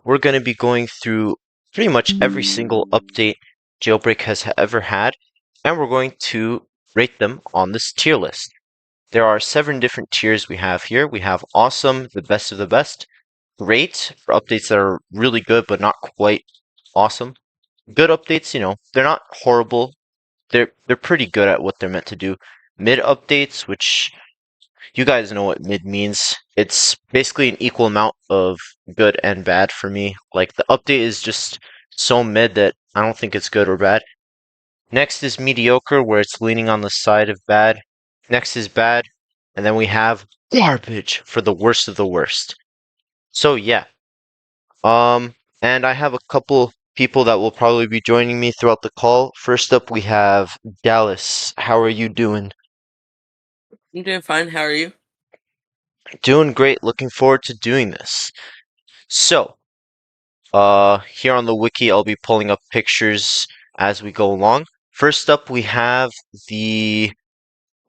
we're going to be going through pretty much every single update Jailbreak has ever had, and we're going to rate them on this tier list. There are 7 different tiers we have here. We have awesome, the best of the best, great for updates that are really good but not quite awesome. Good updates, they're not horrible. They're pretty good at what they're meant to do. Mid updates, which you guys know what mid means. It's basically an equal amount of good and bad for me. Like, the update is just so mid that I don't think it's good or bad. Next is mediocre, where it's leaning on the side of bad. Next is bad. And then we have garbage for the worst of the worst. So yeah. And I have a couple people that will probably be joining me throughout the call. First up, we have Dallas. How are you doing? I'm doing fine. How are you? Doing great. Looking forward to doing this. So, here on the wiki, I'll be pulling up pictures as we go along. First up, we have the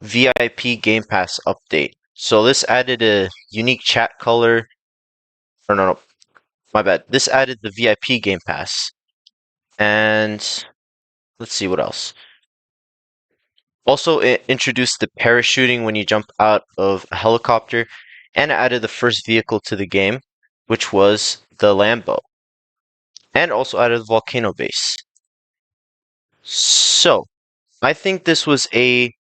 VIP Game Pass update. So this added a unique chat color. Or no, my bad. This added the VIP Game Pass. And let's see what else. Also, it introduced the parachuting when you jump out of a helicopter, and it added the first vehicle to the game, which was the Lambo. And also added the volcano base. So, I think this was a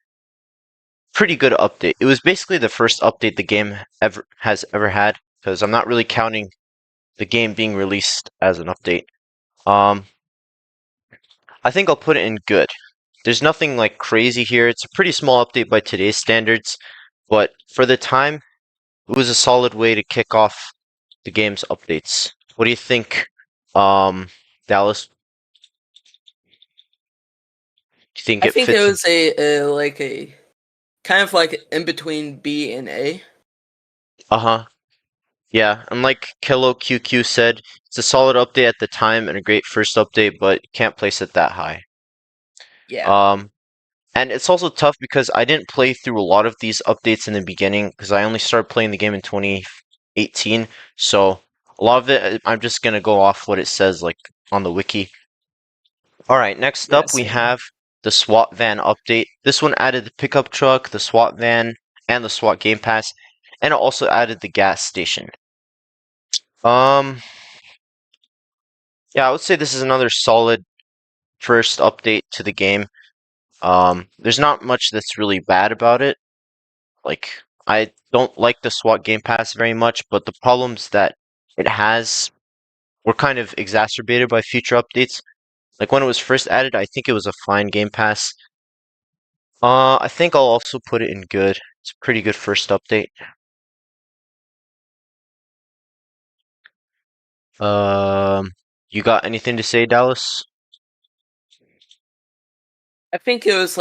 pretty good update. It was basically the first update the game has ever had, because I'm not really counting the game being released as an update. I think I'll put it in good. There's nothing like crazy here. It's a pretty small update by today's standards, but for the time, it was a solid way to kick off the game's updates. What do you think, Dallas? Do you think I think it fits? was a kind of like in between B and A. Uh-huh. Yeah, and like Kilo QQ said, it's a solid update at the time and a great first update, but can't place it that high. Yeah. And it's also tough because I didn't play through a lot of these updates in the beginning because I only started playing the game in 2018. So a lot of it, I'm just gonna go off what it says like on the wiki. All right, next up we Same. have the SWAT Van update. This one added the pickup truck, the SWAT Van, and the SWAT Game Pass, and it also added the gas station. Yeah, I would say this is another solid first update to the game. There's not much that's really bad about it. Like, I don't like the SWAT Game Pass very much, but the problems that it has were kind of exacerbated by future updates. Like, when it was first added, I think it was a fine Game Pass. I think I'll also put it in good. It's a pretty good first update. You got anything to say, Dallas? I think it was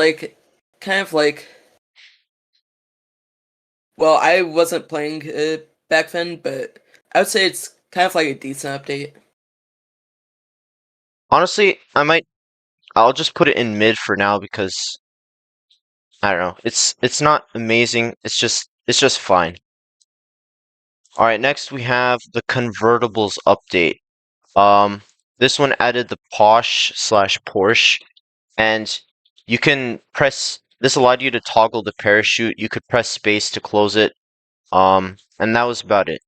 kind of well, I wasn't playing back then, but I would say it's kind of like a decent update. Honestly, I'll just put it in mid for now because I don't know. It's not amazing. It's just fine. All right, next we have the convertibles update. This one added the Posh/Porsche, and you can press. This allowed you to toggle the parachute. You could press space to close it. And that was about it.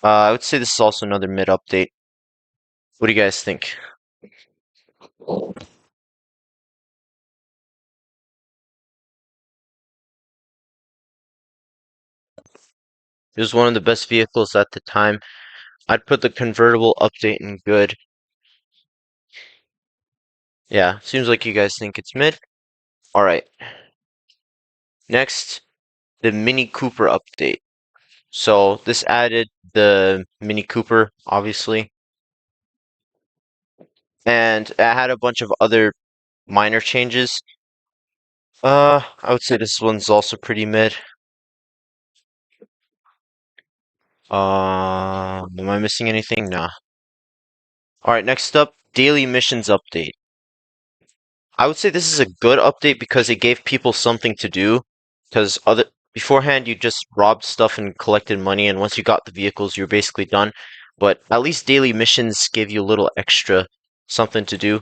I would say this is also another mid update. What do you guys think? It was one of the best vehicles at the time. I'd put the convertible update in good. Yeah, seems like you guys think it's mid. Alright. Next, the Mini Cooper update. So this added the Mini Cooper, obviously. And it had a bunch of other minor changes. I would say this one's also pretty mid. Am I missing anything? Nah. Alright, next up, Daily Missions update. I would say this is a good update because it gave people something to do. Because beforehand, you just robbed stuff and collected money, and once you got the vehicles, you're basically done. but at least daily missions give you a little extra something to do.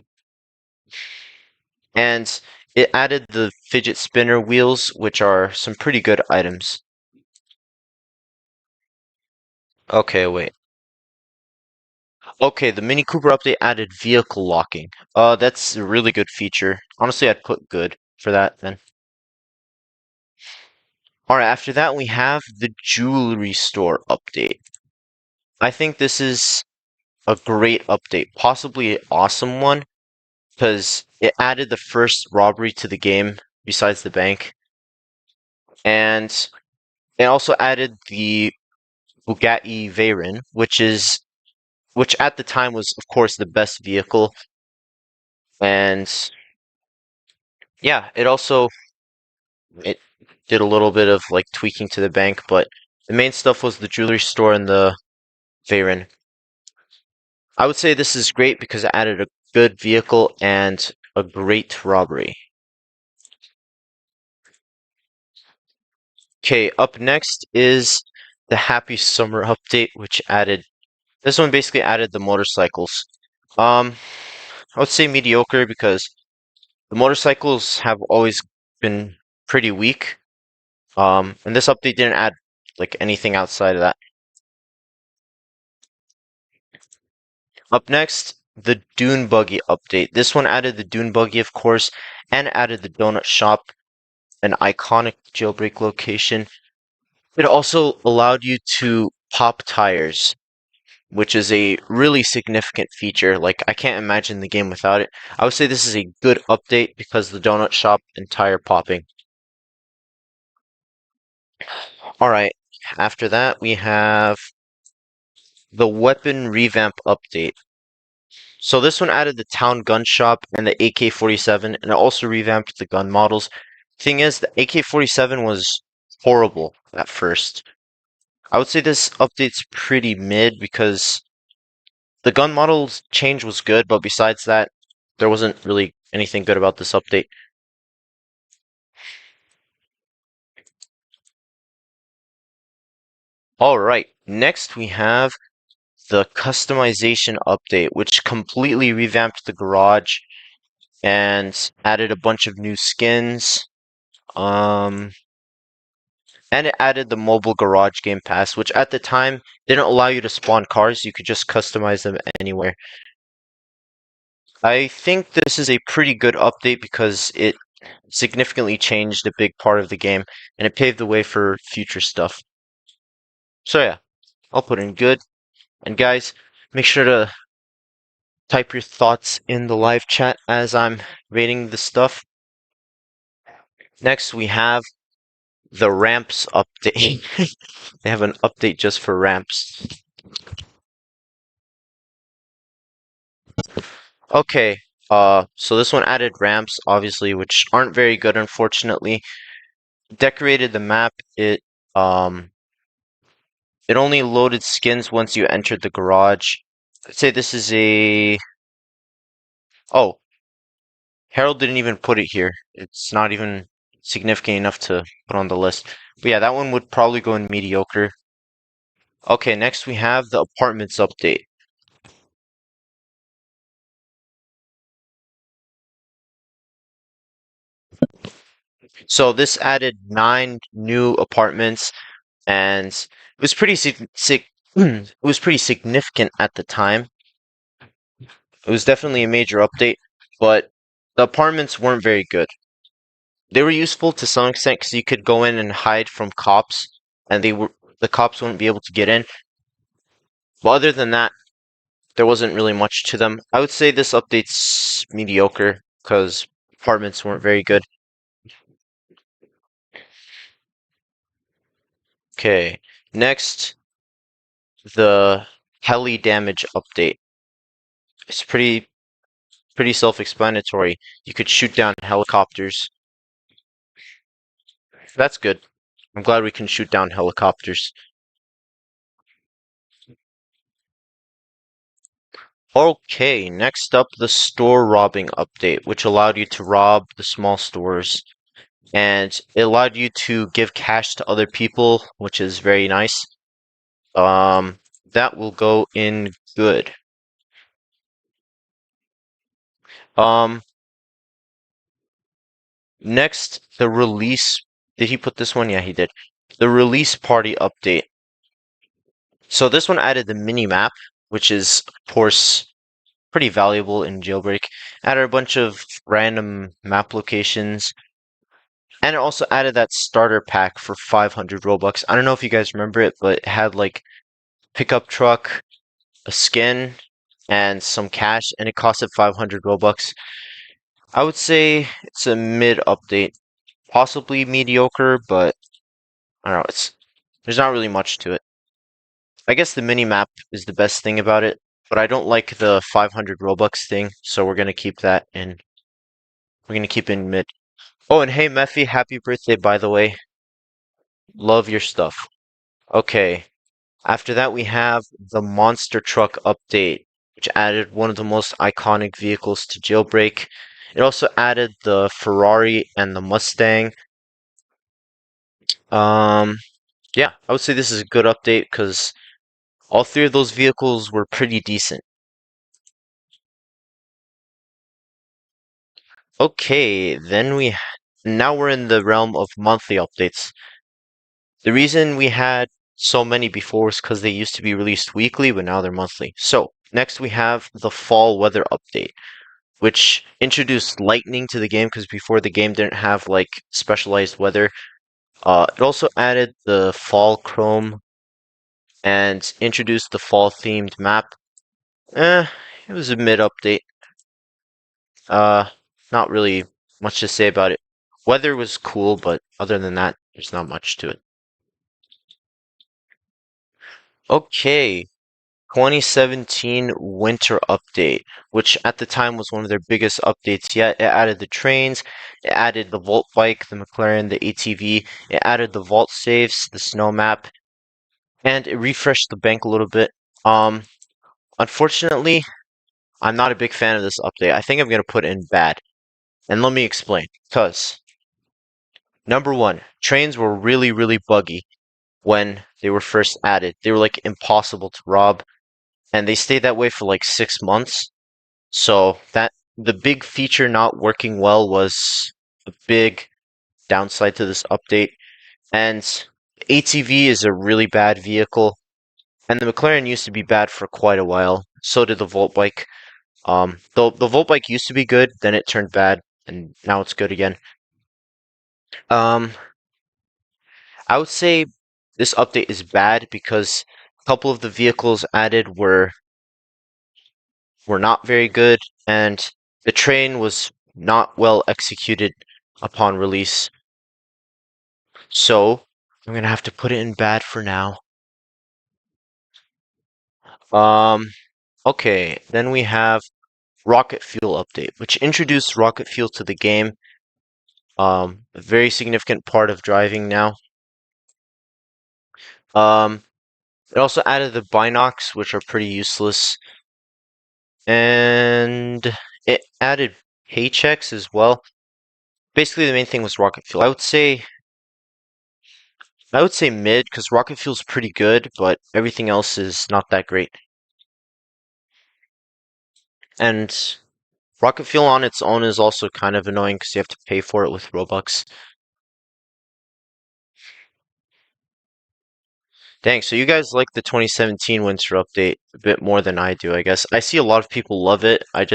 And it added the fidget spinner wheels, which are some pretty good items. Okay, wait. Okay, the Mini Cooper update added vehicle locking. That's a really good feature. Honestly, I'd put good for that then. Alright, after that we have the jewelry store update. I think this is a great update, possibly an awesome one, because it added the first robbery to the game besides the bank. And it also added the Bugatti Veyron, which at the time was of course the best vehicle. And yeah, it did a little bit of like tweaking to the bank, but the main stuff was the jewelry store and the Veyron. I would say this is great because it added a good vehicle and a great robbery. Okay, up next is the Happy Summer update, which added this one basically added the motorcycles. I would say mediocre because the motorcycles have always been pretty weak. And this update didn't add like anything outside of that. Up next, the Dune Buggy update. This one added the Dune Buggy, of course, and added the donut shop, an iconic jailbreak location. It also allowed you to pop tires, which is a really significant feature. Like, I can't imagine the game without it. I would say this is a good update because the donut shop and tire popping. Alright, after that we have the weapon revamp update. So this one added the town gun shop and the AK-47, and it also revamped the gun models. Thing is, the AK-47 was horrible at first. I would say this update's pretty mid because the gun models change was good, but besides that, there wasn't really anything good about this update. Alright, next we have the customization update, which completely revamped the garage and added a bunch of new skins. And it added the mobile garage game pass, which at the time didn't allow you to spawn cars. You could just customize them anywhere. I think this is a pretty good update because it significantly changed a big part of the game and it paved the way for future stuff. So yeah, I'll put in good. And guys, make sure to type your thoughts in the live chat as I'm rating the stuff. Next, we have the ramps update. They have an update just for ramps. Okay, so this one added ramps, obviously, which aren't very good, unfortunately. Decorated the map. It only loaded skins once you entered the garage. I'd say this is a... Oh, Harold didn't even put it here. It's not even significant enough to put on the list. But yeah, that one would probably go in mediocre. Okay, next we have the apartments update. So this added 9 new apartments, and it was pretty it was pretty significant at the time. It was definitely a major update, but the apartments weren't very good. They were useful to some extent because you could go in and hide from cops, and the cops wouldn't be able to get in. But other than that, there wasn't really much to them. I would say this update's mediocre because apartments weren't very good. Okay, next, the heli damage update. It's pretty self-explanatory. You could shoot down helicopters. That's good. I'm glad we can shoot down helicopters. Okay, next up, the store robbing update, which allowed you to rob the small stores. And it allowed you to give cash to other people, which is very nice. that will go in good. Um, Next, the release. Did he put this one? Yeah, he did. The release party update. So this one added the mini map, which is, of course, pretty valuable in Jailbreak. Added a bunch of random map locations. And it also added that starter pack for 500 Robux. I don't know if you guys remember it, but it had like pickup truck, a skin, and some cash, and it costed 500 Robux. I would say it's a mid update, possibly mediocre, but I don't know. There's not really much to it. I guess the mini map is the best thing about it, but I don't like the 500 Robux thing, so we're gonna keep that in. We're gonna keep in mid. Oh, and hey, Mephi, happy birthday, by the way. Love your stuff. Okay. After that, we have the monster truck update, which added one of the most iconic vehicles to Jailbreak. It also added the Ferrari and the Mustang. Yeah, I would say this is a good update because all three of those vehicles were pretty decent. Okay, now we're in the realm of monthly updates. The reason we had so many before was because they used to be released weekly, but now they're monthly. So, next we have the fall weather update, which introduced lightning to the game because before the game didn't have like specialized weather. It also added the fall chrome and introduced the fall themed map. It was a mid update. Uh, Not really much to say about it. Weather was cool, but other than that, there's not much to it. Okay, 2017 winter update, which at the time was one of their biggest updates yet. It added the trains, it added the Volt bike, the McLaren, the ATV, it added the vault saves, the snow map, and it refreshed the bank a little bit. Unfortunately, I'm not a big fan of this update. I think I'm gonna put in bad. And let me explain. Because number one, trains were really, really buggy when they were first added. They were like impossible to rob, and they stayed that way for like 6 months. So that the big feature not working well was a big downside to this update. And ATV is a really bad vehicle, and the McLaren used to be bad for quite a while. So did the Volt bike. The Volt bike used to be good, then it turned bad, and now it's good again. Um, I would say this update is bad because a couple of the vehicles added were not very good, and the train was not well executed upon release. So I'm gonna have to put it in bad for now. Um, okay, then we have rocket fuel update, which introduced rocket fuel to the game. A very significant part of driving now. Um, it also added the binocs, which are pretty useless, and it added paychecks as well. Basically, the main thing was rocket fuel. I would say mid because rocket fuel's pretty good, but everything else is not that great. And rocket fuel on its own is also kind of annoying because you have to pay for it with Robux. Dang, so you guys like the 2017 winter update a bit more than I do, I guess. I see a lot of people love it. I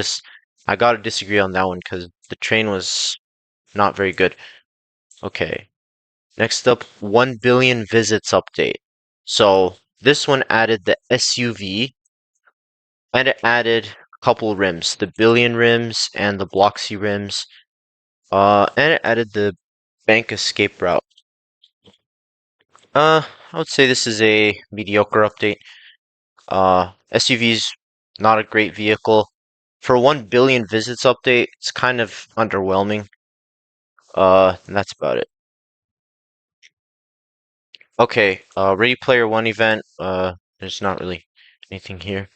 gotta disagree on that one because the train was not very good. Okay. Next up, 1 billion visits update. So this one added the SUV and it added a couple rims, the billion rims and the Bloxy rims. And it added the bank escape route. I would say this is a mediocre update. SUV's not a great vehicle. For 1 billion visits update, it's kind of underwhelming. And that's about it. Okay, Ready Player One event. There's not really anything here.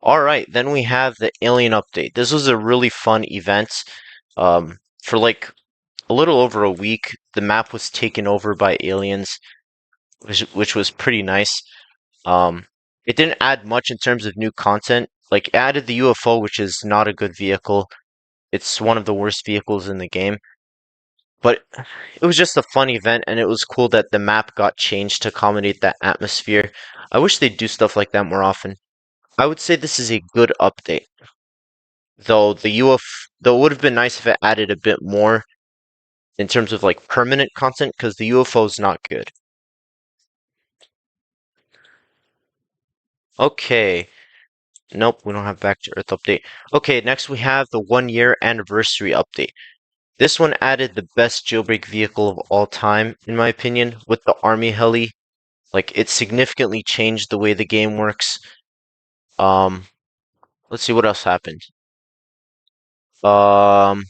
Alright, then we have the Alien update. This was a really fun event. For like a little over a week, the map was taken over by aliens. which was pretty nice. Um, it didn't add much in terms of new content. Like, it added the UFO, which is not a good vehicle. It's one of the worst vehicles in the game. But it was just a fun event, and it was cool that the map got changed to accommodate that atmosphere. I wish they'd do stuff like that more often. I would say this is a good update. Though though it would have been nice if it added a bit more in terms of like permanent content, because the UFO is not good. Okay. Nope, we don't have Back to Earth update. Okay, next we have the 1 year anniversary update. This one added the best jailbreak vehicle of all time, in my opinion, with the Army Heli. Like, it significantly changed the way the game works. Um, let's see what else happened. Um,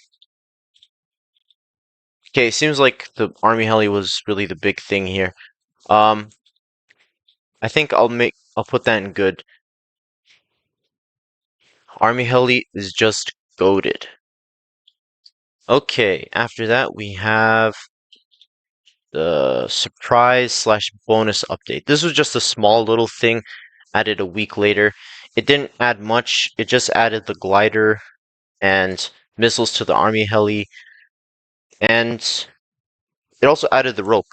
okay, it seems like the Army Heli was really the big thing here. Um, I think I'll put that in good. Army Heli is just goated. Okay, after that we have the surprise slash bonus update. This was just a small little thing added a week later. It didn't add much. It just added the glider and missiles to the Army Heli, and it also added the rope.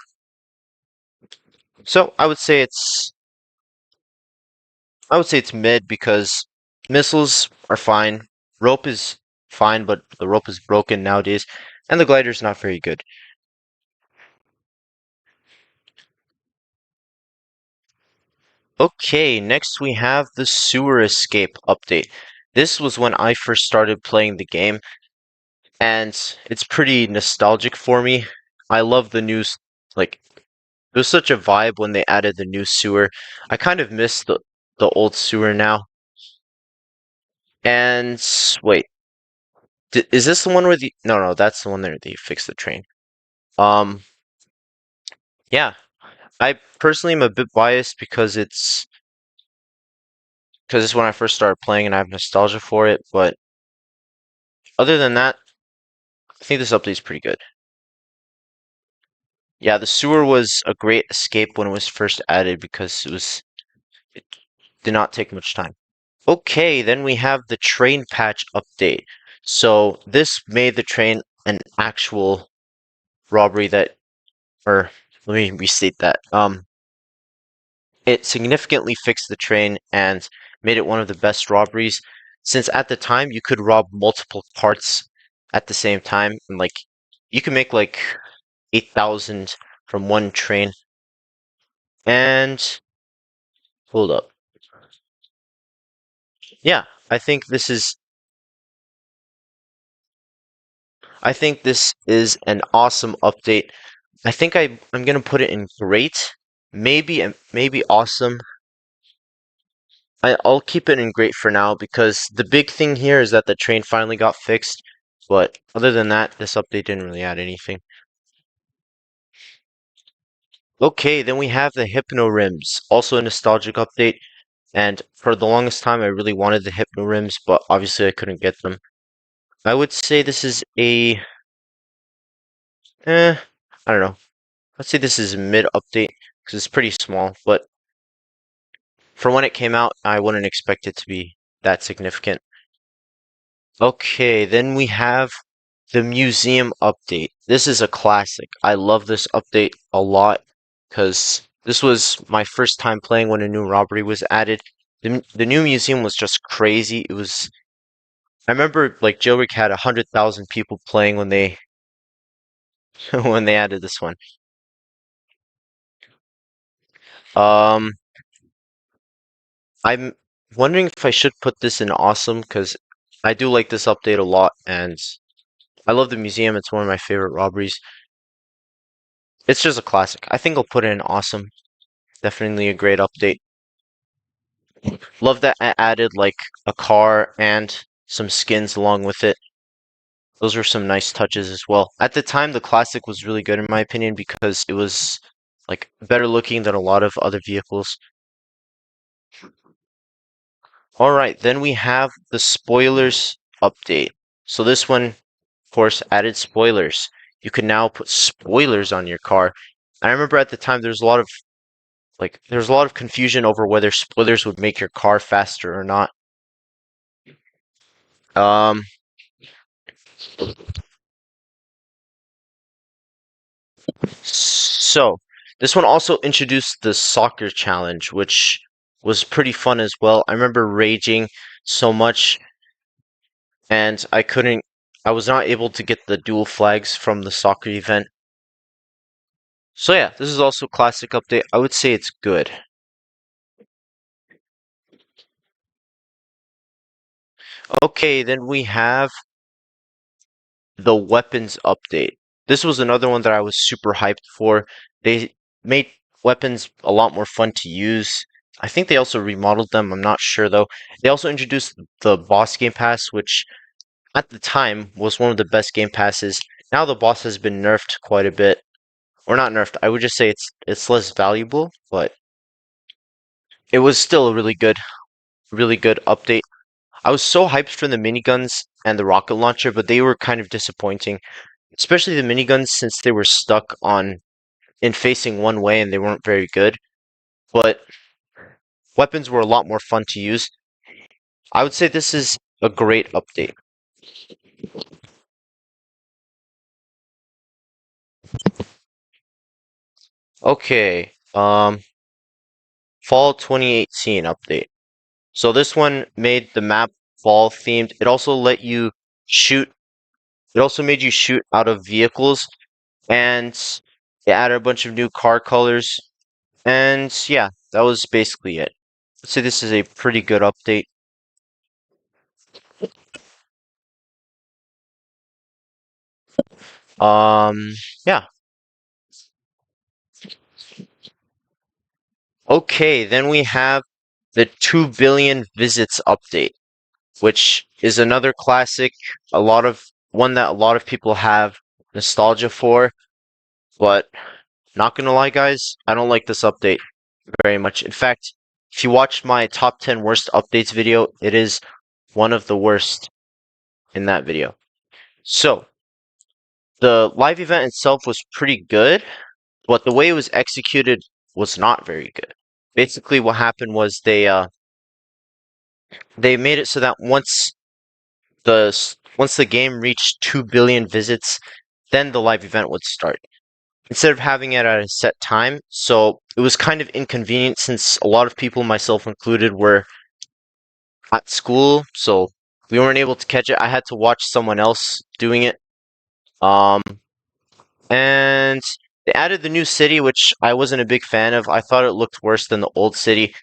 So I would say it's mid because missiles are fine. Rope is fine, but the rope is broken nowadays, and the glider is not very good. Okay, next we have the sewer escape update. This was when I first started playing the game, and it's pretty nostalgic for me. I love the new, like, it was such a vibe when they added the new sewer. I kind of miss the old sewer now. And wait, is this the one where the no, that's the one where they fixed the train. Um, yeah, I personally am a bit biased because it's when I first started playing and I have nostalgia for it. But other than that, I think this update is pretty good. Yeah, the sewer was a great escape when it was first added because it did not take much time. Okay, then we have the train patch update. So this made the train an actual robbery or let me restate that. It significantly fixed the train and made it one of the best robberies, since at the time you could rob multiple parts at the same time, and like you can make like 8,000 from one train. And hold up. Yeah, I think this is an awesome update. I think I'm gonna put it in great, maybe awesome. I'll keep it in great for now because the big thing here is that the train finally got fixed. But other than that, this update didn't really add anything. Okay, then we have the Hypno Rims, also a nostalgic update. And for the longest time, I really wanted the Hypno Rims, but obviously I couldn't get them. I would say this is I don't know. Let's say this is a mid update because it's pretty small, but for when it came out, I wouldn't expect it to be that significant. Okay, then we have the museum update. This is a classic. I love this update a lot because this was my first time playing when a new robbery was added. The new museum was just crazy. I remember like Jailbreak had 100,000 people playing when they when they added this one. Um, I'm wondering if I should put this in awesome because I do like this update a lot and I love the museum. It's one of my favorite robberies. It's just a classic. I think I'll put it in awesome. Definitely a great update. Love that I added like a car and some skins along with it. Those were some nice touches as well. At the time, the classic was really good in my opinion because it was like better looking than a lot of other vehicles. All right, then we have the spoilers update. So this one, of course, added spoilers. You can now put spoilers on your car. I remember at the time there was a lot of Like, there's a lot of confusion over whether splitters would make your car faster or not. Um, so this one also introduced the soccer challenge, which was pretty fun as well. I remember raging so much, and I was not able to get the dual flags from the soccer event. So yeah, this is also a classic update. I would say it's good. Okay, then we have the weapons update. This was another one that I was super hyped for. They made weapons a lot more fun to use. I think they also remodeled them, I'm not sure though. They also introduced the boss game pass, which at the time was one of the best game passes. Now the boss has been nerfed quite a bit. Or not nerfed, I would just say it's less valuable, but it was still a really good update. I was so hyped for the miniguns and the rocket launcher, but they were kind of disappointing. Especially the miniguns, since they were stuck on in facing one way and they weren't very good. But weapons were a lot more fun to use. I would say this is a great update. Okay, Fall 2018 update. So this one made the map fall themed. It also let you shoot. It also made you shoot out of vehicles, and it added a bunch of new car colors. And yeah, that was basically it. I'd say this is a pretty good update. Yeah. Okay, then we have the 2 billion visits update, which is another classic, one that a lot of people have nostalgia for, but not gonna lie guys, I don't like this update very much. In fact, if you watched my top 10 worst updates video, it is one of the worst in that video. So, the live event itself was pretty good, but the way it was executed was not very good. Basically, what happened was they made it so that once the game reached 2 billion visits, then the live event would start instead of having it at a set time. So it was kind of inconvenient since a lot of people, myself included, were at school, so we weren't able to catch it. I had to watch someone else doing it. Um, and they added the new city, which I wasn't a big fan of. I thought it looked worse than the old city.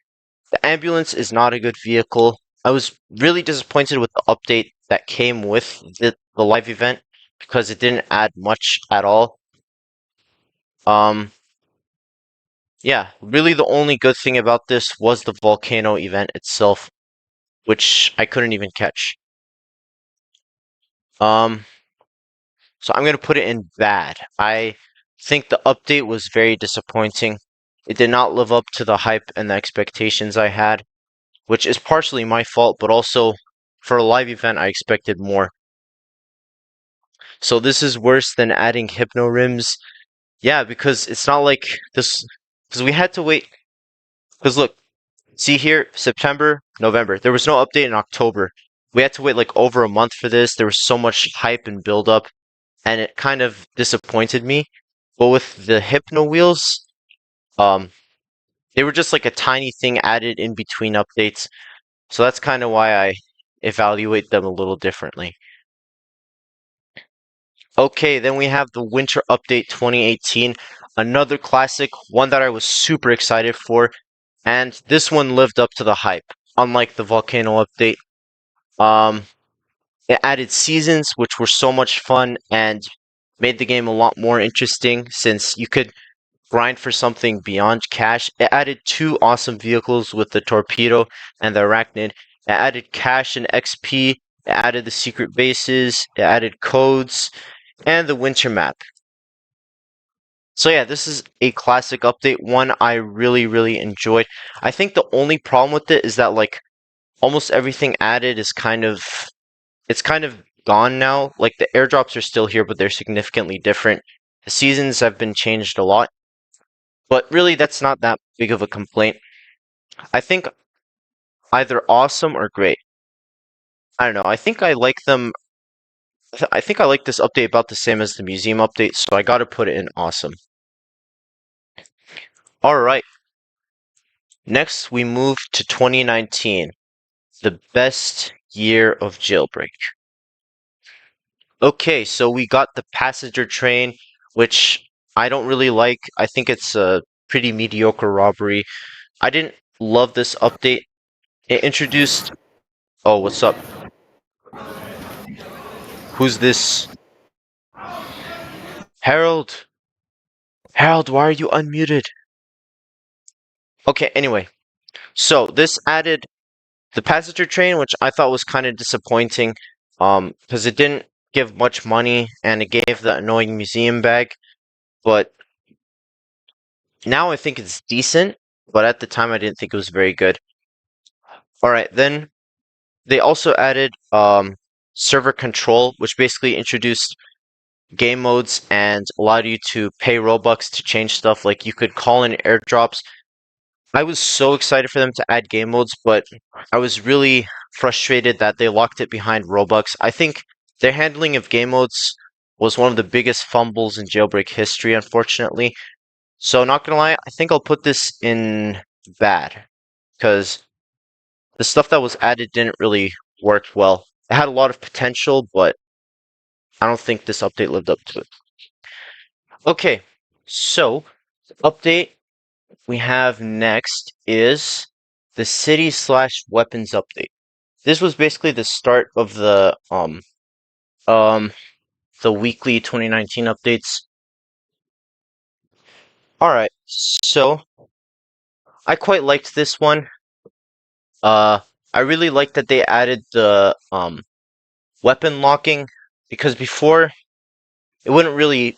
The ambulance is not a good vehicle. I was really disappointed with the update that came with the live event because it didn't add much at all. Um, yeah, really the only good thing about this was the volcano event itself, which I couldn't even catch. Um, so I'm gonna put it in bad. I think the update was very disappointing. It did not live up to the hype and the expectations I had, which is partially my fault, but also for a live event, I expected more. So this is worse than adding hypno rims. Yeah, because it's not like this, because we had to wait. Because look, see here, September, November. There was no update in October. We had to wait like over a month for this. There was so much hype and build up, and it kind of disappointed me. But with the hypno wheels, um, they were just like a tiny thing added in between updates. So that's kind of why I evaluate them a little differently. Okay, then we have the Winter Update 2018, another classic, one that I was super excited for, and this one lived up to the hype, unlike the Volcano Update. Um, it added seasons, which were so much fun and made the game a lot more interesting since you could grind for something beyond cash. It added two awesome vehicles with the torpedo and the arachnid. It added cash and XP. It added the secret bases. It added codes and the winter map. So yeah, this is a classic update, one I really enjoyed. I think the only problem with it is that like almost everything added is it's kind of gone now. Like the airdrops are still here, but they're significantly different. The seasons have been changed a lot. But really, that's not that big of a complaint. I think either awesome or great. I don't know. I think I like them. I think I like this update about the same as the museum update, so I gotta put it in awesome. Alright, next we move to 2019, the best year of Jailbreak. Okay, so we got the passenger train, which I don't really like. I think it's a pretty mediocre robbery. I didn't love this update. It introduced... Oh, what's up? Who's this? Harold! Harold, why are you unmuted? Okay, anyway. So, this added the passenger train, which I thought was kind of disappointing, because it didn't give much money, and it gave the annoying museum bag, but now I think it's decent, but at the time I didn't think it was very good. Alright, then they also added server control, which basically introduced game modes and allowed you to pay Robux to change stuff. Like you could call in airdrops. I was so excited for them to add game modes, but I was really frustrated that they locked it behind Robux. I think their handling of game modes was one of the biggest fumbles in Jailbreak history, unfortunately. So not gonna lie, I think I'll put this in bad, because the stuff that was added didn't really work well. It had a lot of potential, but I don't think this update lived up to it. Okay, so the update we have next is the city slash weapons update. This was basically the start of the weekly 2019 updates. Alright, so I quite liked this one. I really liked that they added the weapon locking, because before it wouldn't really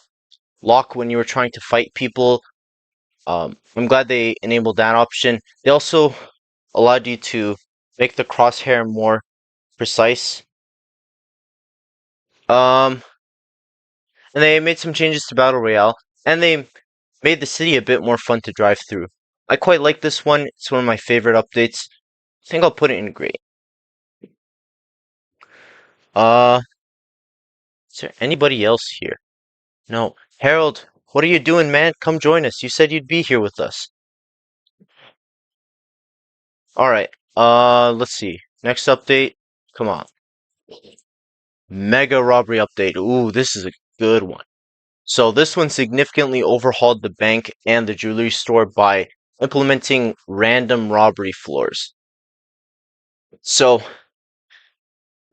lock when you were trying to fight people. I'm glad they enabled that option. They also allowed you to make the crosshair more precise. And they made some changes to Battle Royale, and they made the city a bit more fun to drive through. I quite like this one. It's one of my favorite updates. I think I'll put it in great. Is there anybody else here? No. Harold, what are you doing, man? Come join us. You said you'd be here with us. Alright, let's see. Next update. Come on. Mega Robbery update. Ooh, this is a good one. So this one significantly overhauled the bank and the jewelry store by implementing random robbery floors. So,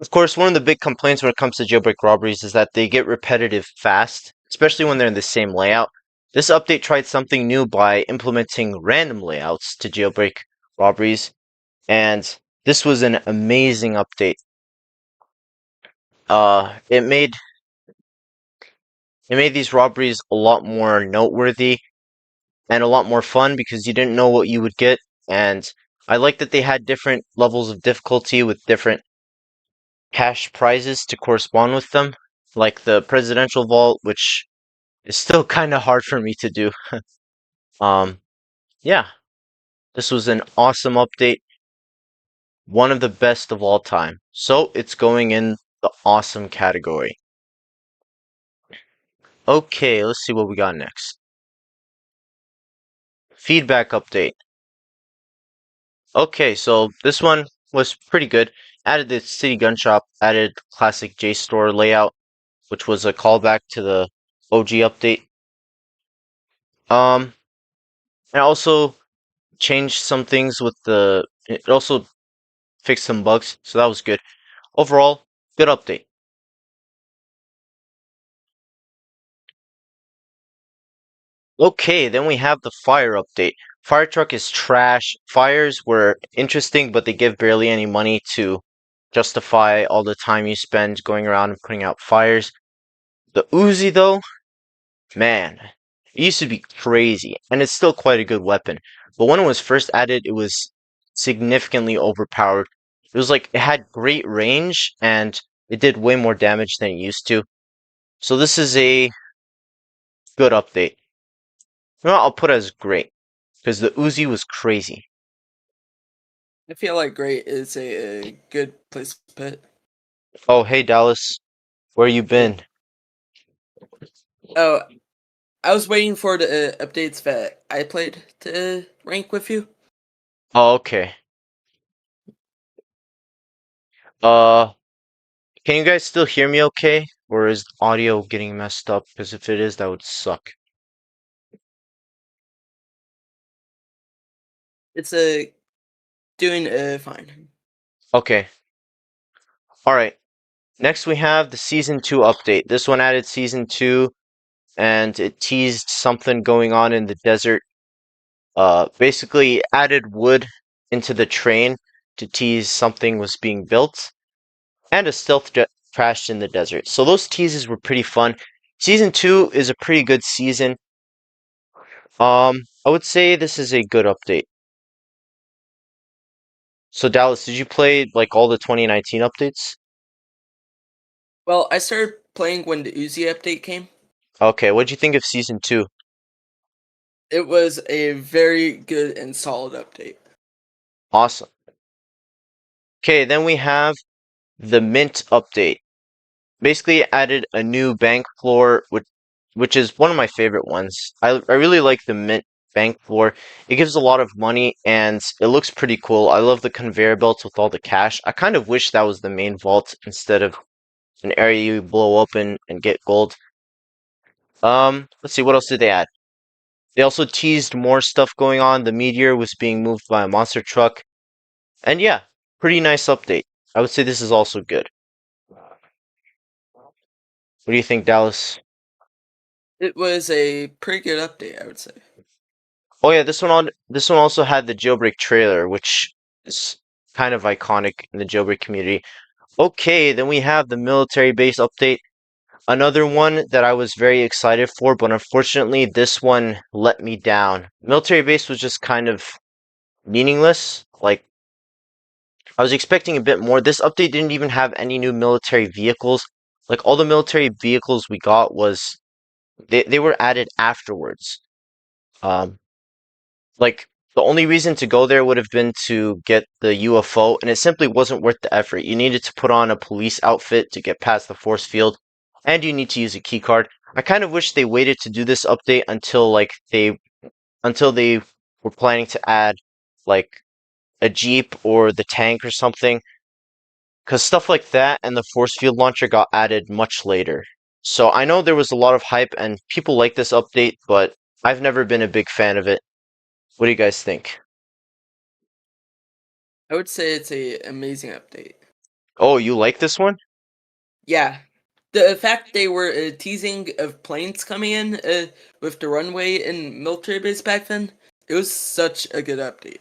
of course, one of the big complaints when it comes to jailbreak robberies is that they get repetitive fast, especially when they're in the same layout. This update tried something new by implementing random layouts to jailbreak robberies, and this was an amazing update. It made these robberies a lot more noteworthy and a lot more fun because you didn't know what you would get. And I like that they had different levels of difficulty with different cash prizes to correspond with them, like the presidential vault, which is still kind of hard for me to do. Yeah, this was an awesome update, one of the best of all time. So it's going in the awesome category. Okay, let's see what we got next. Feedback update. Okay, so this one was pretty good. Added the city gun shop, added classic JSTOR layout, which was a callback to the OG update. And also changed some things with the. It also fixed some bugs, so that was good. Overall, good update. Okay, then we have the fire update. Fire truck is trash. Fires were interesting, but they give barely any money to justify all the time you spend going around and putting out fires. The Uzi, though, man, it used to be crazy, and it's still quite a good weapon. But when it was first added, it was significantly overpowered. It was like it had great range, and it did way more damage than it used to. So this is a good update. No, I'll put as great because the Uzi was crazy. I feel like great is a good place to put. Oh, hey Dallas, where you Hey. been? Oh, I was waiting for the updates that I played to rank with you. Oh, okay. Uh, can you guys still hear me okay? Or is audio getting messed up? Because if it is, that would suck. It's doing fine. Okay. Alright. Next we have the Season 2 update. This one added Season 2 and it teased something going on in the desert. Basically added wood into the train to tease something was being built. And a stealth jet crashed in the desert. So those teases were pretty fun. Season 2 is a pretty good season. I would say this is a good update. So Dallas, did you play like all the 2019 updates? Well, I started playing when the Uzi update came. Okay, what'd you think of Season 2? It was a very good and solid update. Awesome. Okay, then we have the Mint update. Basically it added a new bank floor, which is one of my favorite ones. I really like the Mint bank floor. It gives a lot of money and it looks pretty cool. I love the conveyor belts with all the cash. I kind of wish that was the main vault instead of an area you blow open and get gold. Let's see, what else did they add? They also teased more stuff going on. The meteor was being moved by a monster truck. And yeah, pretty nice update. I would say this is also good. What do you think, Dallas? It was a pretty good update, I would say. Oh yeah, this one also had the Jailbreak trailer, which is kind of iconic in the Jailbreak community. Okay, then we have the military base update. Another one that I was very excited for, but unfortunately this one let me down. Military base was just kind of meaningless. Like I was expecting a bit more. This update didn't even have any new military vehicles. Like all the military vehicles we got was they were added afterwards. Um, like the only reason to go there would have been to get the UFO, and it simply wasn't worth the effort. You needed to put on a police outfit to get past the force field, and you need to use a key card. I kind of wish they waited to do this update until they were planning to add like a Jeep or the tank or something, because stuff like that and the force field launcher got added much later. So I know there was a lot of hype and people like this update, but I've never been a big fan of it. What do you guys think? I would say it's a amazing update. Oh, you like this one? Yeah, the fact they were teasing of planes coming in with the runway in military base back then, it was such a good update.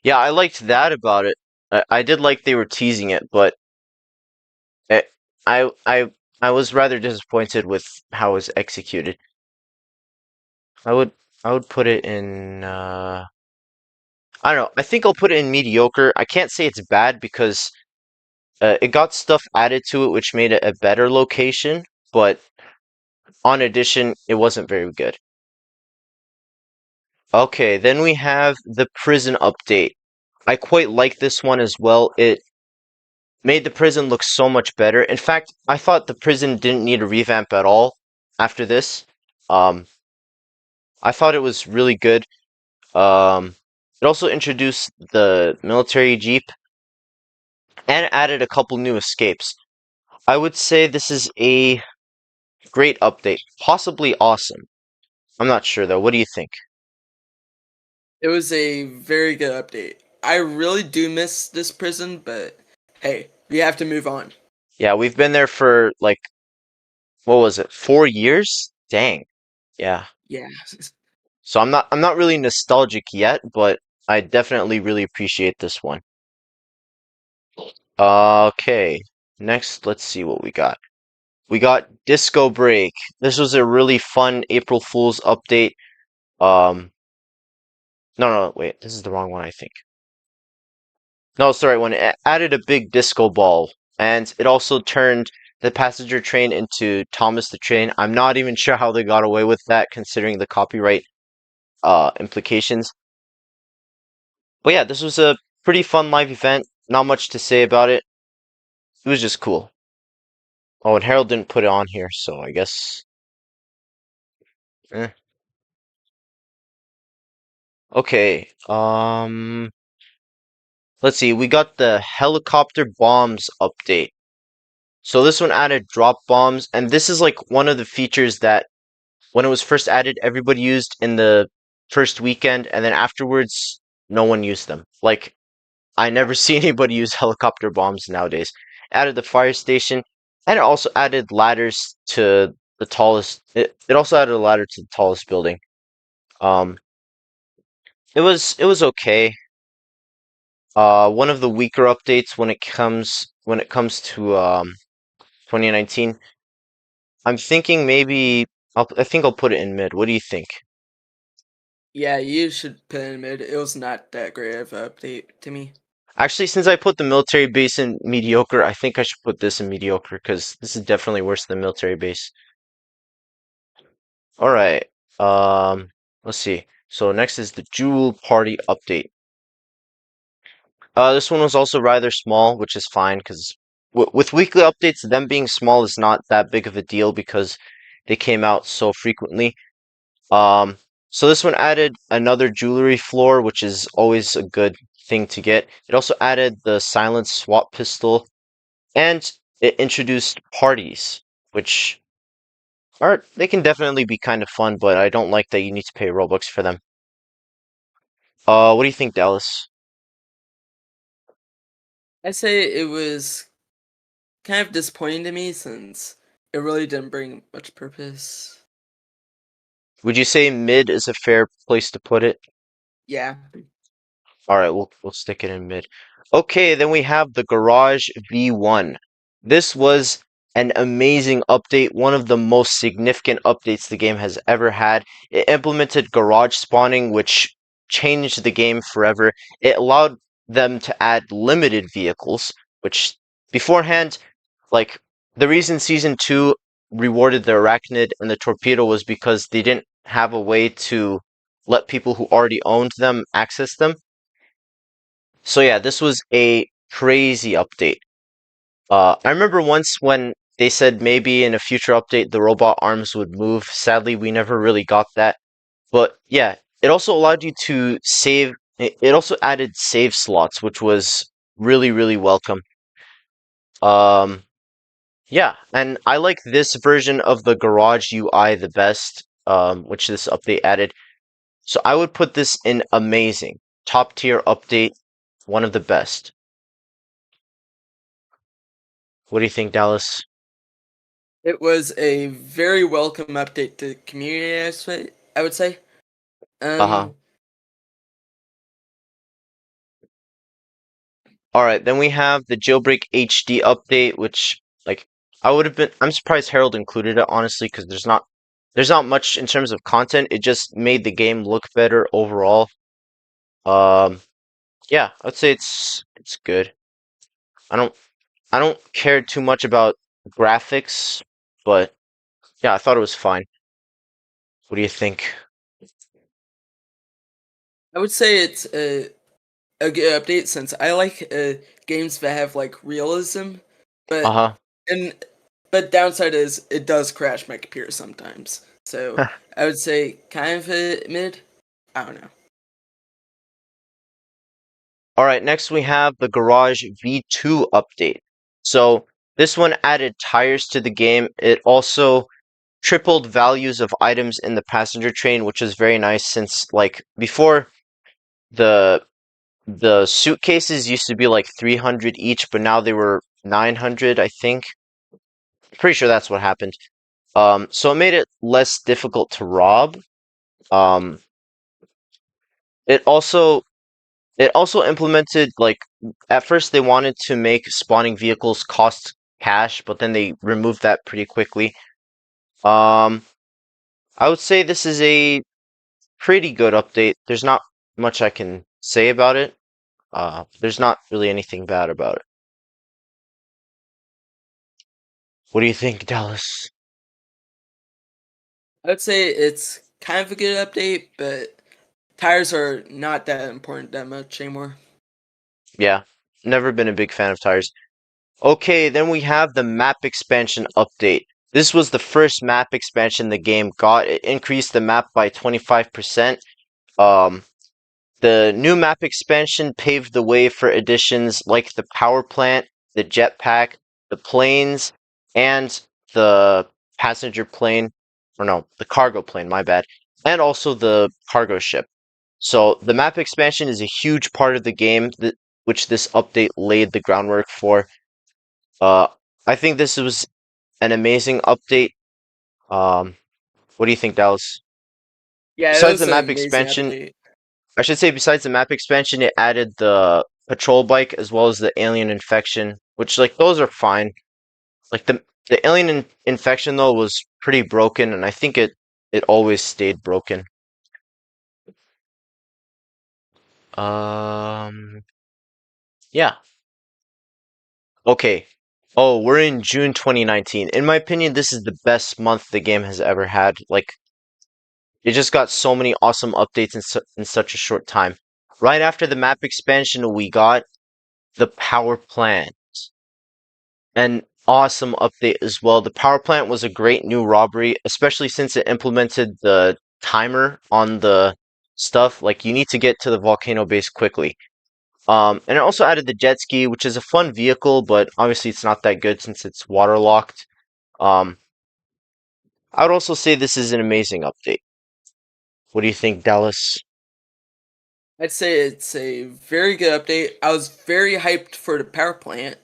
Yeah, I liked that about it. I did like they were teasing it, but it, I I was rather disappointed with how it was executed. I would I would put it in I don't know. I think I'll put it in mediocre. I can't say it's bad because it got stuff added to it which made it a better location, but on addition, it wasn't very good. Okay, then we have the prison update. I quite like this one as well. It made the prison look so much better. In fact, I thought the prison didn't need a revamp at all after this. Um, I thought it was really good. It also introduced the military jeep and added a couple new escapes. I would say this is a great update, possibly awesome. I'm not sure though. What do you think? It was a very good update. I really do miss this prison, but hey, we have to move on. Yeah, we've been there for like what was it? 4 years? Dang. Yeah. Yeah. So I'm not really nostalgic yet, but I definitely really appreciate this one. Okay. Next, let's see what we got. We got Disco Break. This was a really fun April Fool's update. Um, no, wait, this is the wrong one, I think. No, sorry, when it added a big disco ball, and it also turned the passenger train into Thomas the Train. I'm not even sure how they got away with that, considering the copyright implications. But yeah, this was a pretty fun live event. Not much to say about it. It was just cool. Oh, and Harold didn't put it on here, so I guess. Eh. Okay. Let's see. We got the helicopter bombs update. So this one added drop bombs, and this is like one of the features that when it was first added, everybody used in the first weekend, and then afterwards, no one used them. Like, I never see anybody use helicopter bombs nowadays. Added the fire station, and it also added ladders to the tallest. It also added a ladder to the tallest building. Um, it was okay. One of the weaker updates when it comes to 2019. I'm thinking maybe I think I'll put it in mid. What do you think? Yeah, you should put in mid. It was not that great of an update to me. Actually, since I put the military base in mediocre, I think I should put this in mediocre because this is definitely worse than military base. All right. Let's see. So next is the Jewel Party update. This one was also rather small, which is fine because with weekly updates, them being small is not that big of a deal because they came out so frequently. Um, so this one added another jewelry floor, which is always a good thing to get. It also added the silent swap pistol, and it introduced parties, which they can definitely be kind of fun, but I don't like that you need to pay Robux for them. What do you think, Dallas? I say it was kind of disappointing to me since it really didn't bring much purpose. Would you say mid is a fair place to put it? Yeah. All right, we'll stick it in mid. Okay, then we have the Garage V1. This was an amazing update, one of the most significant updates the game has ever had. It implemented garage spawning, which changed the game forever. It allowed them to add limited vehicles, which beforehand, like the reason Season 2 rewarded the Arachnid and the Torpedo was because they didn't have a way to let people who already owned them access them. So yeah, this was a crazy update. I remember once when they said maybe in a future update the robot arms would move. Sadly, we never really got that. But yeah, it also allowed you to save. It also added save slots, which was really, really welcome. Um, yeah, and I like this version of the Garage UI the best, which this update added. So I would put this in amazing, top tier update, one of the best. What do you think, Dallas? It was a very welcome update to the community, I would say. Uh-huh. Um, All right, then we have the Jailbreak HD update, which like I'm surprised Harold included it honestly because there's not much in terms of content. It just made the game look better overall. Um, yeah, I'd say it's good. I don't I don't care too much about graphics, but yeah, I thought it was fine. What do you think? I would say it's a good update since I like games that have like realism, but Uh-huh. and but downside is it does crash my computer sometimes. So I would say kind of a mid. I don't know. All right, next we have the Garage V2 update. So this one added tires to the game. It also tripled values of items in the passenger train, which is very nice since like before the the suitcases used to be like 300 each, but now they were 900, I think. Pretty sure that's what happened. So it made it less difficult to rob. Um, it also it also implemented like at first they wanted to make spawning vehicles cost cash, but then they removed that pretty quickly. Um, I would say this is a pretty good update. There's not much I can say about it. There's not really anything bad about it. What do you think, Dallas? I'd say it's kind of a good update, but tires are not that important that much anymore. Yeah, never been a big fan of tires. Okay, then we have the map expansion update. This was the first map expansion the game got. It increased the map by 25%. Um, the new map expansion paved the way for additions like the power plant, the jetpack, the planes, and the passenger plane, or no, the cargo plane, my bad, and also the cargo ship. So the map expansion is a huge part of the game which this update laid the groundwork for. Uh, I think this was an amazing update. Um, what do you think, Dallas? Yeah, it Besides the was an map amazing expansion, update. I should say besides the map expansion, it added the patrol bike as well as the alien infection, which like those are fine. Like the alien infection though was pretty broken, and I think it always stayed broken. Um, yeah. Okay. Oh, we're in June 2019. In my opinion, this is the best month the game has ever had. Like it just got so many awesome updates in such a short time. Right after the map expansion, we got the power plant. An awesome update as well. The power plant was a great new robbery, especially since it implemented the timer on the stuff. Like you need to get to the volcano base quickly. And it also added the jet ski, which is a fun vehicle, but obviously it's not that good since it's waterlocked. Um, I would also say this is an amazing update. What do you think, Dallas? I'd say it's a very good update. I was very hyped for the power plant,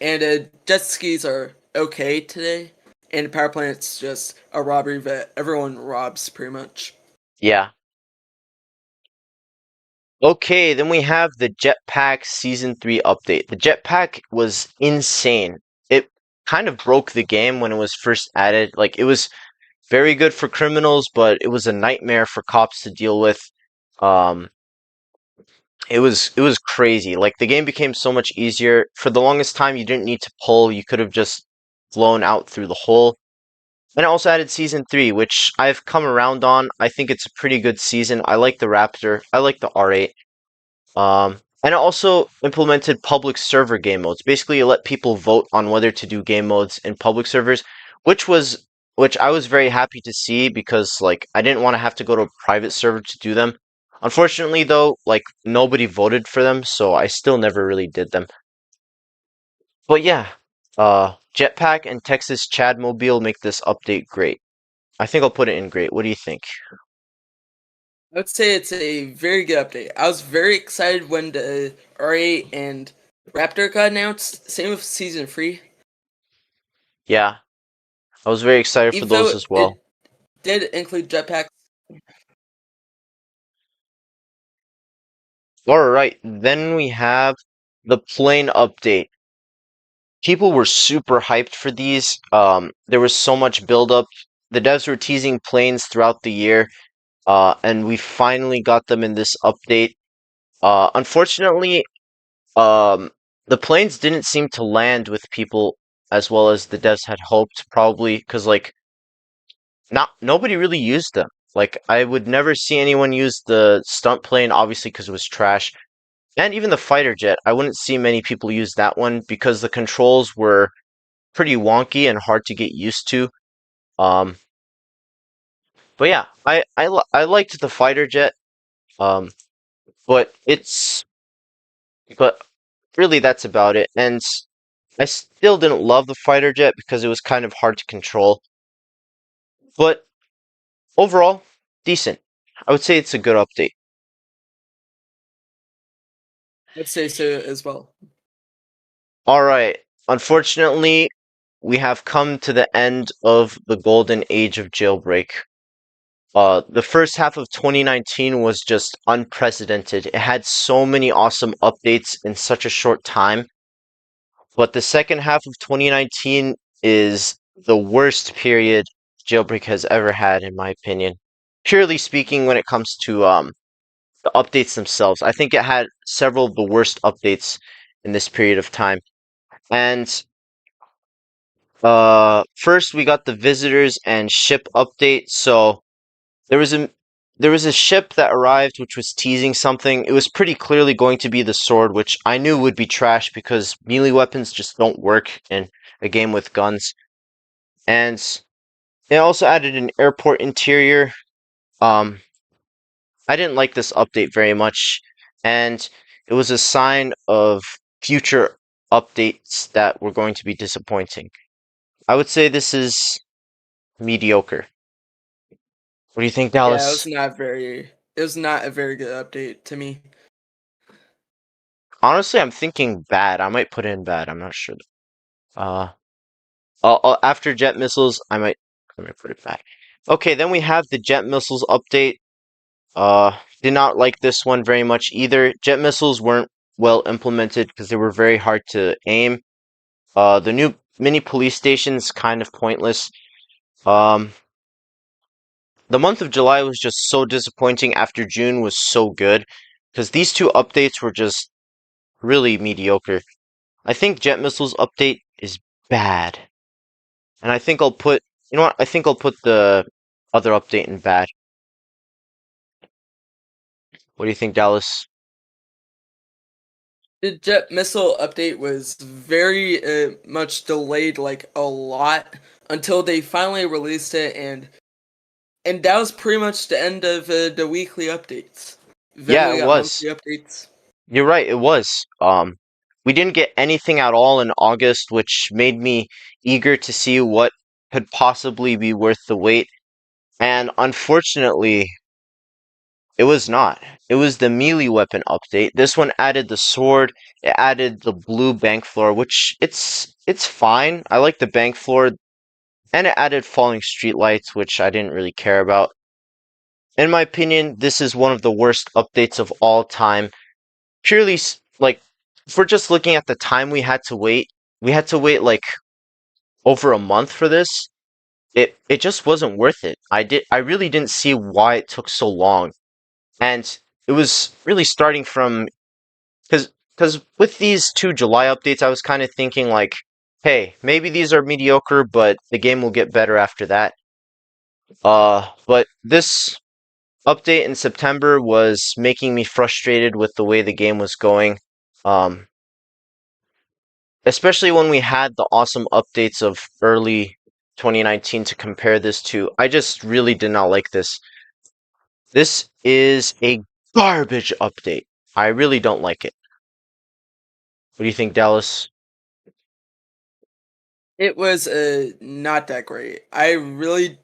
and jet skis are okay today, and the power plant's just a robbery that everyone robs pretty much. Yeah. Okay, then we have the Jetpack Season 3 update. The Jetpack was insane. It kind of broke the game when it was first added. Like, it was very good for criminals, but it was a nightmare for cops to deal with. Um, it was crazy. Like, the game became so much easier. For the longest time, you didn't need to pull. You could have just flown out through the hole. And it also added Season 3, which I've come around on. I think it's a pretty good season. I like the Raptor. I like the R8. And it also implemented public server game modes. Basically, it let people vote on whether to do game modes in public servers, which was which I was very happy to see because like I didn't want to have to go to a private server to do them. Unfortunately, though, like nobody voted for them, so I still never really did them. But yeah, Jetpack and Texas Chadmobile make this update great. I think I'll put it in great. What do you think? I'd say it's a very good update. I was very excited when the R8 and Raptor got announced. Same with Season 3. Yeah, I was very excited for Even though those as well. it did include jetpacks. All right, then we have the plane update. People were super hyped for these. There was so much buildup. The devs were teasing planes throughout the year, and we finally got them in this update. Unfortunately, um, the planes didn't seem to land with people as well as the devs had hoped, probably because like not nobody really used them. Like I would never see anyone use the stunt plane, obviously because it was trash. And even the fighter jet, I wouldn't see many people use that one because the controls were pretty wonky and hard to get used to. Um, but yeah, I liked the fighter jet. Um, but it's but really that's about it. And I still didn't love the fighter jet because it was kind of hard to control. But overall, decent. I would say it's a good update. I'd say so as well. All right. Unfortunately, we have come to the end of the golden age of Jailbreak. The first half of 2019 was just unprecedented. It had so many awesome updates in such a short time, but the second half of 2019 is the worst period Jailbreak has ever had, in my opinion. Purely speaking, when it comes to the updates themselves, I think it had several of the worst updates in this period of time. And First we got the visitors and ship update. So there was a there was a ship that arrived which was teasing something. It was pretty clearly going to be the sword, which I knew would be trash because melee weapons just don't work in a game with guns. And they also added an airport interior. Um, I didn't like this update very much, and it was a sign of future updates that were going to be disappointing. I would say this is mediocre. What do you think, Yeah, Dallas? it was not a very good update to me. Honestly, I'm thinking bad. I might put in bad. I'm not sure. Uh, after jet missiles, I might put it back. Okay, then we have the jet missiles update. Did not like this one very much either. Jet missiles weren't well implemented because they were very hard to aim. The new mini police station's kind of pointless. Um, the month of July was just so disappointing after June was so good because these two updates were just really mediocre. I think jet missiles update is bad. And I think I'll put, you know what? I think I'll put the other update in bad. What do you think, Dallas? The jet missile update was very much delayed, like a lot, until they finally released it, and that was pretty much the end of the weekly updates. Then Yeah, we it got was. monthly updates. You're right, it was. We didn't get anything at all in August, which made me eager to see what could possibly be worth the wait. And unfortunately, it was not. It was the melee weapon update. This one added the sword. It added the blue bank floor, which it's fine. I like the bank floor, and it added falling streetlights, which I didn't really care about. In my opinion, this is one of the worst updates of all time. Purely like if we're just looking at the time we had to wait like over a month for this. It just wasn't worth it. I really didn't see why it took so long. And it was really starting from because with these two July updates, I was kind of thinking like, hey, maybe these are mediocre, but the game will get better after that. But this update in September was making me frustrated with the way the game was going. Um, Especially when we had the awesome updates of early 2019 to compare this to. I just really did not like this. This is a garbage update. I really don't like it. What do you think, Dallas? It was not that great. I really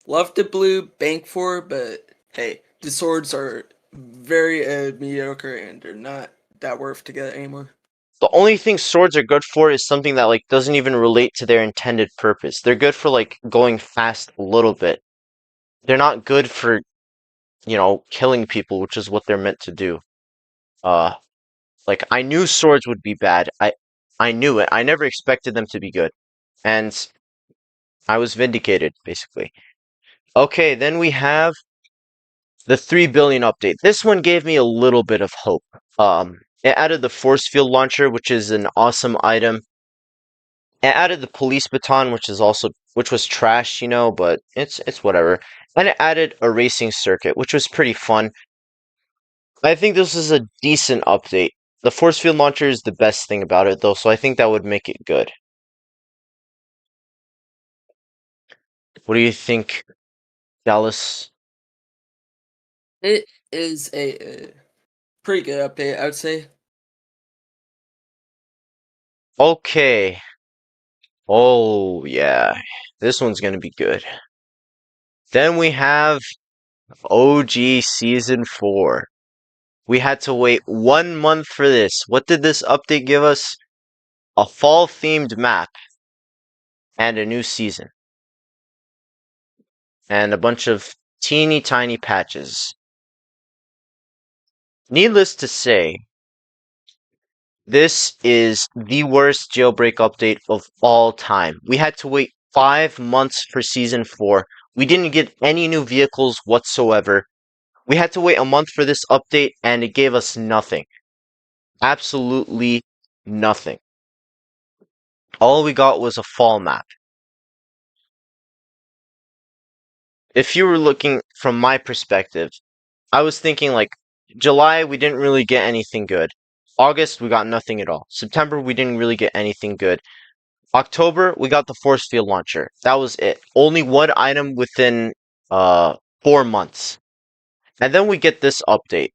loved the blue bank for, but hey, the swords are very mediocre and they're not that worth to get anymore. The only thing swords are good for is something that like doesn't even relate to their intended purpose. They're good for like going fast a little bit. They're not good for, killing people, which is what they're meant to do. Uh like I knew swords would be bad. I knew it. I never expected them to be good. And I was vindicated, basically. Okay, then we have the 3 billion update. This one gave me a little bit of hope. It added the force field launcher, which is an awesome item. It added the police baton, which was trash, but it's whatever. And it added a racing circuit, which was pretty fun. I think this is a decent update. The force field launcher is the best thing about it, though, so I think that would make it good. What do you think, Dallas? It is a pretty good update, I would say. Okay. Oh, yeah. This one's gonna be good. Then we have OG Season 4. We had to wait 1 month for this. What did this update give us? A fall-themed map and a new season. And a bunch of teeny tiny patches. Needless to say, this is the worst jailbreak update of all time. We had to wait 5 months for Season 4. We didn't get any new vehicles whatsoever. We had to wait a month for this update, and it gave us nothing. Absolutely nothing. all we got was a fall map. If you were looking from my perspective, I was thinking like July, we didn't really get anything good. August, we got nothing at all. September, we didn't really get anything good. October, we got the force field launcher. That was it. Only one item within 4 months. And then we get this update.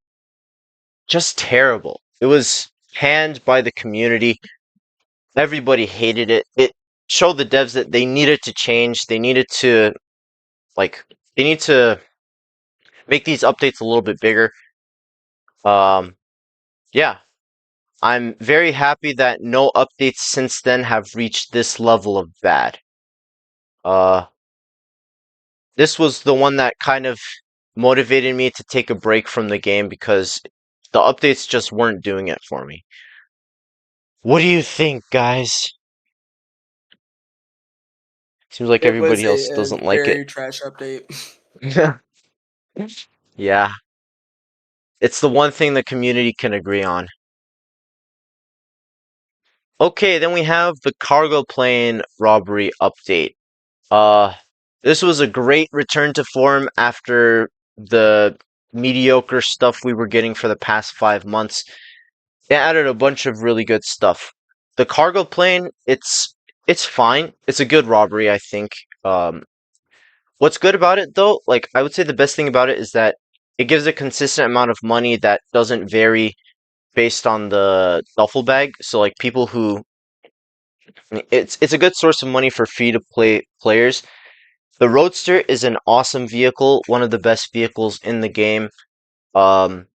Just terrible. It was panned by the community. Everybody hated it. It showed the devs that they needed to change. They needed to like they need to make these updates a little bit bigger. Yeah. I'm very happy that no updates since then have reached this level of bad. Uh this was the one that kind of motivated me to take a break from the game because the updates just weren't doing it for me. What do you think, guys? Seems like It was everybody else a doesn't like it. very trash update. Yeah, it's the one thing the community can agree on. Okay, then we have the cargo plane robbery update. Uh, this was a great return to form after the mediocre stuff we were getting for the past 5 months. It added a bunch of really good stuff. The cargo plane, it's fine. It's a good robbery, I think. What's good about it though, like I would say the best thing about it is that it gives a consistent amount of money that doesn't vary based on the duffel bag. So like people who it's a good source of money for free to play players. The Roadster is an awesome vehicle, one of the best vehicles in the game. Um,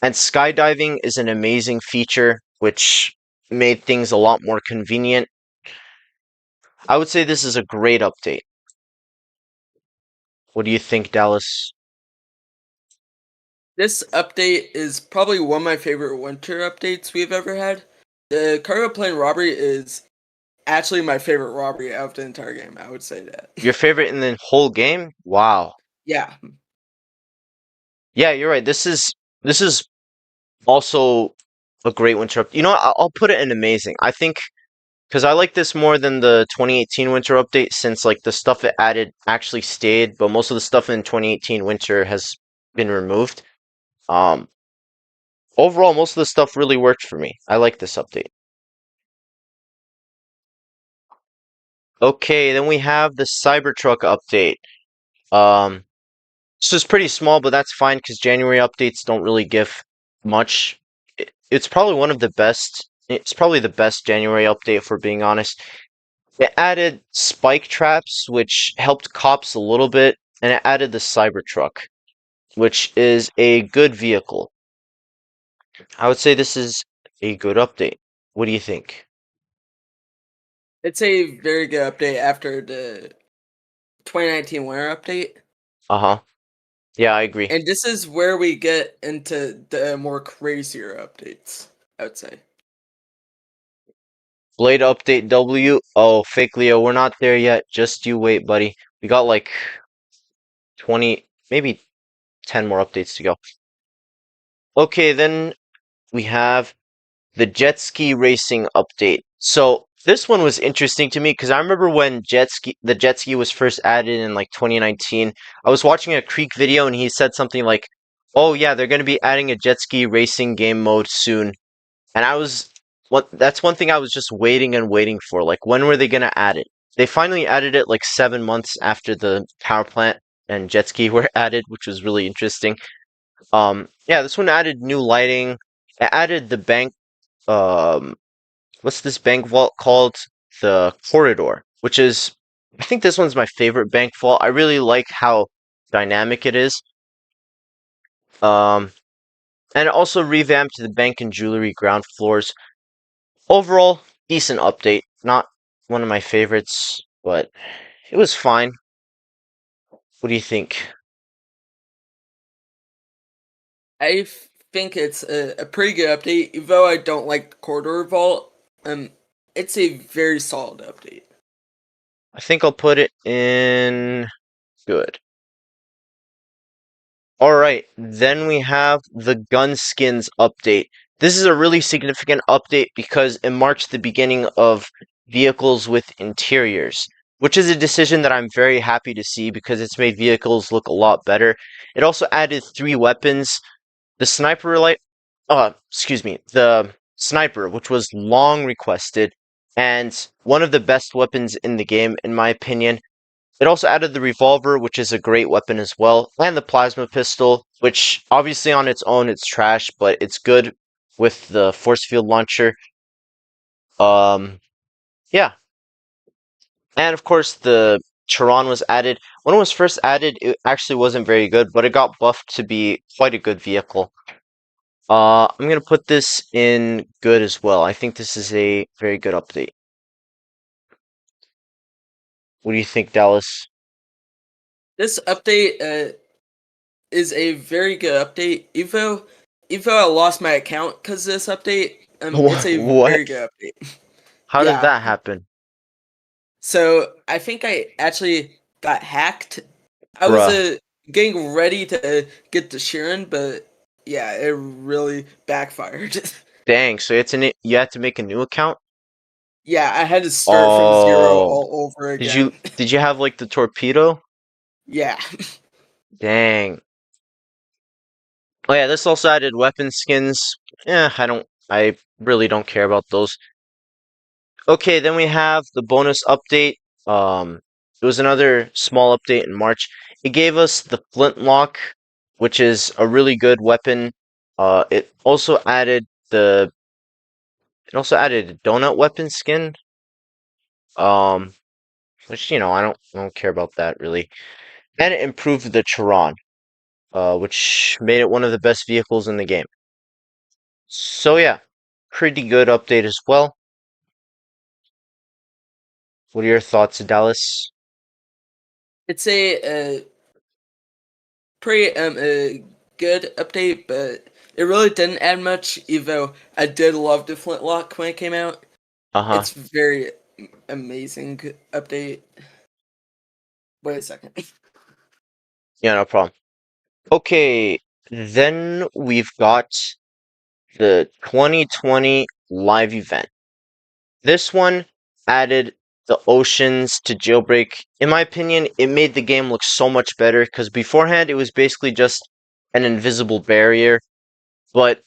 and skydiving is an amazing feature, which made things a lot more convenient. I would say this is a great update. What do you think, Dallas? This update is probably one of my favorite winter updates we've ever had. The cargo plane robbery is actually my favorite robbery out of the entire game. I would say that. Your favorite in the whole game? Wow. Yeah, Yeah, you're right. This is also a great winter update. You know what? I'll put it in amazing. I think because I like this more than the 2018 winter update since like the stuff it added actually stayed, but most of the stuff in 2018 winter has been removed. Um, Overall, most of the stuff really worked for me. I like this update. Okay, then we have the Cybertruck update. Um, this is pretty small, but that's fine because January updates don't really give much. It's probably one of the best. It's probably the best January update, if we're being honest. It added spike traps, which helped cops a little bit, and it added the Cybertruck, which is a good vehicle. I would say this is a good update. What do you think? it's a very good update after the 2019 winter update. Uh-huh. Yeah, I agree. And this is where we get into the more crazier updates, I would say. Blade update W. Oh, fake Leo, we're not there yet. Just you wait, buddy. We got like 20, maybe 10 more updates to go. Okay, then we have the jet ski racing update. So this one was interesting to me because I remember when the jet ski was first added in like 2019. I was watching a Creek video and he said something like, "Oh yeah, they're going to be adding a jet ski racing game mode soon." And that's one thing I was just waiting and waiting for. Like when were they going to add it? They finally added it like 7 months after the power plant and jet ski were added, which was really interesting. Yeah, this one added new lighting. It added the bank what's this bank vault called? The corridor, which is I think this one's my favorite bank vault. I really like how dynamic it is. Um, and it also revamped the bank and jewelry ground floors. Overall, decent update. Not one of my favorites, but it was fine. What do you think? I think it's a pretty good update, even though I don't like the corridor vault. It's a very solid update. I think I'll put it in good. Alright, then we have the gun skins update. This is a really significant update because it marks the beginning of vehicles with interiors, which is a decision that I'm very happy to see because it's made vehicles look a lot better. It also added 3 weapons. The sniper the sniper, which was long requested and one of the best weapons in the game, in my opinion. It also added the revolver, which is a great weapon as well, and the plasma pistol, which obviously on its own it's trash, but it's good with the force field launcher. Um, yeah, and of course the Chiron was added. When it was first added, it actually wasn't very good, but it got buffed to be quite a good vehicle. I'm gonna put this in good as well. I think this is a very good update. What do you think, Dallas? This update is a very good update. Even though I lost my account because of this update, it's a What? very good update. How did Yeah. that happen? So I think I actually got hacked. I was Bruh. getting ready to get to Sharon, but yeah, it really backfired. Dang, so you had to make a new account? Yeah, I had to start from zero Oh. all over Did you again. did you have like the torpedo? Yeah. Dang. Oh yeah, this also added weapon skins. I really don't care about those. Okay, then we have the bonus update. It was another small update in March. It gave us the Flintlock, which is a really good weapon. It also added a donut weapon skin. Um, which I don't care about that really. And it improved the Chiron, which made it one of the best vehicles in the game. So yeah, pretty good update as well. What are your thoughts, Dallas? It's a pretty a good update, but it really didn't add much, even though I did love the Flintlock when it came out. Uh-huh. It's very amazing update. Wait a second. Yeah, no problem. Okay, then we've got the 2020 live event. This one added the oceans to Jailbreak. In my opinion, it made the game look so much better because beforehand it was basically just an invisible barrier, but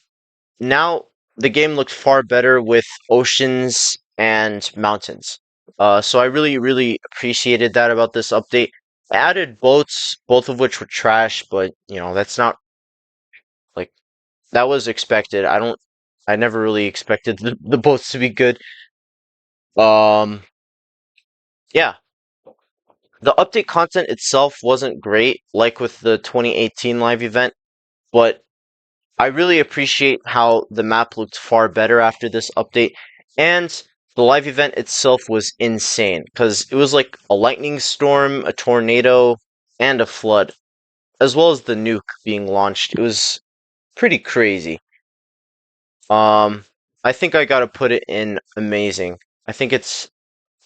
now the game looked far better with oceans and mountains. So I really, really appreciated that about this update. I added boats, both of which were trash, but that's not like that was expected. I never really expected the boats to be good. Um, yeah, the update content itself wasn't great, like with the 2018 live event, but I really appreciate how the map looked far better after this update, and the live event itself was insane because it was like a lightning storm, a tornado, and a flood, as well as the nuke being launched. It was pretty crazy. Um, I think I gotta put it in amazing. I think it's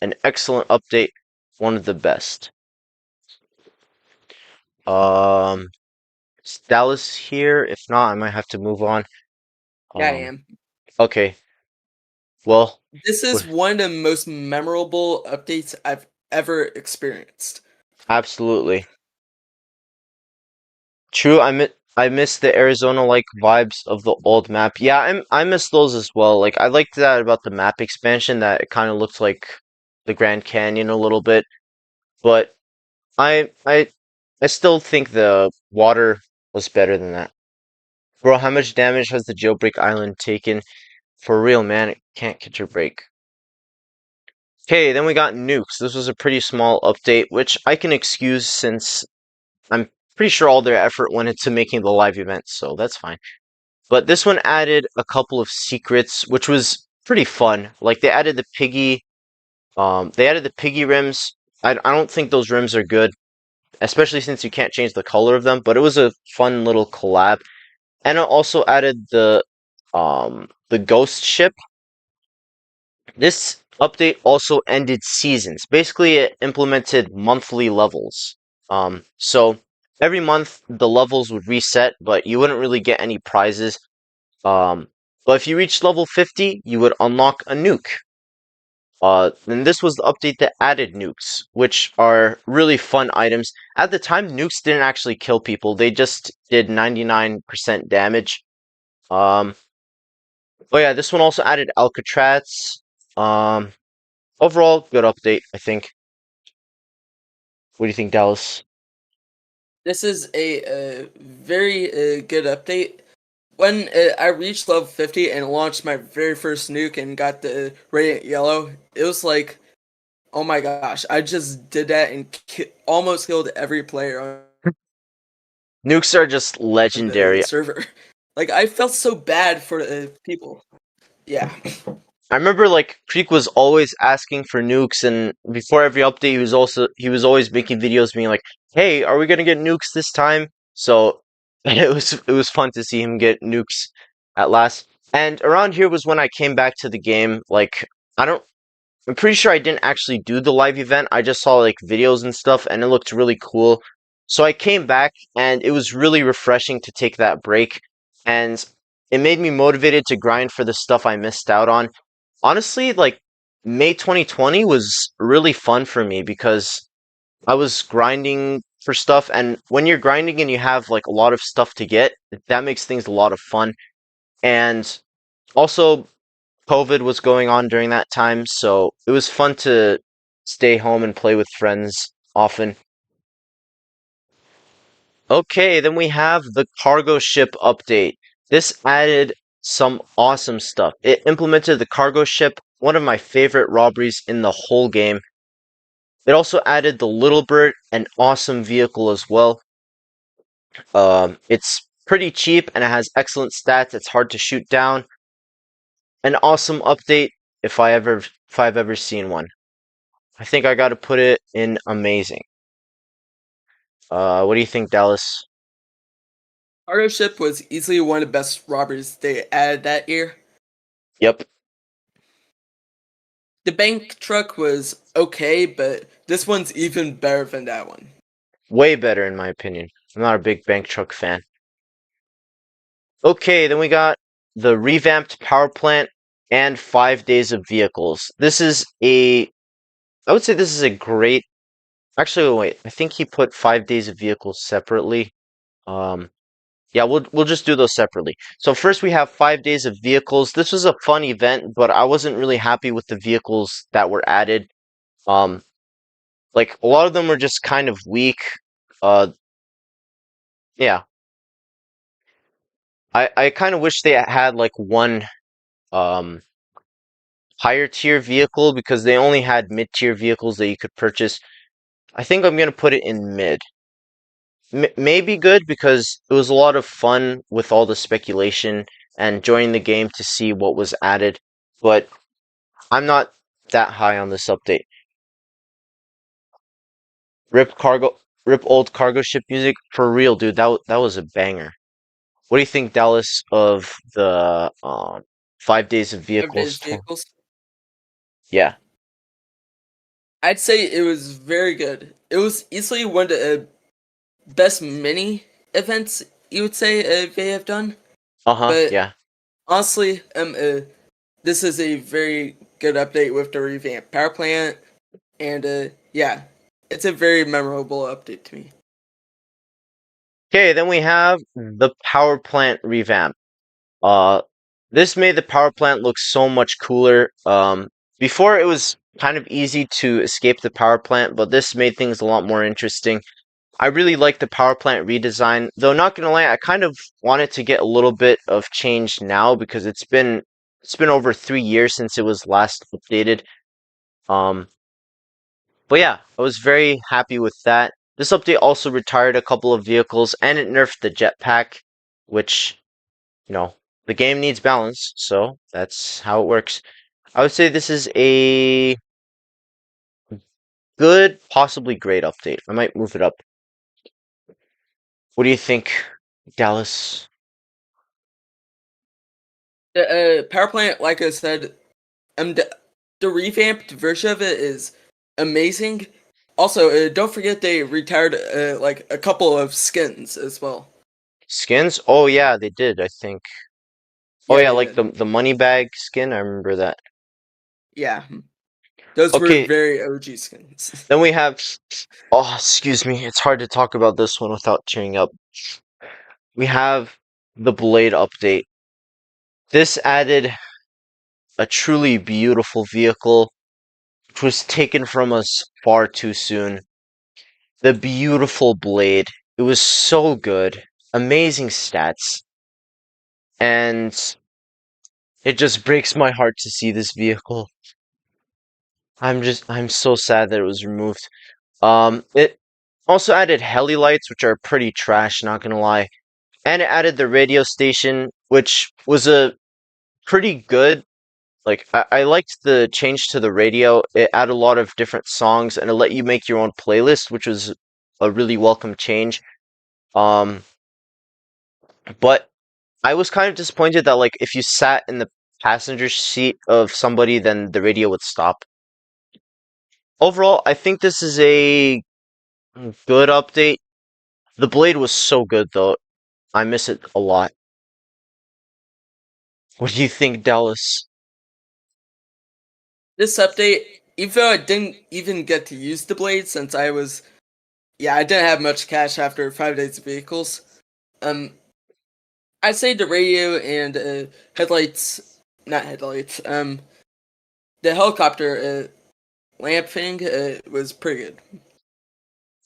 an excellent update, one of the best. Um, is Dallas here? If not, I might have to move on. Yeah, I Um, am. okay. Well, This is one of the most memorable updates I've ever experienced. absolutely. True, I miss the Arizona-like vibes of the old map. Yeah, I miss those as well. Like I liked that about the map expansion that it kind of looked like the Grand Canyon a little bit, but I I I still think the water was better than that. Bro, how much damage has the Jailbreak Island taken? For real, man, it can't catch a break. Okay, then we got nukes. This was a pretty small update, which I can excuse since I'm pretty sure all their effort went into making the live event, so that's fine. But this one added a couple of secrets, which was pretty fun. Like they added the piggy rims. I don't think those rims are good, especially since you can't change the color of them, but it was a fun little collab. And it also added the ghost ship. This update also ended seasons. Basically, it implemented monthly levels. So every month the levels would reset, but you wouldn't really get any prizes. Um, but if you reached level 50, you would unlock a nuke. And this was the update that added nukes, which are really fun items. At the time, nukes didn't actually kill people; they just did 99% damage. Um, oh yeah, this one also added Alcatraz. Um, Overall, good update, I think. What do you think, Dallas? This is a very good update. When I reached level 50 and launched my very first nuke and got the radiant yellow, it was like, oh my gosh, I just did that and almost killed every player on Nukes are just the legendary. server. Like, I felt so bad for people. Yeah. I remember like Creek was always asking for nukes, and before every update, he was always making videos being like, "Hey, are we gonna get nukes this time?" So it was fun to see him get nukes at last. And around here was when I came back to the game. Like I don't, I'm pretty sure I didn't actually do the live event. I just saw like videos and stuff, and it looked really cool. So I came back, and it was really refreshing to take that break, and it made me motivated to grind for the stuff I missed out on. Honestly, like May 2020 was really fun for me because I was grinding for stuff, and when you're grinding and you have like a lot of stuff to get, that makes things a lot of fun. And also, COVID was going on during that time, so it was fun to stay home and play with friends often. Okay, then we have the cargo ship update. This added some awesome stuff. It implemented the cargo ship, one of my favorite robberies in the whole game. It also added the Little Bird, an awesome vehicle as well. It's pretty cheap and it has excellent stats. It's hard to shoot down. An awesome update if I've ever seen one. I think I got to put it in amazing. What do you think, Dallas? Cargo ship was easily one of the best robberies they added that year. Yep, The bank truck was okay, but this one's even better than that one. way better in my opinion. I'm not a big bank truck fan. Okay, then we got the revamped power plant and 5 days of vehicles. I would say this is a great. Actually, wait. I think he put 5 days of vehicles separately. Um, yeah, we'll just do those separately. So first we have 5 days of vehicles. This was a fun event, but I wasn't really happy with the vehicles that were added. Um, like a lot of them were just kind of weak. Uh, yeah, I kind of wish they had like one um higher tier vehicle because they only had mid tier vehicles that you could purchase. I think I'm gonna put it in mid. Maybe good because it was a lot of fun with all the speculation and joining the game to see what was added, but I'm not that high on this update. Rip cargo, rip old cargo ship music for real, dude. That was a banger. What do you think, Dallas, of the 5 days of vehicles? Everyday's vehicles. Yeah. I'd say it was very good. It was easily one of the best mini events you would say they have done. Uh-huh. But Yeah. honestly, this is a very good update with the revamped power plant, and yeah, it's a very memorable update to me. Okay, then we have the power plant revamp. Uh, this made the power plant look so much cooler. Before it was kind of easy to escape the power plant, but this made things a lot more interesting. I really like the power plant redesign, though not gonna lie, I kind of wanted to get a little bit of change now because it's been over 3 years since it was last updated. Um, but yeah, I was very happy with that. This update also retired a couple of vehicles and it nerfed the jetpack, which, you know, the game needs balance, so that's how it works. I would say this is a good, possibly great update. I might move it up. What do you think, Dallas? The power plant, like I said, the revamped version of it is amazing. Also, don't forget they retired like a couple of skins as well. Skins? Oh yeah, they did, I think. Oh Yeah, yeah, they like did. the money bag skin, I remember that. Yeah. Those were Okay, very OG skins. then we have. Oh, excuse me. It's hard to talk about this one without tearing up. We have the Blade update. This added a truly beautiful vehicle, which was taken from us far too soon. The beautiful Blade. It was so good. Amazing stats. And it just breaks my heart to see this vehicle. I'm so sad that it was removed. It also added heli lights, which are pretty trash, not gonna lie. And it added the radio station, which was a pretty good. Like, I liked the change to the radio. It added a lot of different songs, and it let you make your own playlist, which was a really welcome change. Um, but I was kind of disappointed that, like, if you sat in the passenger seat of somebody, then the radio would stop. Overall, I think this is a good update. The Blade was so good, though. I miss it a lot. What do you think, Dallas? This update, even though I didn't even get to use the blade since I didn't have much cash after 5 days of vehicles. I'd say the radio and not headlights, the helicopter lamp thing was pretty good.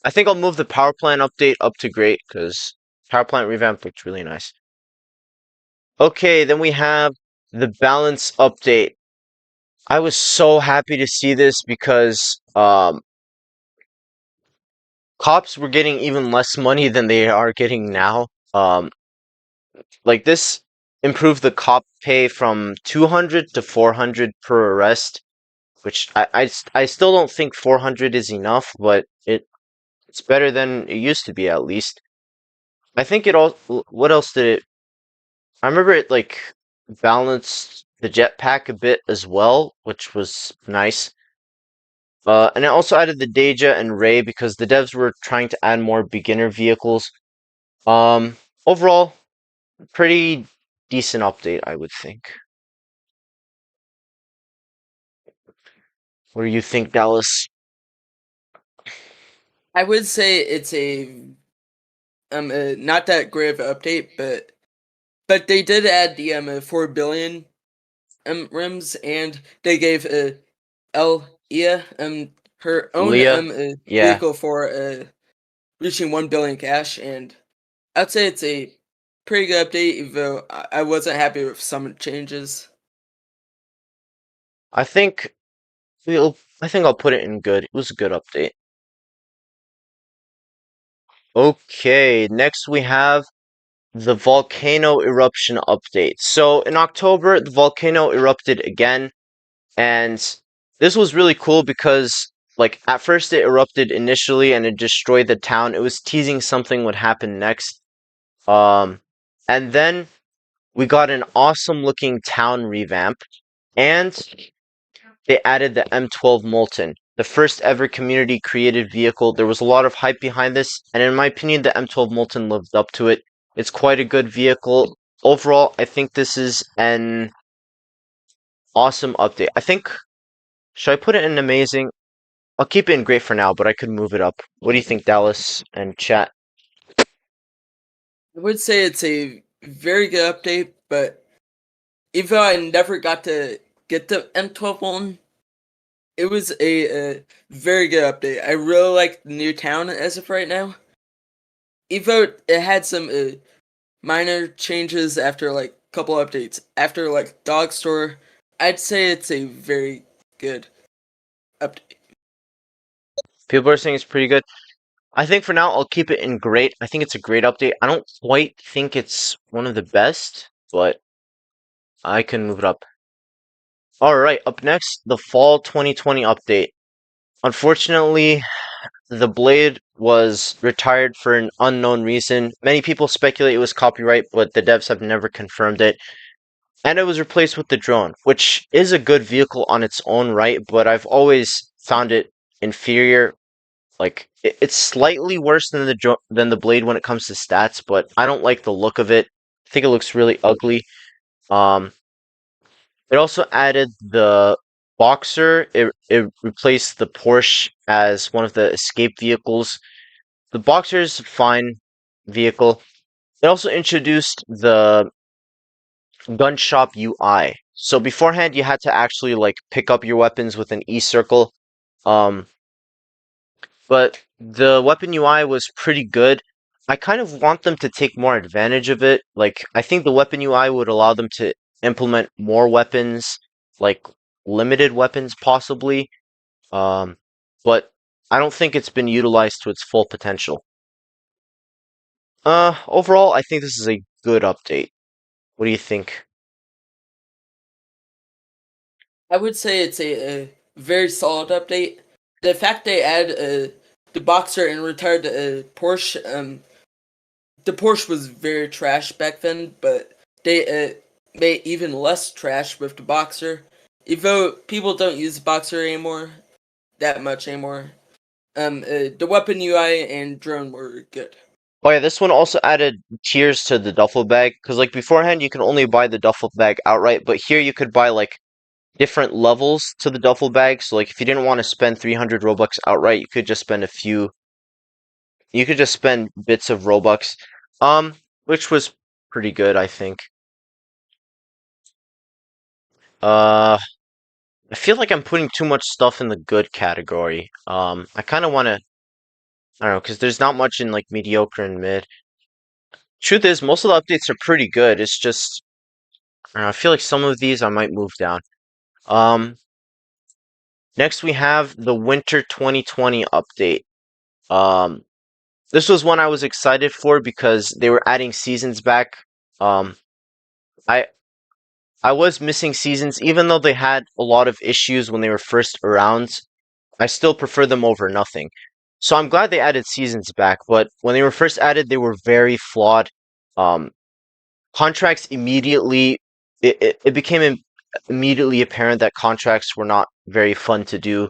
I think I'll move the power plant update up to great, because power plant revamp looks really nice. Okay, then we have the balance update. I was so happy to see this because cops were getting even less money than they are getting now. Like this improved the cop pay from 200 to 400 per arrest, which I still don't think 400 is enough, but it's better than it used to be at least. I think it all. What else did it? I remember it like balanced the jetpack a bit as well, which was nice. And it also added the Deja and Ray because the devs were trying to add more beginner vehicles. Overall, pretty decent update, I would think. What do you think, Dallas? I would say it's a not that great of an update, but they did add the 4 billion rims, and they gave Leah her own Leah? Yeah. vehicle for reaching 1 billion cash, and I'd say it's a pretty good update, even though I wasn't happy with some changes. I think I think I'll put it in good. It was a good update. Okay, next we have the Volcano Eruption update. So in October, the volcano erupted again, and this was really cool because, like, at first it erupted initially and it destroyed the town. It was teasing something would happen next. And then we got an awesome looking town revamp, and they added the M12 Molten, the first ever community created vehicle. There was a lot of hype behind this, and in my opinion, the M12 Molten lived up to it. It's quite a good vehicle. Overall, I think this is an awesome update. I think, should I put it in amazing? I'll keep it in great for now, but I could move it up. What do you think, Dallas and chat? I would say it's a very good update, but even though I never got to get the M12 one, it was a very good update. I really like the new town as of right now. Even though it had some minor changes after like a couple updates, after like Dog Store, I'd say it's a very good update. People are saying it's pretty good. I think for now, I'll keep it in great. I think it's a great update. I don't quite think it's one of the best, but I can move it up. Alright, up next, the Fall 2020 update. Unfortunately, the Blade was retired for an unknown reason. Many people speculate it was copyright, but the devs have never confirmed it. And it was replaced with the drone, which is a good vehicle on its own right, but I've always found it inferior. Like, it's slightly worse than the Blade when it comes to stats, but I don't like the look of it. I think it looks really ugly. Um, it also added the Boxer. It replaced the Porsche as one of the escape vehicles. The Boxer is a fine vehicle. It also introduced the gun shop UI. So beforehand, you had to actually like pick up your weapons with an E circle. Um, but the weapon UI was pretty good. I kind of want them to take more advantage of it. Like, I think the weapon UI would allow them to implement more weapons, like limited weapons possibly. Um, but I don't think it's been utilized to its full potential. Overall, I think this is a good update. What do you think? I would say it's a very solid update. The fact they add the Boxer and retired Porsche, the Porsche was very trash back then, but they made even less trash with the Boxer. Even though people don't use the Boxer anymore, that much anymore. The weapon UI and drone were good. Oh yeah, this one also added tiers to the duffel bag, because like beforehand you can only buy the duffel bag outright, but here you could buy like different levels to the duffel bag. So like if you didn't want to spend 300 Robux outright, you could just spend a few. You could just spend bits of Robux, which was pretty good, I think. Uh, I feel like I'm putting too much stuff in the good category. I kind of want to, I don't know, because there's not much in like mediocre and mid. Truth is, most of the updates are pretty good. It's just, I don't know, I feel like some of these I might move down. Um, Next we have the Winter 2020 update. Um, this was one I was excited for because they were adding seasons back. Um, I I was missing seasons, even though they had a lot of issues when they were first around. I still prefer them over nothing. So I'm glad they added seasons back, but when they were first added, they were very flawed. Um, Contracts immediately it became immediately apparent that contracts were not very fun to do,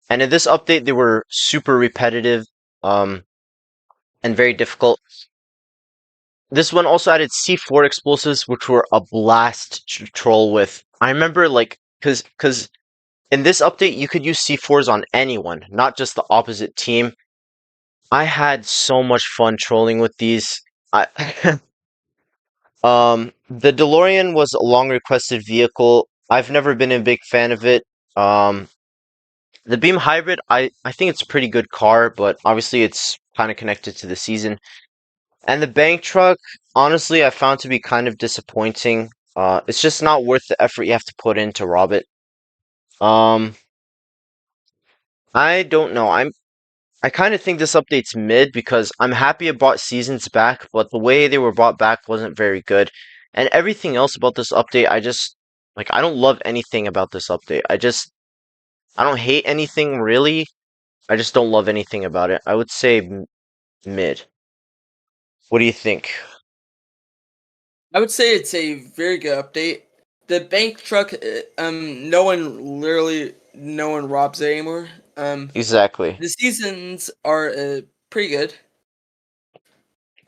and in this update, they were super repetitive, um, and very difficult. This one also added C4 explosives, which were a blast to troll with. I remember like because in this update you could use C4s on anyone, not just the opposite team. I had so much fun trolling with these. I the DeLorean was a long requested vehicle. I've never been a big fan of it. Um, the Beam Hybrid, I think it's a pretty good car, but obviously it's kind of connected to the season. And the Bank Truck, honestly, I found to be kind of disappointing. It's just not worth the effort you have to put in to rob it. Um, I don't know. I kind of think this update's mid because I'm happy it brought seasons back, but the way they were brought back wasn't very good. And everything else about this update, I just like I don't love anything about this update. I don't hate anything really. I just don't love anything about it. I would say mid. What do you think? I would say it's a very good update. The bank truck, no one robs it anymore. Exactly. The seasons are pretty good.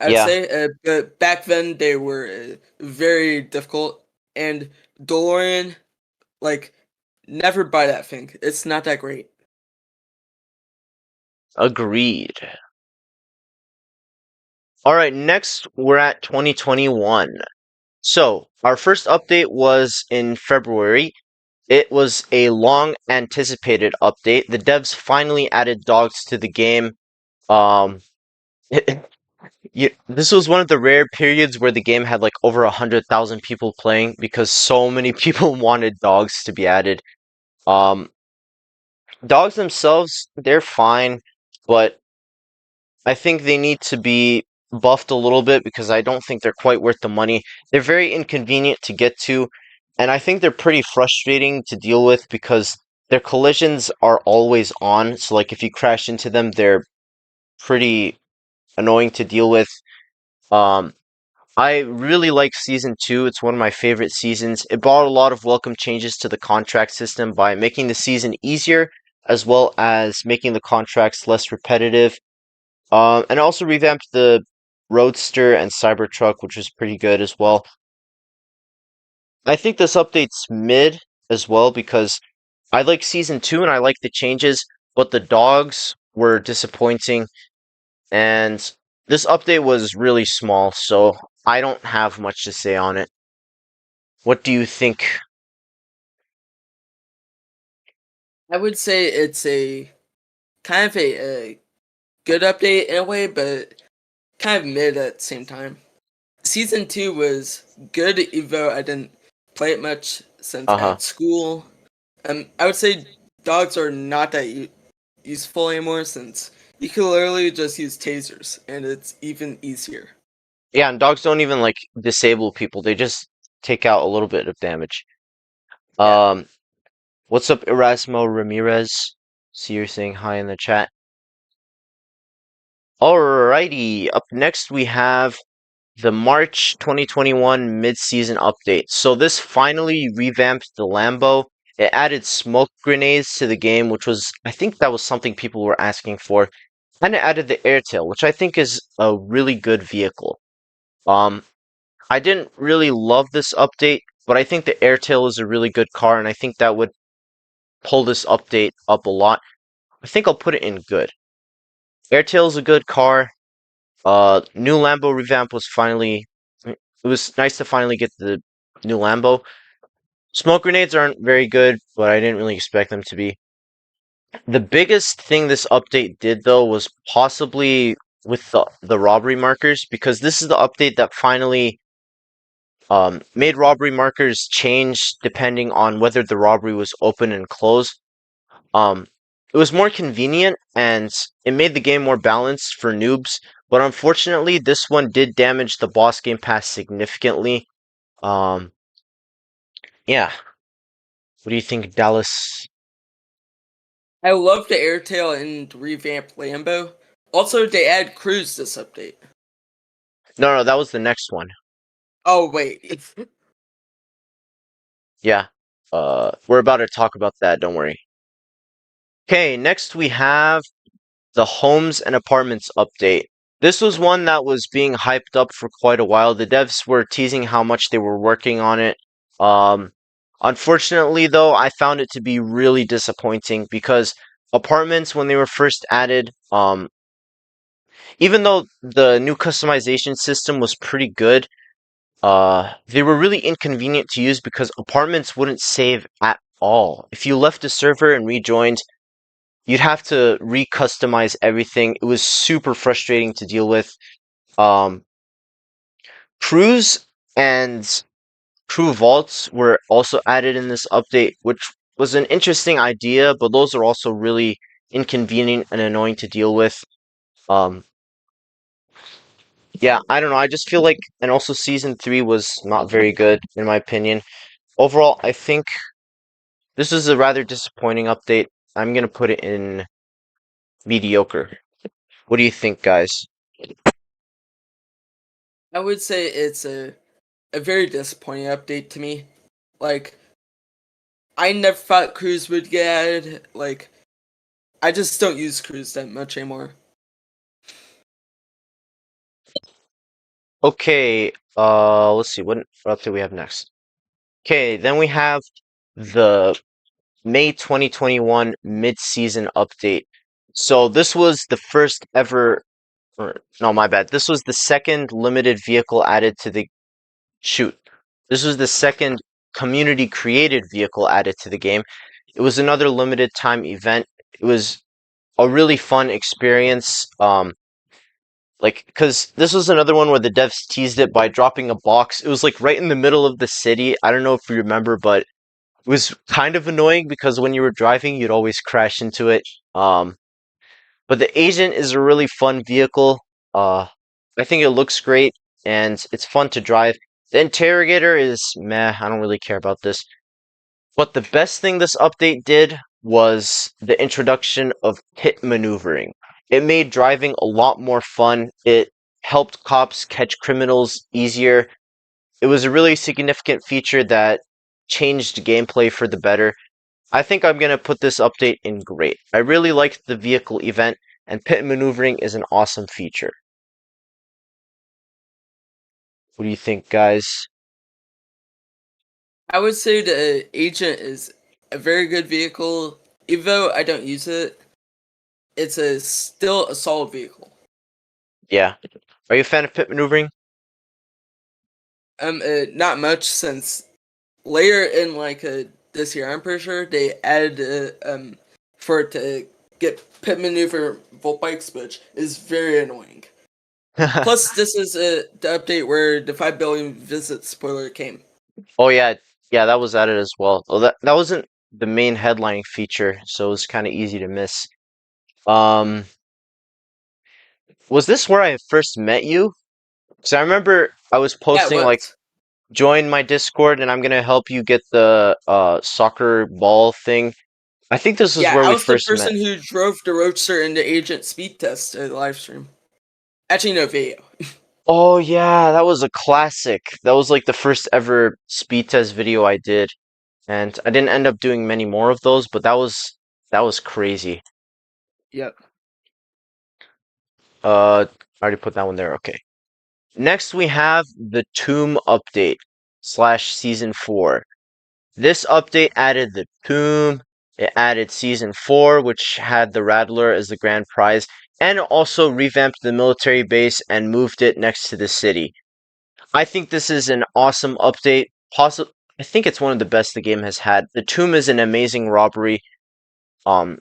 I'd Yeah, say, but back then they were very difficult. And DeLorean, like, never buy that thing. It's not that great. agreed. All right, next we're at 2021. So, our first update was in February. It was a long anticipated update. The devs finally added dogs to the game. Um, this was one of the rare periods where the game had like over 100,000 people playing because so many people wanted dogs to be added. Um, Dogs themselves, they're fine, but I think they need to be buffed a little bit because I don't think they're quite worth the money. They're very inconvenient to get to, and I think they're pretty frustrating to deal with because their collisions are always on. So, like, if you crash into them, they're pretty annoying to deal with. Um, I really like season two. It's one of my favorite seasons. It brought a lot of welcome changes to the contract system by making the season easier as well as making the contracts less repetitive. And also revamped the Roadster and Cybertruck, which was pretty good as well. I think this update's mid as well because I like season 2 and I like the changes, but the dogs were disappointing, and this update was really small, so I don't have much to say on it. What do you think? I would say it's a kind of a good update in a way, but kind of mid at the same time. Season 2 was good, even though I didn't play it much since I Uh-huh. had school. I would say dogs are not that useful anymore since you can literally just use tasers, and it's even easier. Yeah, and dogs don't even like disable people. They just take out a little bit of damage. Yeah. Um, what's up, Erasmo Ramirez? See you're saying hi in the chat. Alrighty, up next we have the March 2021 mid-season update. So this finally revamped the Lambo. It added smoke grenades to the game, which was, I think that was something people were asking for. And it added the Airtail, which I think is a really good vehicle. Um, I didn't really love this update, but I think the Airtail is a really good car, and I think that would pull this update up a lot. I think I'll put it in good. Airtail is a good car. New Lambo revamp was finally. It was nice to finally get the new Lambo. Smoke grenades aren't very good, but I didn't really expect them to be. The biggest thing this update did, though, was possibly with the robbery markers, because this is the update that finally made robbery markers change depending on whether the robbery was open and closed. Um, it was more convenient and it made the game more balanced for noobs, but unfortunately, this one did damage the boss game pass significantly. Um, yeah. What do you think, Dallas? I love the Airtail and revamped Lambo. Also, they add cruise this update. No, that was the next one. Oh wait, Yeah. We're about to talk about that, don't worry. Okay, next we have the homes and apartments update. This was one that was being hyped up for quite a while. The devs were teasing how much they were working on it. Um, Unfortunately, though, I found it to be really disappointing because apartments, when they were first added, even though the new customization system was pretty good, they were really inconvenient to use because apartments wouldn't save at all. If you left the server and rejoined, you'd have to re-customize everything. It was super frustrating to deal with. Um, Crews and crew vaults were also added in this update, which was an interesting idea, but those are also really inconvenient and annoying to deal with. Um, yeah, I don't know. I just feel like, and also season 3 was not very good in my opinion. Overall, I think this is a rather disappointing update. I'm gonna put it in mediocre. What do you think, guys? I would say it's a very disappointing update to me. Like, I never thought cruise would get added. Like, I just don't use cruise that much anymore. Okay, let's see, what update we have next? Okay, then we have the May 2021 mid-season update. So this was the first ever, or no, my bad. This was the second limited vehicle added to the shoot. This was the second community created vehicle added to the game. It was another limited time event. It was a really fun experience. Like, because this was another one where the devs teased it by dropping a box. It was like right in the middle of the city. I don't know if you remember, but it was kind of annoying because when you were driving, you'd always crash into it. But the Agent is a really fun vehicle. I think it looks great and it's fun to drive. The Interrogator is meh. I don't really care about this. But the best thing this update did was the introduction of pit maneuvering. It made driving a lot more fun. It helped cops catch criminals easier. It was a really significant feature that changed gameplay for the better. I think I'm going to put this update in great. I really liked the vehicle event, and pit maneuvering is an awesome feature. What do you think, guys? I would say the agent is a very good vehicle. Even though I don't use it, it's still a solid vehicle. Yeah. Are you a fan of pit maneuvering? Not much since later in this year, I'm pretty sure they added for it to get pit maneuver volt bikes, which is very annoying. Plus, this is the update where the 5 billion visit spoiler came. Oh yeah, yeah, that was added as well. Oh, that wasn't the main headlining feature, so it was kind of easy to miss. Um, was this where I first met you? Because I remember I was Yeah, it posting like, was. join my Discord and I'm gonna help you get the soccer ball thing. I think this is Yeah, where I we was the first met. person who drove the Roadster into Agent Speed Test at the live stream. Actually, no video. Oh yeah, that was a classic. That was like the first ever speed test video I did, and I didn't end up doing many more of those, but that was crazy. Yep. I already put that one there. Okay. Next we have the Tomb update slash season 4. This update added the Tomb, it added season 4, which had the Rattler as the grand prize, and also revamped the military base and moved it next to the city. I think this is an awesome update. I think it's one of the best the game has had. The Tomb is an amazing robbery. Um,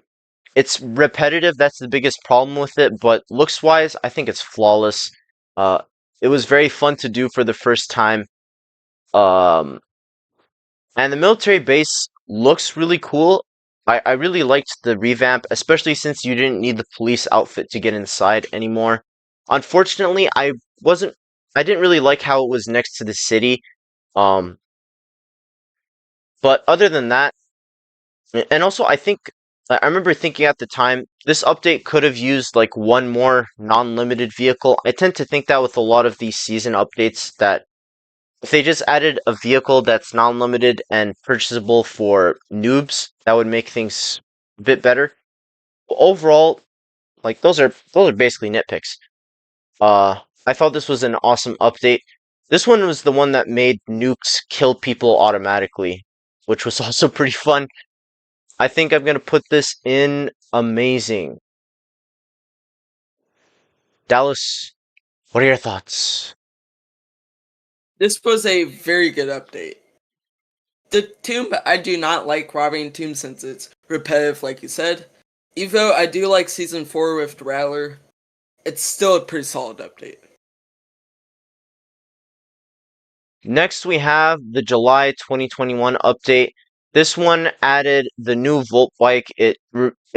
it's repetitive. That's the biggest problem with it. But looks wise, I think it's flawless. Uh, it was very fun to do for the first time. Um, and the military base looks really cool. I really liked the revamp, especially since you didn't need the police outfit to get inside anymore. Unfortunately, wasn't. I didn't really like how it was next to the city. Um, but other than that, and also I think I remember thinking at the time this update could have used like one more non-limited vehicle. I tend to think that with a lot of these season updates that if they just added a vehicle that's non-limited and purchasable for noobs, that would make things a bit better. Overall, like those are basically nitpicks. I thought this was an awesome update. This one was the one that made nukes kill people automatically, which was also pretty fun. I think I'm gonna put this in amazing. Dallas, what are your thoughts? This was a very good update. The Tomb, I do not like robbing Tomb since it's repetitive, like you said. Even though I do like Season 4 with the Rattler, it's still a pretty solid update. Next, we have the July 2021 update. This one added the new Volt bike. It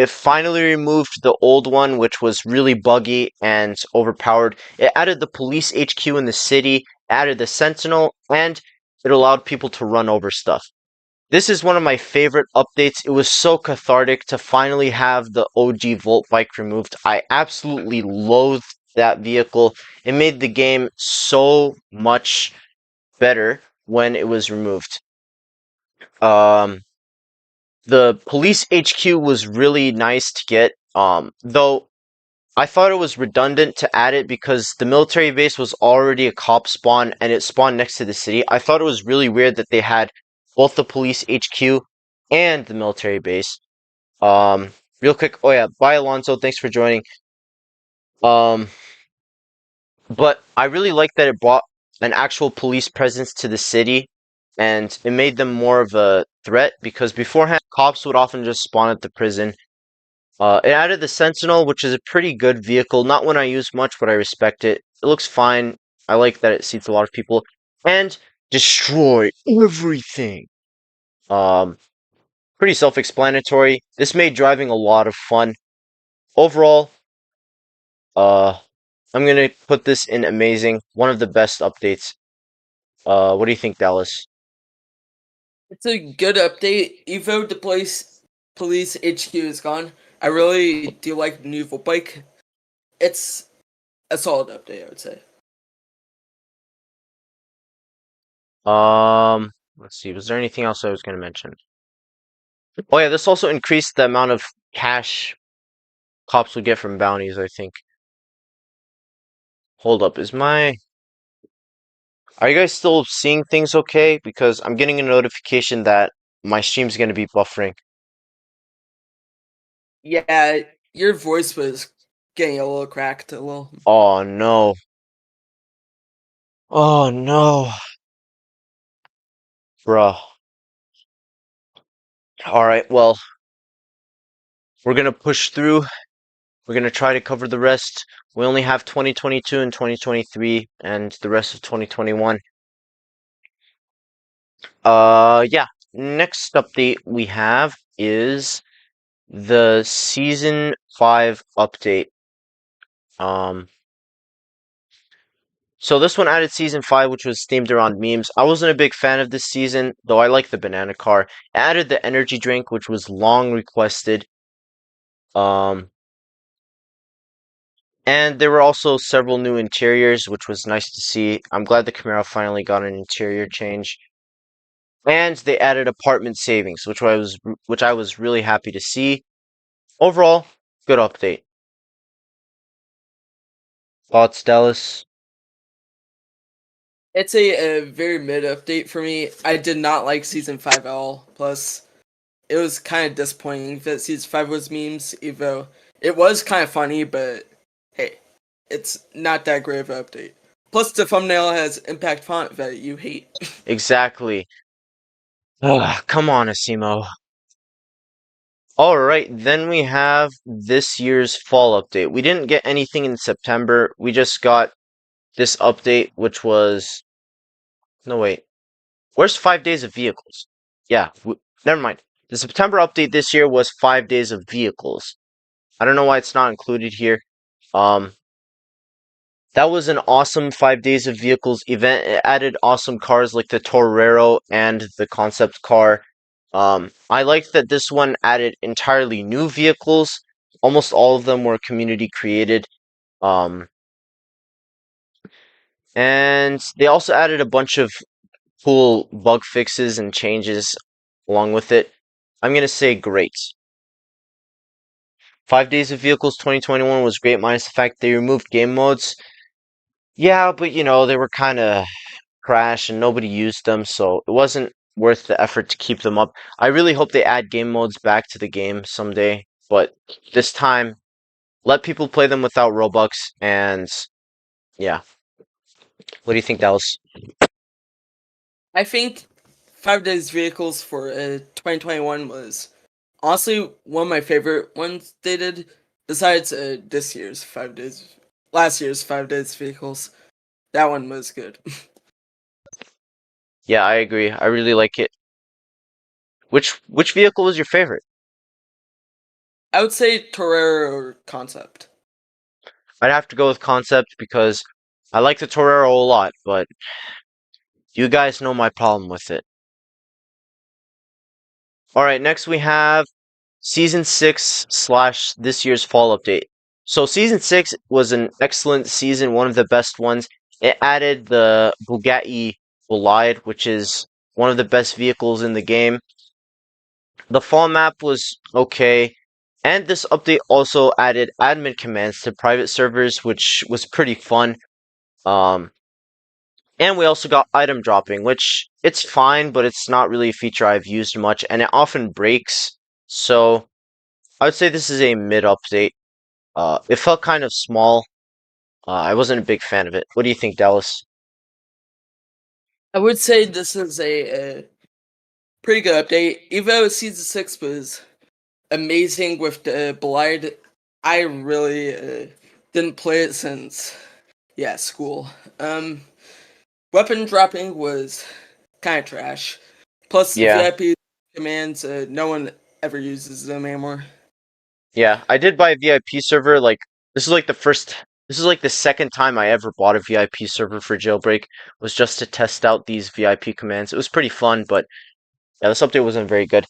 finally removed the old one, which was really buggy and overpowered. It added the police HQ in the city, added the Sentinel, and it allowed people to run over stuff. This is one of my favorite updates. It was so cathartic to finally have the OG Volt bike removed. I absolutely loathed that vehicle. It made the game so much better when it was removed. Um, the police HQ was really nice to get, though I thought it was redundant to add it because the military base was already a cop spawn and it spawned next to the city. I thought it was really weird that they had both the police HQ and the military base. Real quick, oh yeah, bye Alonso, thanks for joining. Um, but I really like that it brought an actual police presence to the city and it made them more of a threat because beforehand cops would often just spawn at the prison. It added the Sentinel, which is a pretty good vehicle. Not one I use much, but I respect it. It looks fine. I like that it seats a lot of people. And destroy everything. Um, Pretty self-explanatory. This made driving a lot of fun. Overall, uh, I'm gonna put this in amazing. One of the best updates. What do you think, Dallas? It's a good update. Even though the police HQ is gone, I really do like the new Volt bike. It's a solid update, I would say. Let's see. Was there anything else I was gonna mention? Oh yeah, this also increased the amount of cash cops would get from bounties, I think. Hold up, are you guys still seeing things okay? Because I'm getting a notification that my stream's gonna be buffering. Yeah, your voice was getting a little cracked, a little. Oh no. Oh no. Bruh. Alright, well, we're gonna push through. We're gonna try to cover the rest. We only have 2022 and 2023 and the rest of 2021. Yeah. Next update we have is the Season 5 update. So this one added Season 5, which was themed around memes. I wasn't a big fan of this season, though I like the banana car. It added the energy drink, which was long requested. And there were also several new interiors, which was nice to see. I'm glad the Camaro finally got an interior change. And they added apartment savings, which I was really happy to see. Overall, good update. Thoughts, Dallas? It's a very mid update for me. I did not like Season 5 at all. Plus, it was kind of disappointing that Season 5 was memes, even though it was kind of funny, but hey, it's not that great of an update. Plus, the thumbnail has impact font that you hate. Exactly. Ugh, come on, Asimo. Alright, then we have this year's fall update. We didn't get anything in September. We just got this update, which was... No, wait. Where's 5 days of vehicles? Yeah, never mind. The September update this year was 5 days of vehicles. I don't know why it's not included here. That was an awesome 5 days of vehicles event. It added awesome cars like the Torero and the concept car. I like that this one added entirely new vehicles. Almost all of them were community created. And they also added a bunch of cool bug fixes and changes along with it. I'm going to say great. 5 days of vehicles 2021 was great, minus the fact they removed game modes. Yeah, but they were kind of crash and nobody used them, so it wasn't worth the effort to keep them up. I really hope they add game modes back to the game someday, but this time, let people play them without Robux, and yeah. What do you think, Dallas? I think 5 days vehicles for 2021 was honestly one of my favorite ones they did, besides last year's 5 days vehicles. That one was good. Yeah, I agree. I really like it. Which vehicle was your favorite? I would say Torero or Concept. I'd have to go with Concept because I like the Torero a lot, but you guys know my problem with it. Alright, next we have Season 6 / this year's fall update. So Season 6 was an excellent season, one of the best ones. It added the Buggy Bolide, which is one of the best vehicles in the game. The fall map was okay, and this update also added admin commands to private servers, which was pretty fun. And we also got item dropping, which it's fine, but it's not really a feature I've used much, and it often breaks. So I would say this is a mid update. It felt kind of small. I wasn't a big fan of it. What do you think, Dallas? I would say this is a pretty good update. Even though Season 6 was amazing with the Bolide, I really didn't play it since, school. Weapon dropping was kind of trash. Plus, Yeah, VIP commands, no one ever uses them anymore. yeah. I did buy a VIP server. This is like this is like the second time I ever bought a VIP server for Jailbreak. Was just to test out these VIP commands. It was pretty fun, but yeah, this update wasn't very good.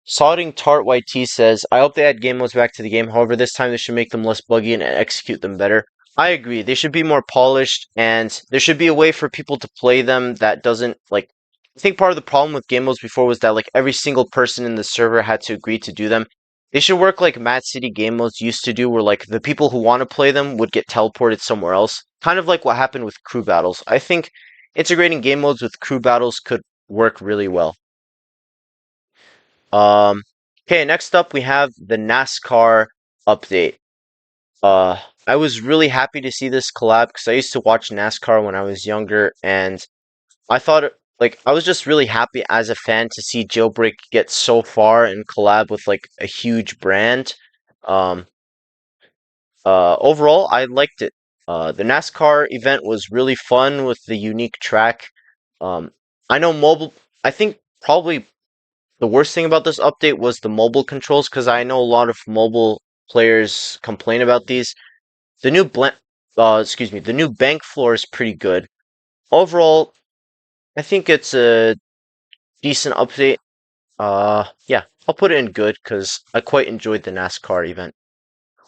Sodding Tart YT says, I hope they add game modes back to the game. However, this time they should make them less buggy and execute them better. I agree. They should be more polished, and there should be a way for people to play them that doesn't, like... I think part of the problem with game modes before was that, like, every single person in the server had to agree to do them. They should work like Mad City game modes used to do, where, like, the people who want to play them would get teleported somewhere else. Kind of like what happened with crew battles. I think integrating game modes with crew battles could work really well. Um, okay, next up we have the NASCAR update. Uh, I was really happy to see this collab because I used to watch NASCAR when I was younger, and I thought like I was just really happy as a fan to see Jailbreak get so far and collab with like a huge brand. Um, Overall, I liked it. The NASCAR event was really fun with the unique track. Um, I know mobile. I think probably the worst thing about this update was the mobile controls because I know a lot of mobile players complain about these. The new the new bank floor is pretty good. Overall, I think it's a decent update. Yeah, I'll put it in good because I quite enjoyed the NASCAR event.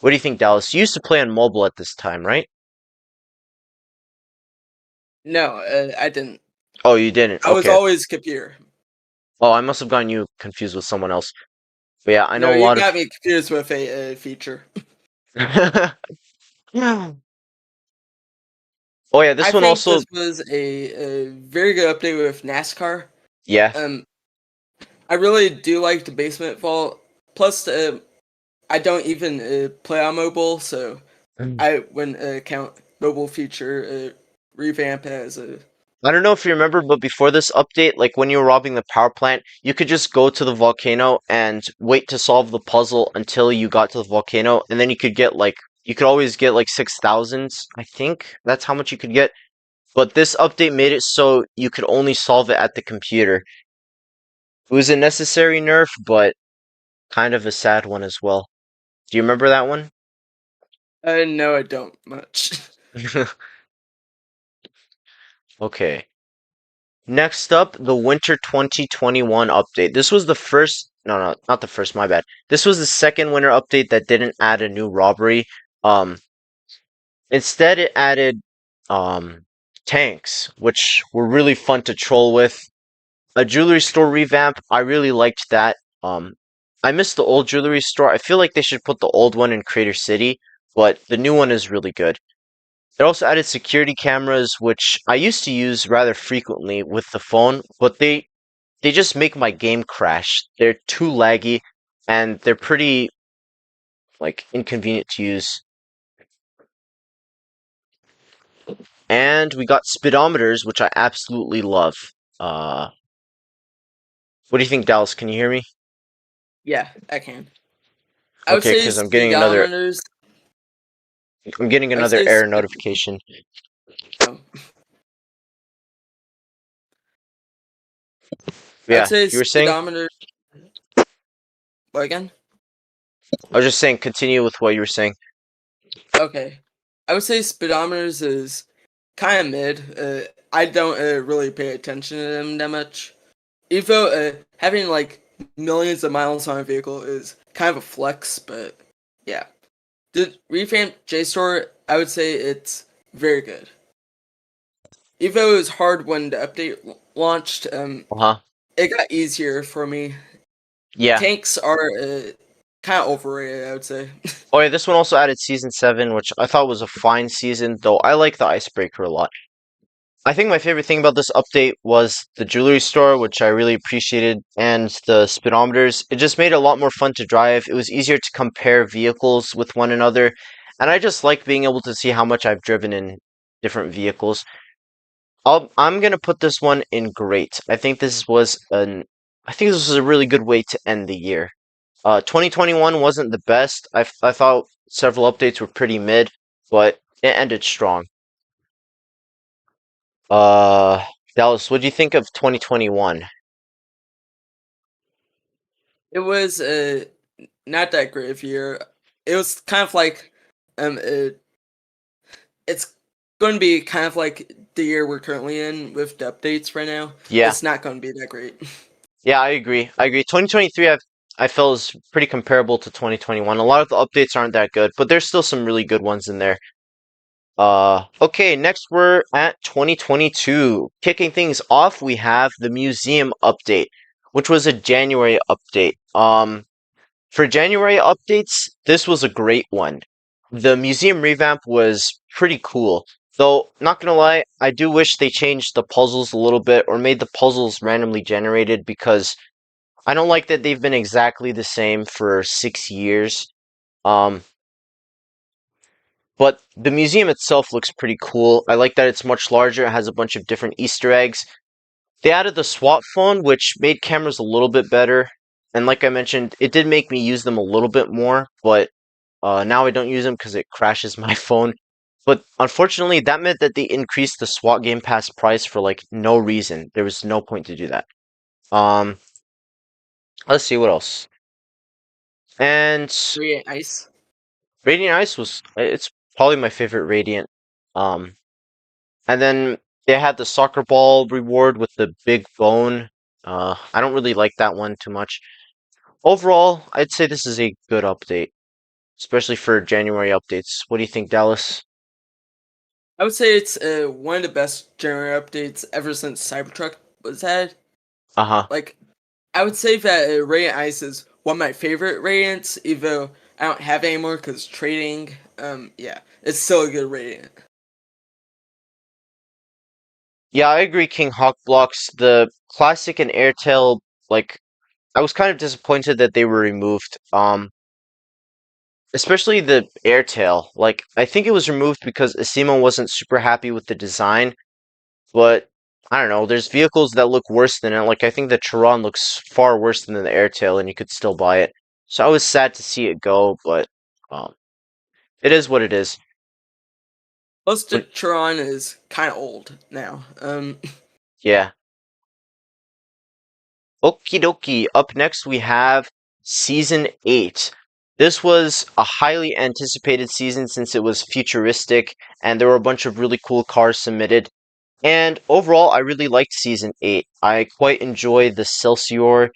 What do you think, Dallas? You used to play on mobile at this time, right? No, I didn't. Oh, you didn't. I was Okay. always computer. Oh, I must have gotten you confused with someone else. But yeah, I No, know a you lot of. got me confused with a feature. Oh yeah, I this one think also. this was a very good update with NASCAR. Yeah. Um, I really do like the basement vault. Plus, I don't even play on mobile, so I wouldn't count mobile feature revamp as a. I don't know if you remember, but before this update, like when you were robbing the power plant, you could just go to the volcano and wait to solve the puzzle until you got to the volcano, and then you could get like you could always get like 6,000. I think that's how much you could get. But this update made it so you could only solve it at the computer. It was a necessary nerf, but kind of a sad one as well. Do you remember that one? No, I don't much. Okay. Next up, the Winter 2021 update. This was the first, no, not the first, my bad. This was the second winter update that didn't add a new robbery. Um, Instead, it added tanks, which were really fun to troll with. A jewelry store revamp, I really liked that. I miss the old jewelry store. I feel like they should put the old one in Crater City, but the new one is really good. It also added security cameras, which I used to use rather frequently with the phone, but they just make my game crash. They're too laggy and they're pretty like inconvenient to use. And we got speedometers, which I absolutely love. Uh, what do you think, Dallas? Can you hear me? Yeah, I can. I would Okay, say because speedometers. I'm getting I would another say error notification. oh, I would Yeah, say you were saying? speedometers. What again? I was just saying, continue with what you were saying. Okay, I would say speedometers is kind of mid. I don't really pay attention to them that much. Even though having like millions of miles on a vehicle is kind of a flex, but yeah. The revamped JSTOR, I would say it's very good. Even though it was hard when the update launched, Uh-huh. it got easier for me. Yeah. Tanks are kind of overrated, I would say. Oh yeah, this one also added season 7, which I thought was a fine season, though I like the icebreaker a lot. I think my favorite thing about this update was the jewelry store, which I really appreciated, and the speedometers. It just made it a lot more fun to drive. It was easier to compare vehicles with one another, and I just like being able to see how much I've driven in different vehicles. I'm gonna put this one in great. I think this was a really good way to end the year. 2021 wasn't the best. I thought several updates were pretty mid, but it ended strong. Uh, Dallas, what do you think of 2021? It was not that great of a year. It was kind of like it's going to be kind of like the year we're currently in with the updates right now. Yeah, It's not going to be that great. yeah, I agree. I agree. 2023, I feel is pretty comparable to 2021. A lot of the updates aren't that good, but there's still some really good ones in there. Okay, next we're at 2022. Kicking things off, we have the museum update, which was a January update. For January updates, this was a great one. The museum revamp was pretty cool. Though, not gonna lie, I do wish they changed the puzzles a little bit or made the puzzles randomly generated because I don't like that they've been exactly the same for 6 years. Um, but the museum itself looks pretty cool. I like that it's much larger. It has a bunch of different Easter eggs. They added the SWAT phone, which made cameras a little bit better. And like I mentioned, it did make me use them a little bit more, but now I don't use them because it crashes my phone. But unfortunately, that meant that they increased the SWAT Game Pass price for like no reason. There was no point to do that. Um, let's see what else. And Really nice. Radiant Ice was it's probably my favorite Radiant. Um, and then they had the soccer ball reward with the big bone. I don't really like that one too much. Overall, I'd say this is a good update, especially for January updates. What do you think, Dallas? I would say it's one of the best January updates ever since Cybertruck was had. Uh-huh. Like, I would say that Radiant Ice is one of my favorite Radiants, even though I don't have it anymore because trading. Yeah, it's still a good Radiant. Yeah, I agree, King Hawk blocks. The classic and Airtail, like, I was kind of disappointed that they were removed. Especially the Airtail. Like, I think it was removed because Asimo wasn't super happy with the design, but I don't know, there's vehicles that look worse than it. Like, I think the Chiron looks far worse than the Airtail, and you could still buy it. So I was sad to see it go, but um, it is what it is. Plus, the But Tron is kind of old now. yeah. Okie dokie. Up next, we have Season 8. This was a highly anticipated season since it was futuristic, and there were a bunch of really cool cars submitted. And overall, I really liked Season 8. I quite enjoyed the Celsior.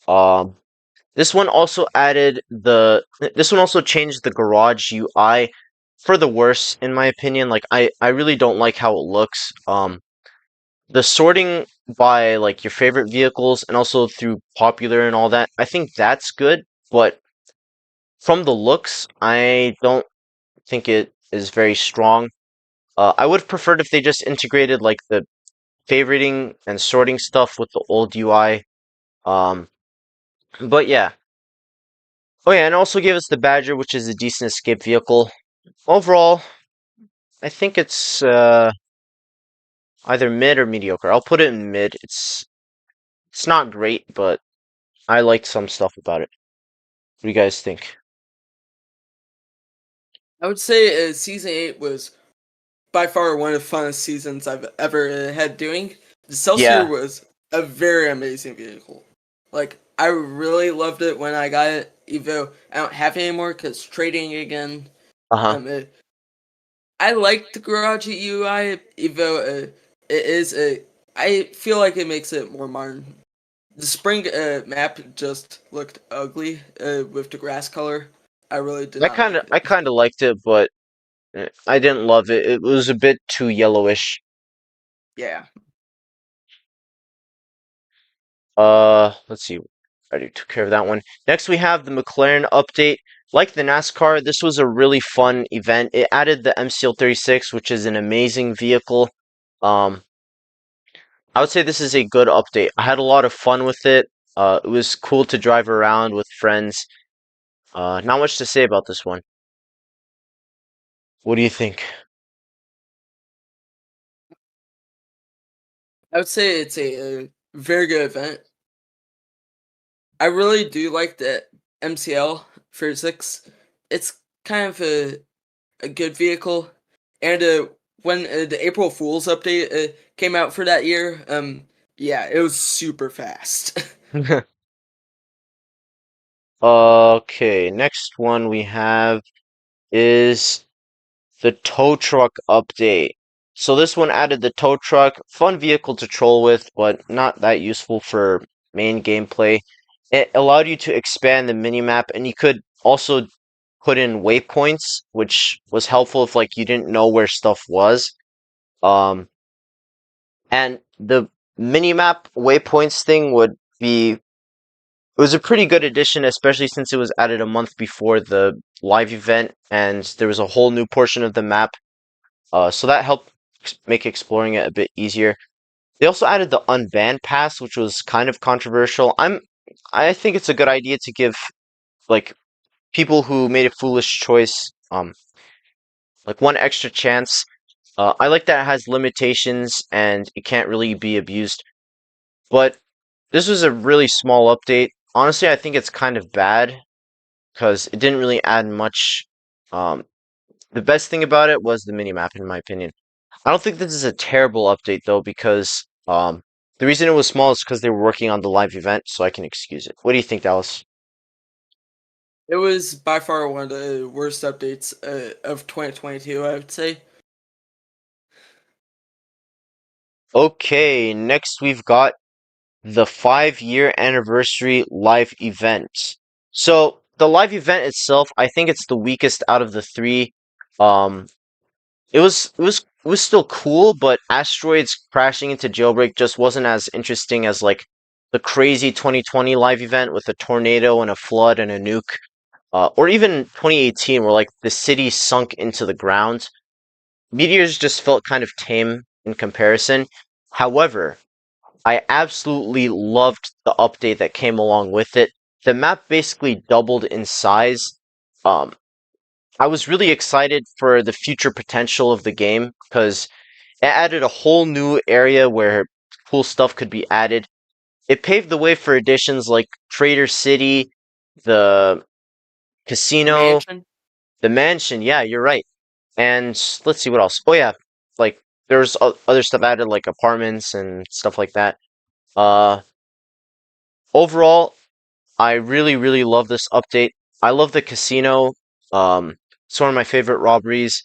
Um, this one also added the. This one also changed the garage UI for the worse, in my opinion. Like, I really don't like how it looks. The sorting by like your favorite vehicles and also through popular and all that, I think that's good, but from the looks, I don't think it is very strong. I would have preferred if they just integrated like the favoriting and sorting stuff with the old UI. Um, but yeah. Oh yeah, and also gave us the Badger, which is a decent escape vehicle. Overall, I think it's either mid or mediocre. I'll put it in mid. It's not great, but I liked some stuff about it. What do you guys think? I would say season 8 was by far one of the funnest seasons I've ever had doing. The Celsior Yeah. was a very amazing vehicle. Like, I really loved it when I got it, even though I don't have it anymore because trading again. Uh-huh. It, I like the garage UI, even though it is a. I feel like it makes it more modern. The spring map just looked ugly with the grass color. I really did not like I it. kind of liked it, but I didn't love it. It was a bit too yellowish. Yeah. Let's see. I already took care of that one. Next, we have the McLaren update. Like the NASCAR, this was a really fun event. It added the MCL36, which is an amazing vehicle. Um, I would say this is a good update. I had a lot of fun with it. It was cool to drive around with friends. Not much to say about this one. What do you think? I would say it's a very good event. I really do like the MCL 36. It's kind of a good vehicle. And when the April Fool's update came out for that year, yeah, it was super fast. Okay, next one we have is the tow truck update. So this one added the tow truck, fun vehicle to troll with, but not that useful for main gameplay. It allowed you to expand the minimap, and you could also put in waypoints, which was helpful if like you didn't know where stuff was. Um, and the minimap waypoints thing would be it was a pretty good addition, especially since it was added a month before the live event, and there was a whole new portion of the map. So that helped make exploring it a bit easier. They also added the unbanned pass, which was kind of controversial. I'm I think it's a good idea to give like people who made a foolish choice like one extra chance. I like that it has limitations and it can't really be abused. But this was a really small update. Honestly, I think it's kind of bad because it didn't really add much. Um, the best thing about it was the minimap, in my opinion. I don't think this is a terrible update though, because the reason it was small is because they were working on the live event, so I can excuse it. What do you think, Dallas? It was by far one of the worst updates of 2022, I would say. Okay, next we've got the 5-year anniversary live event. So the live event itself, I think it's the weakest out of the three. Um, it was still cool, but asteroids crashing into Jailbreak just wasn't as interesting as like the crazy 2020 live event with a tornado and a flood and a nuke, or even 2018 where like the city sunk into the ground. Meteors just felt kind of tame in comparison. However, I absolutely loved the update that came along with it. The map basically doubled in size. Um, I was really excited for the future potential of the game because it added a whole new area where cool stuff could be added. It paved the way for additions like Trader City, the The casino, mansion. the mansion. Yeah, you're right. And let's see what else. Oh yeah, like there's other stuff added like apartments and stuff like that. Uh, Overall, I really, really love this update. I love the casino. It's one of my favorite robberies.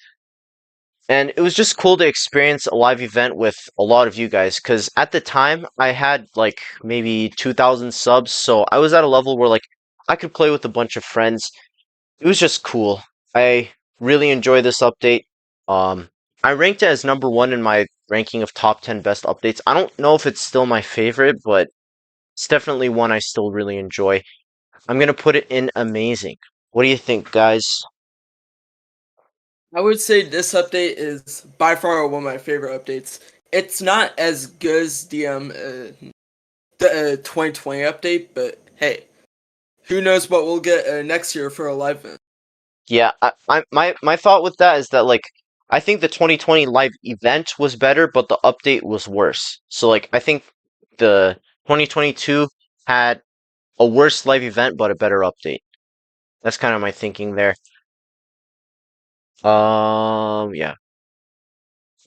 And it was just cool to experience a live event with a lot of you guys. Because at the time, I had like maybe 2,000 subs. So I was at a level where like I could play with a bunch of friends. It was just cool. I really enjoy this update. Um, I ranked it as number one in my ranking of top 10 best updates. I don't know if it's still my favorite, but it's definitely one I still really enjoy. I'm gonna put it in amazing. What do you think, guys? I would say this update is by far one of my favorite updates. It's not as good as the 2020 update, but hey, who knows what we'll get next year for a live event. Yeah, my thought with that is that like I think the 2020 live event was better, but the update was worse. So like I think the 2022 had a worse live event but a better update. That's kind of my thinking there. Yeah.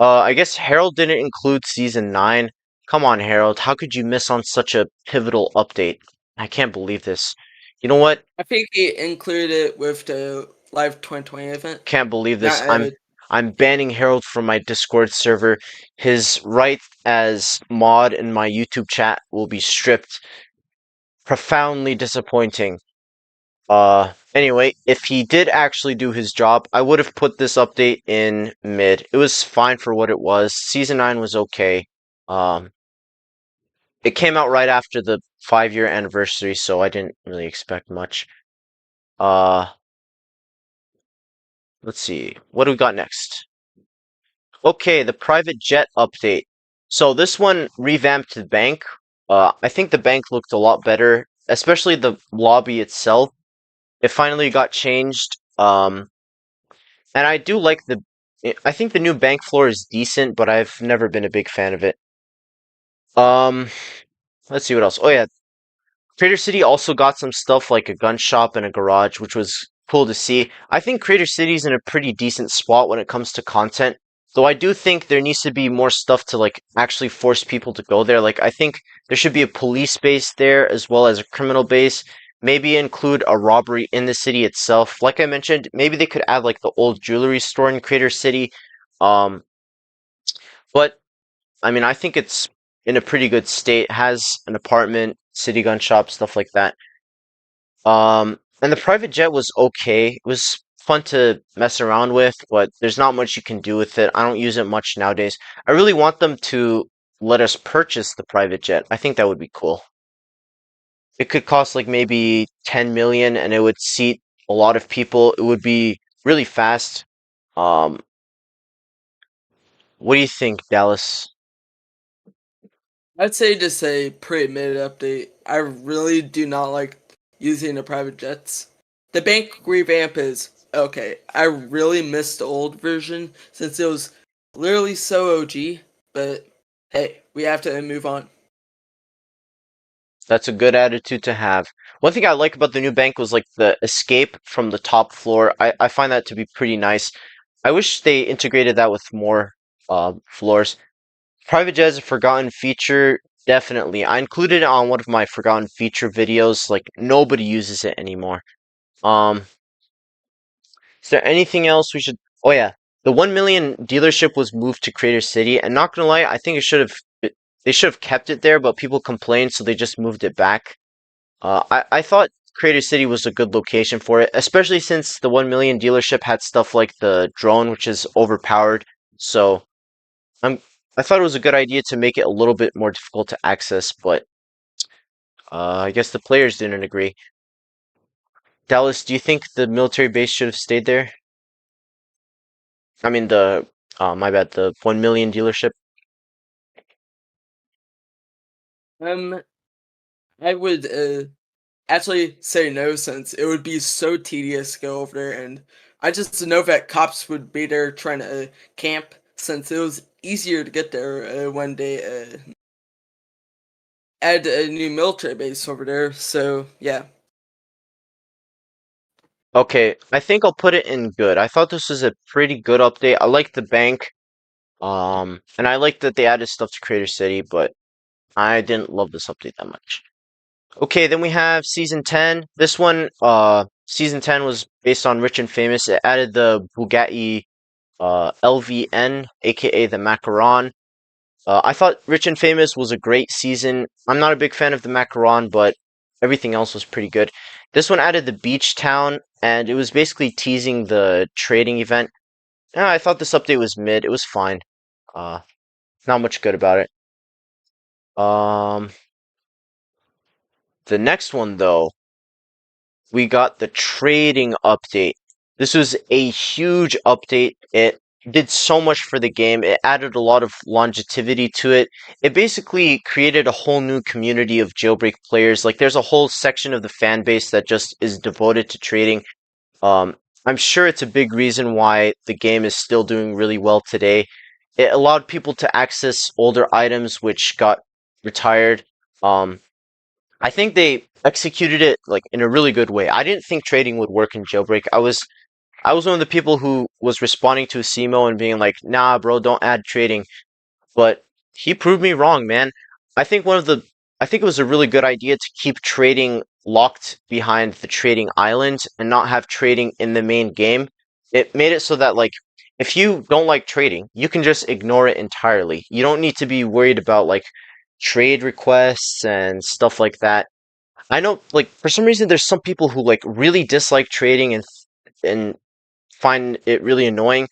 I guess Harold didn't include season 9. Come on, Harold. How could you miss on such a pivotal update? I can't believe this. You know what? I think he included it with the live 2020 event. Can't believe this. Not I'm banning Harold from my Discord server. His right as mod in my YouTube chat will be stripped. Profoundly disappointing. Anyway, if he did actually do his job, I would have put this update in mid. It was fine for what it was. Season 9 was okay. Um, it came out right after the 5-year anniversary, so I didn't really expect much. Uh, let's see. What do we got next? Okay, the private jet update. So this one revamped the bank. I think the bank looked a lot better, especially the lobby itself. It finally got changed. And I do like I think the new bank floor is decent, but I've never been a big fan of it. Um, let's see what else. Oh yeah, Crater City also got some stuff like a gun shop and a garage, which was cool to see. I think Crater City's in a pretty decent spot when it comes to content, though I do think there needs to be more stuff to like actually force people to go there. Like I think there should be a police base there as well as a criminal base. Maybe include a robbery in the city itself. Like I mentioned, maybe they could add like the old jewelry store in Crater City. Um, but I mean, I think it's in a pretty good state. It has an apartment, city gun shop, stuff like that. And the private jet was okay. It was fun to mess around with, but there's not much you can do with it. I don't use it much nowadays. I really want them to let us purchase the private jet. I think that would be cool. It could cost like maybe 10 million and it would seat a lot of people. It would be really fast. Um, what do you think, Dallas? I'd say just a pretty mid update. I really do not like using the private jets. The bank revamp is okay. I really missed the old version since it was literally so OG, but hey, we have to move on. That's a good attitude to have. One thing I like about the new bank was like the escape from the top floor. I find that to be pretty nice. I wish they integrated that with more floors. Private jet is a forgotten feature, definitely. I included it on one of my forgotten feature videos. Like nobody uses it anymore. Um, is there anything else we should? Oh yeah, the 1 million dealership was moved to Crater City, and not gonna lie, I think it should have. They should have kept it there, but people complained, so they just moved it back. I thought Crater City was a good location for it, especially since the 1 million dealership had stuff like the drone, which is overpowered. So I'm I thought it was a good idea to make it a little bit more difficult to access, but I guess the players didn't agree. Dallas, do you think the military base should have stayed there? I mean the my bad, the 1 million dealership. Um, I would actually say no since it would be so tedious to go over there, and I just know that cops would be there trying to camp since it was easier to get there when they add a new military base over there. So yeah, Okay, I think I'll put it in good. I thought this was a pretty good update. I like the bank. And I like that they added stuff to Crater City, but I didn't love this update that much. Okay, then we have Season 10. This one, Season 10 was based on Rich and Famous. It added the Bugatti LVN, aka the Macaron. I thought Rich and Famous was a great season. I'm not a big fan of the Macaron, but everything else was pretty good. This one added the Beach Town, and it was basically teasing the trading event. Yeah, I thought this update was mid. It was fine. Uh, not much good about it. Um, the next one though, we got the trading update. This was a huge update. It did so much for the game. It added a lot of longevity to it. It basically created a whole new community of Jailbreak players. Like there's a whole section of the fan base that just is devoted to trading. Um, I'm sure it's a big reason why the game is still doing really well today. It allowed people to access older items which got retired. Um, I think they executed it like in a really good way. I didn't think trading would work in Jailbreak. I was one of the people who was responding to Simo and being like, "Nah, bro, don't add trading." But he proved me wrong, man. I think one of the I think it was a really good idea to keep trading locked behind the trading island and not have trading in the main game. It made it so that like if you don't like trading, you can just ignore it entirely. You don't need to be worried about like trade requests and stuff like that. I know like for some reason there's some people who like really dislike trading and find it really annoying,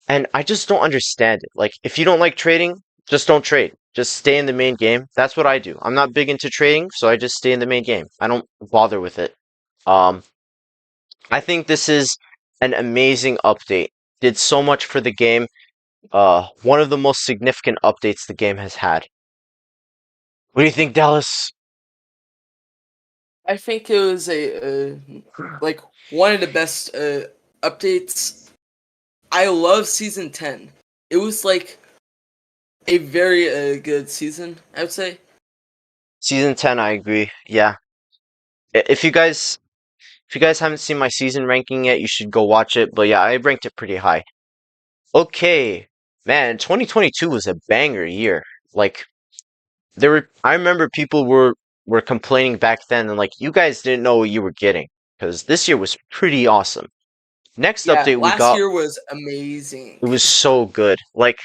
and I just don't understand it. Like, if you don't like trading, just don't trade. Just stay in the main game. That's what I do. I'm not big into trading, so I just stay in the main game. I don't bother with it. Um, I think this is an amazing update. Did so much for the game. One of the most significant updates the game has had. What do you think, Dallas? I think it was a like one of the best updates. I love season 10. It was like a very good season, I would say. Season 10, I agree. Yeah. If you guys haven't seen my season ranking yet, you should go watch it. But yeah, I ranked it pretty high. Okay, man, 2022 was a banger year. Like I remember people were complaining back then and like you guys didn't know what you were getting because this year was pretty awesome. Next Yeah, update we last got, year was amazing. it was so good. Like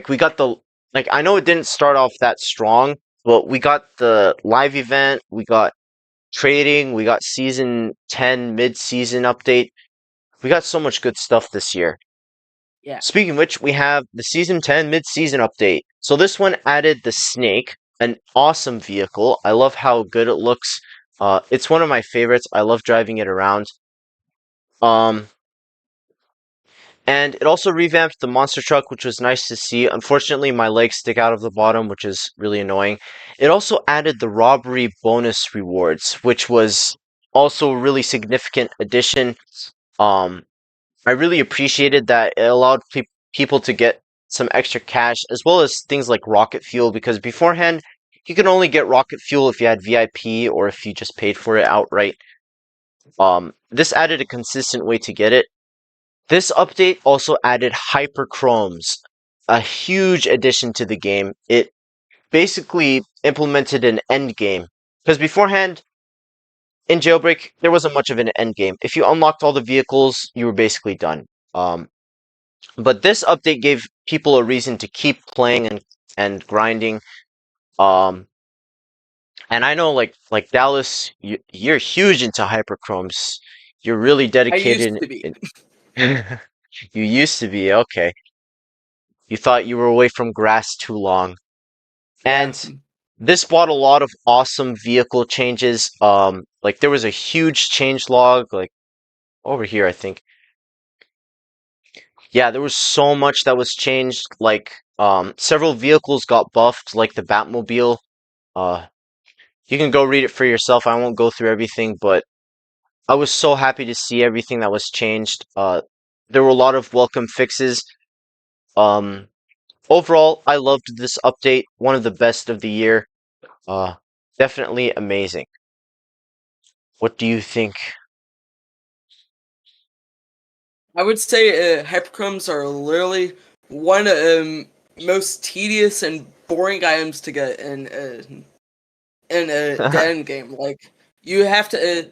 we got the like I know it didn't start off that strong, but we got the live event, we got trading, we got season 10 mid-season update. We got so much good stuff this year. Yeah. Speaking of which, we have the Season 10 mid-season update. So this one added the Snake, an awesome vehicle. I love how good it looks. It's one of my favorites. I love driving it around. Um, And it also revamped the monster truck, which was nice to see. Unfortunately, my legs stick out of the bottom, which is really annoying. It also added the robbery bonus rewards, which was also a really significant addition. Um, I really appreciated that it allowed people to get some extra cash, as well as things like rocket fuel, because beforehand, you could only get rocket fuel if you had VIP or if you just paid for it outright. This added a consistent way to get it. This update also added Hyperchromes, a huge addition to the game. It basically implemented an end game. Because beforehand, in Jailbreak, there wasn't much of an end game. If you unlocked all the vehicles, you were basically done. But this update gave people a reason to keep playing and grinding. And I know, like Dallas, you're huge into Hyperchromes. You're really I used dedicated. to be. You used to be, okay. You thought you were away from grass too long. Yeah. And this brought a lot of awesome vehicle changes. Like there was a huge change log, like over here, I think. Yeah, there was so much that was changed. Like, several vehicles got buffed, like the Batmobile. Uh, you can go read it for yourself. I won't go through everything, but I was so happy to see everything that was changed. There were a lot of welcome fixes. Um, Overall, I loved this update. One of the best of the year. Uh, Definitely amazing. What do you think? I would say hyperchromes are literally one of the most tedious and boring items to get in a dead end game. Like you have to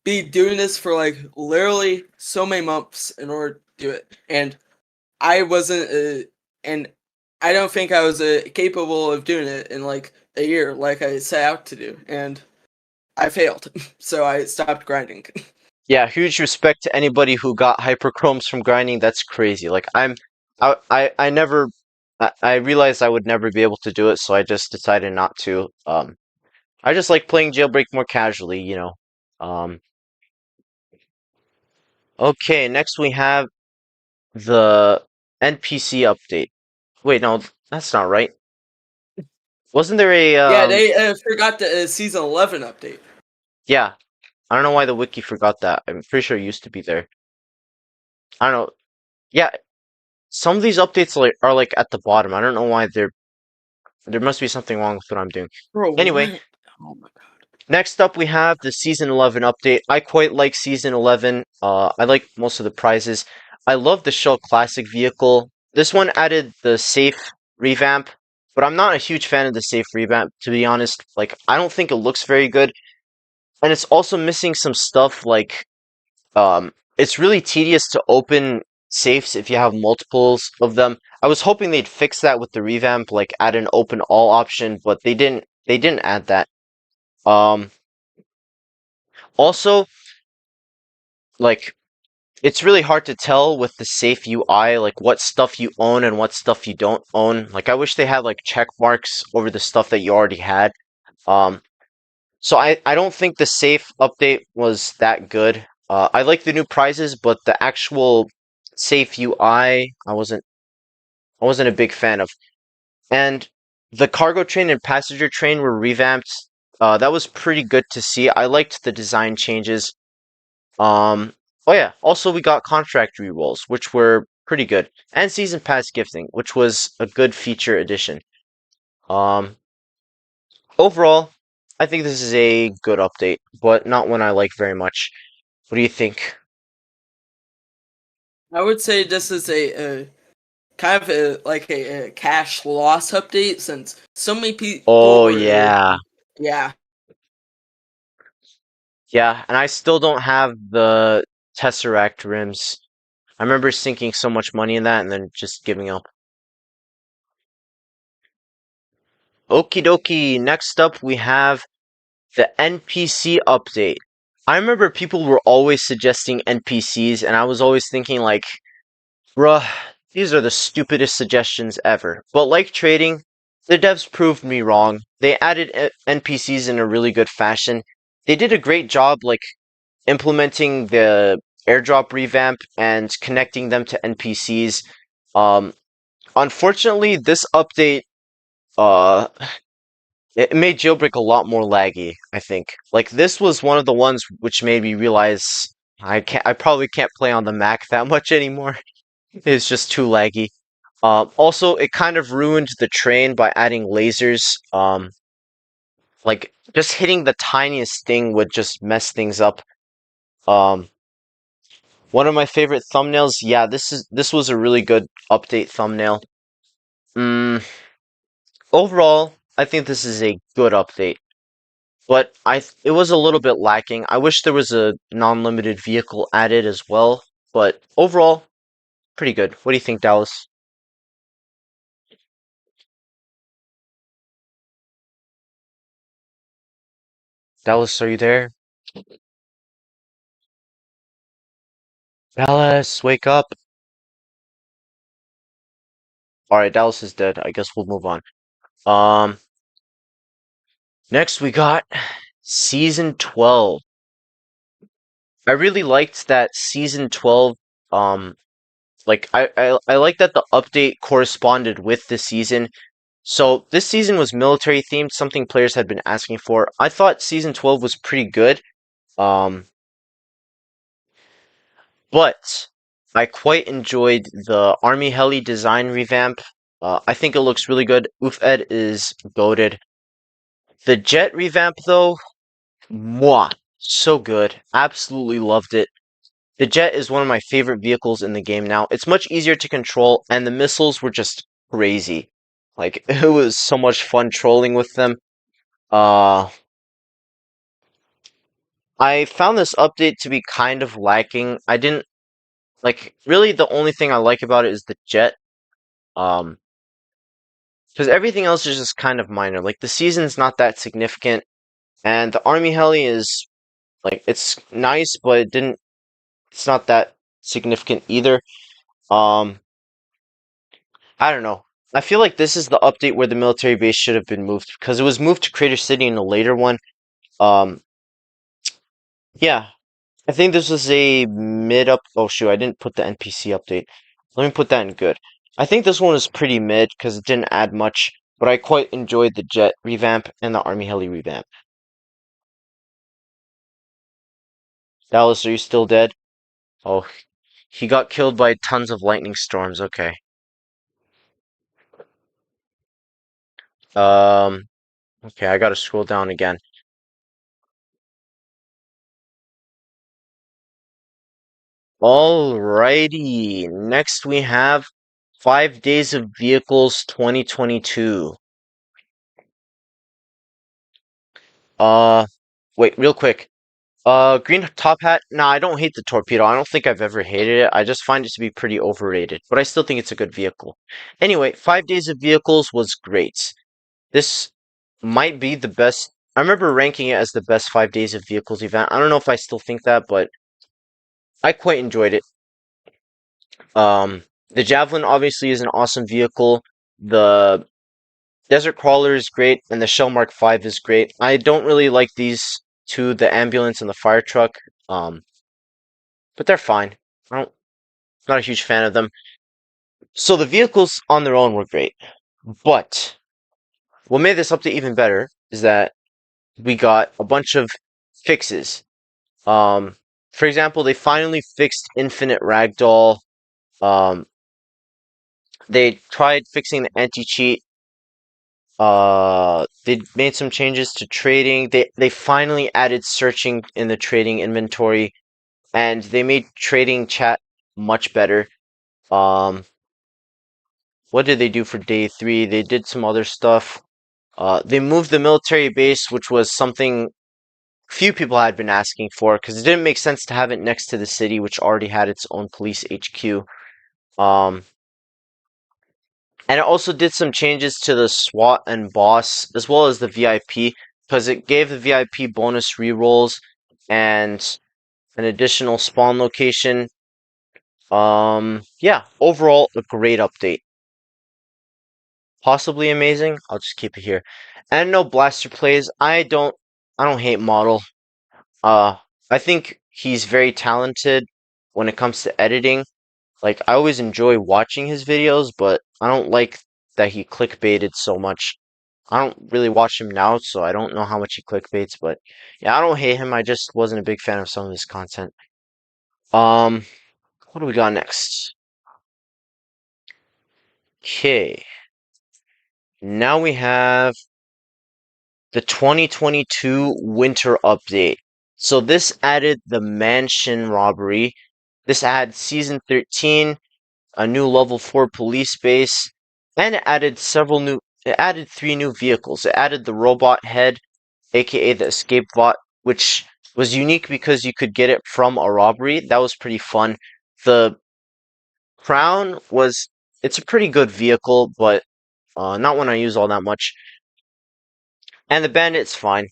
be doing this for like literally so many months in order to do it, and I wasn't, and I don't think I was capable of doing it in like a year, like I set out to do, and I failed, so I stopped grinding. Yeah, huge respect to anybody who got hyperchromes from grinding. That's crazy. Like I never, I realized I would never be able to do it, so I just decided not to. I just like playing Jailbreak more casually. Um, okay, next we have the NPC update. Wait, no, that's not right. Wasn't there a Yeah, they forgot the season 11 update. Yeah, I don't know why the wiki forgot that. I'm pretty sure it used to be there. I don't know. Yeah, some of these updates are like at the bottom. I don't know why there must be something wrong with what I'm doing. Bro, Anyway, what? Oh my god. next up we have the season 11 update. I quite like season 11. I like most of the prizes. I love the Shell Classic vehicle. This one added the safe revamp, but I'm not a huge fan of the safe revamp, to be honest. Like, I don't think it looks very good. And it's also missing some stuff like it's really tedious to open safes if you have multiples of them. I was hoping they'd fix that with the revamp, like add an open all option, but they didn't. They didn't add that. Um, Also, like it's really hard to tell with the safe UI, like what stuff you own and what stuff you don't own. Like I wish they had like check marks over the stuff that you already had. Um, so I don't think the safe update was that good. I like the new prizes, but the actual safe UI, I wasn't a big fan of. And the cargo train and passenger train were revamped. That was pretty good to see. I liked the design changes. Um, oh yeah, also we got contract rerolls, which were pretty good, and season pass gifting, which was a good feature addition. Um, Overall, I think this is a good update, but not one I like very much. What do you think? I would say this is a kind of like a cash loss update since so many people Oh were, yeah, yeah. yeah, and I still don't have the Tesseract rims. I remember sinking so much money in that and then just giving up. Okie dokie, next up we have the NPC update. I remember people were always suggesting NPCs, and I was always thinking, like, bruh, these are the stupidest suggestions ever. But like trading, the devs proved me wrong. They added NPCs in a really good fashion. They did a great job, like, implementing the Airdrop Revamp and connecting them to NPCs. Um, Unfortunately, this update uh, it made Jailbreak a lot more laggy, I think. Like this was one of the ones which made me realize I probably can't play on the Mac that much anymore. It's just too laggy. Also, it kind of ruined the train by adding lasers. Like just hitting the tiniest thing would just mess things up. Um, One of my favorite thumbnails. Yeah, this was a really good update thumbnail. Mm, Overall, I think this is a good update, but it was a little bit lacking. I wish there was a non-limited vehicle added as well, but overall, pretty good. What do you think, Dallas? Dallas, are you there? Dallas, wake up. All right, Dallas is dead. I guess we'll move on. Um, Next we got season 12. I really liked that season 12 like I like that the update corresponded with the season. So this season was military themed, something players had been asking for. I thought season 12 was pretty good. Um but I quite enjoyed the Army Heli design revamp. I think it looks really good. Ed is goated. The jet revamp though, mwah, so good. Absolutely loved it. The jet is one of my favorite vehicles in the game now. It's much easier to control, and the missiles were just crazy. Like, it was so much fun trolling with them. Uh, I found this update to be kind of lacking. I didn't, like, really the only thing I like about it is the jet. Um, because everything else is just kind of minor. Like, the season's not that significant, and the Army Heli is, like, it's nice, but it's not that significant either. Um, I don't know. I feel like this is the update where the military base should have been moved because it was moved to Crater City in a later one. Um, yeah, I think this was a mid up. Oh shoot, I didn't put the NPC update. Let me put that in good. I think this one was pretty mid because it didn't add much, but I quite enjoyed the jet revamp and the Army Heli revamp. Dallas, are you still dead? Oh, he got killed by tons of lightning storms. Okay. Um, okay, I gotta scroll down again. Alrighty, next we have 5 Days of Vehicles 2022. Uh, Wait, real quick. Green top hat. Nah, I don't hate the torpedo. I don't think I've ever hated it. I just find it to be pretty overrated, but I still think it's a good vehicle. Anyway, 5 Days of Vehicles was great. This might be the best. I remember ranking it as the best 5 Days of Vehicles event. I don't know if I still think that, but I quite enjoyed it. The Javelin obviously is an awesome vehicle. The Desert Crawler is great, and the Shell Mark V is great. I don't really like these two, the ambulance and the fire truck, um, but they're fine. I don't, Not a huge fan of them. So the vehicles on their own were great, but what made this update even better is that we got a bunch of fixes. Um, for example, they finally fixed Infinite Ragdoll. Um, they tried fixing the anti-cheat. They made some changes to trading. They finally added searching in the trading inventory, and they made trading chat much better. Um, what did they do for day 3? They did some other stuff. They moved the military base, which was something few people had been asking for, because it didn't make sense to have it next to the city, which already had its own police HQ. Um, And it also did some changes to the SWAT and boss, as well as the VIP, because it gave the VIP bonus rerolls and an additional spawn location. Yeah, overall, a great update. Possibly amazing. I'll just keep it here. And no blaster plays. I don't hate Model. Uh, I think he's very talented. when it comes to editing. Like, I always enjoy watching his videos, but I don't like that he clickbaited so much. I don't really watch him now, so I don't know how much he clickbaits, but yeah, I don't hate him. I just wasn't a big fan of some of his content. Um, what do we got next? Okay, now we have the 2022 winter update. So this added the mansion robbery. This had season 13, a new level 4 police base, and it added 3 new vehicles. It added the robot head, aka the escape bot, which was unique because you could get it from a robbery. That was pretty fun. The crown was it's a pretty good vehicle, but not one I use all that much. And the bandit's fine.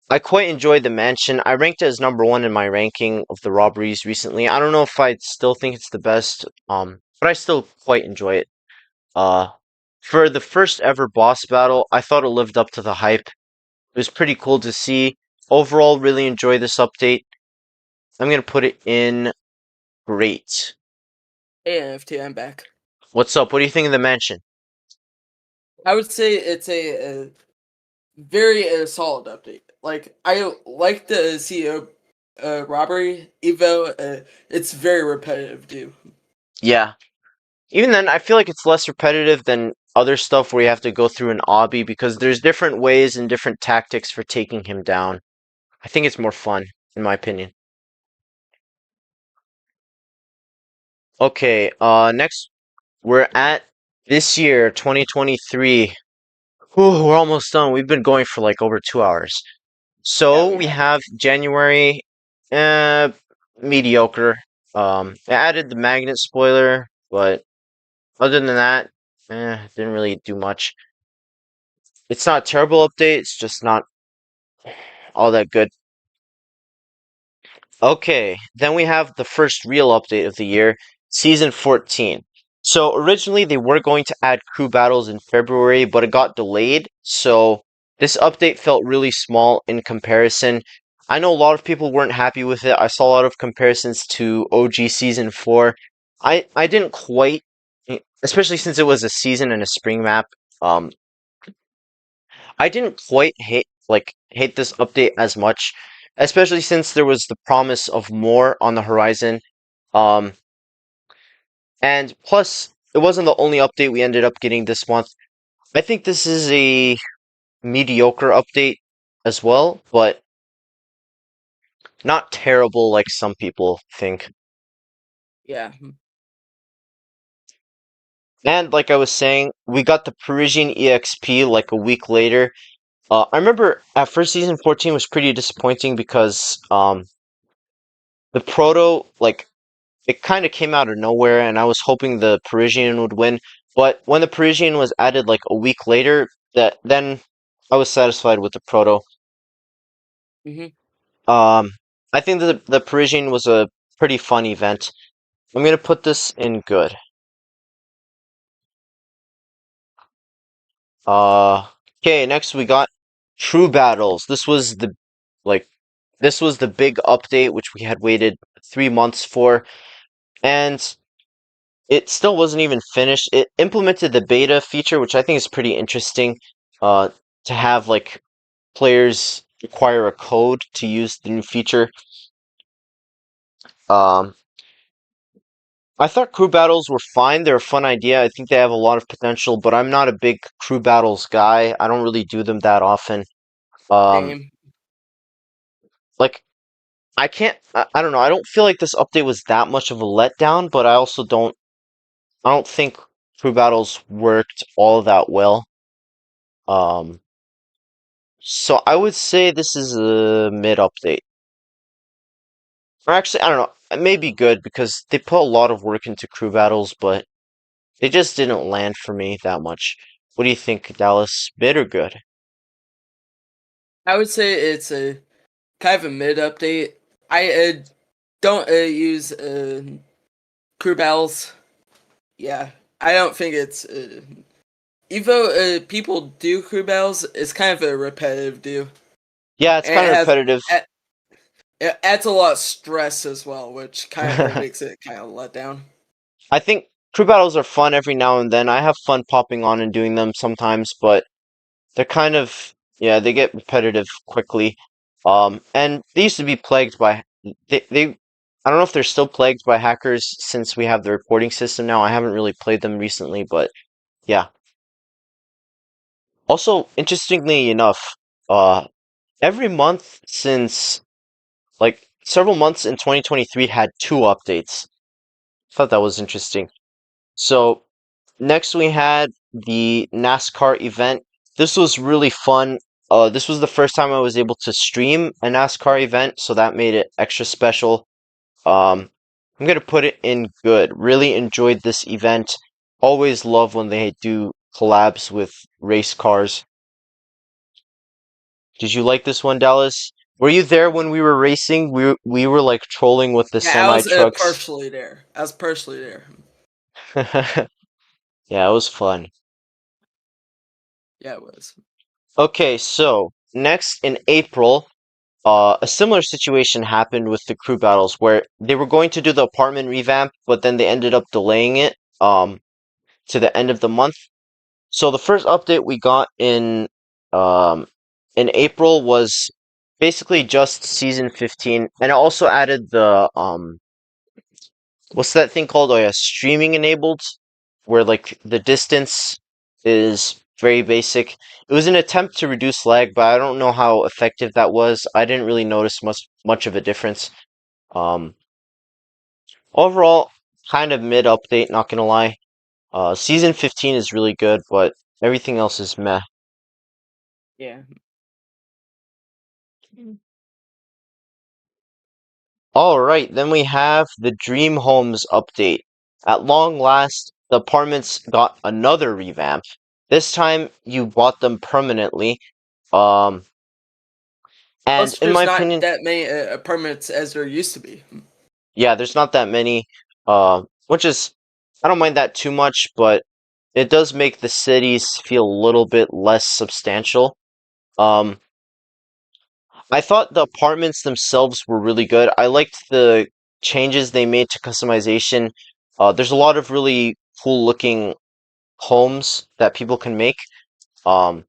I quite enjoyed the mansion. I ranked it as number 1 in my ranking of the robberies recently. I don't know if I still think it's the best, but I still quite enjoy it. Uh, for the first ever boss battle, I thought it lived up to the hype. It was pretty cool to see. Overall, really enjoy this update. I'm gonna put it in great. Hey, NFT, I'm back. What's up? What do you think of the mansion? I would say it's a very solid update. Like I like the CEO robbery, Evo. It's very repetitive, too. Yeah. Even then, I feel like it's less repetitive than other stuff where you have to go through an obby because there's different ways and different tactics for taking him down. I think it's more fun, in my opinion. Okay, next we're at this year, 2023. Whew, we're almost done. We've been going for like over 2 hours. Yeah, So we we have. have January, uh, mediocre. It added the magnet spoiler, but other than that, didn't really do much. It's not a terrible update, it's just not all that good. Okay, then we have the first real update of the year, Season 14. So originally they were going to add crew battles in February, but it got delayed. So this update felt really small in comparison. I know a lot of people weren't happy with it. I saw a lot of comparisons to OG Season 4. I didn't quite, especially since it was a season and a spring map. Um, I didn't quite hate this update as much, especially since there was the promise of more on the horizon. Um, and plus, it wasn't the only update we ended up getting this month. I think this is a mediocre update as well, but not terrible like some people think. Yeah. And like I was saying, we got the Parisian EXP like a week later. I remember at first season 14 was pretty disappointing because the proto like it kind of came out of nowhere, and I was hoping the Parisian would win. But when the Parisian was added like a week later, then I was satisfied with the proto. Hmm. Um, I think the Parisian was a pretty fun event. I'm gonna put this in good. Uh, okay, next we got True Battles. Like this was the big update which we had waited 3 months for, and it still wasn't even finished. It implemented the beta feature, which I think is pretty interesting. Uh, to have like players require a code to use the new feature. Um, I thought crew battles were fine. They're a fun idea. I think they have a lot of potential, but I'm not a big crew battles guy. I don't really do them that often. Um, Same. like I can't. I don't know. I don't feel like this update was that much of a letdown, but I also don't. I don't think crew battles worked all that well. Um, so I would say this is a mid update. Or actually, I don't know. It may be good because they put a lot of work into crew battles, but they just didn't land for me that much. What do you think, Dallas? Mid or good? I would say it's a kind of a mid update. I don't use crew battles. Yeah, I don't think it's Evo. People do crew battles. It's kind of a repetitive do, Yeah, it's and kind of repetitive. It adds a lot of stress as well, which kind of makes it kind of let down. I think crew battles are fun every now and then. I have fun popping on and doing them sometimes, but they're kind of, yeah, they get repetitive quickly. And they used to be plagued by they I don't know if they're still plagued by hackers since we have the reporting system now. I haven't really played them recently, but yeah. Also, interestingly enough, uh, every month since like several months in 2023 had two updates. Thought that was interesting. So next we had the NASCAR event. This was really fun. This was the first time I was able to stream a NASCAR event, so that made it extra special. Um, I'm gonna put it in good. Really enjoyed this event. Always love when they do collabs with race cars. Did you like this one, Dallas? Were you there when we were racing? We were like trolling with the Yeah, I semi was trucks. partially there. I was partially there. Yeah, it was fun. Yeah, it was. Okay, so next in April, a similar situation happened with the crew battles where they were going to do the apartment revamp, but then they ended up delaying it to the end of the month. So the first update we got um in April was basically just season 15, and it also added the what's that thing called? Oh yeah, streaming enabled, where like the distance is very basic. It was an attempt to reduce lag, but I don't know how effective that was. I didn't really notice much of a difference. Um, Overall, kind of mid update, not gonna lie. Season 15 is really good, but everything else is meh. Yeah. All right, then we have the Dream Homes update. At long last, the apartments got another revamp. This time, you bought them permanently. Um, and Plus, in my there's not opinion, that many apartments as there used to be. yeah, there's not that many. Which is, I don't mind that too much, but it does make the cities feel a little bit less substantial. Um, I thought the apartments themselves were really good. I liked the changes they made to customization. There's a lot of really cool looking homes that people can make. Um,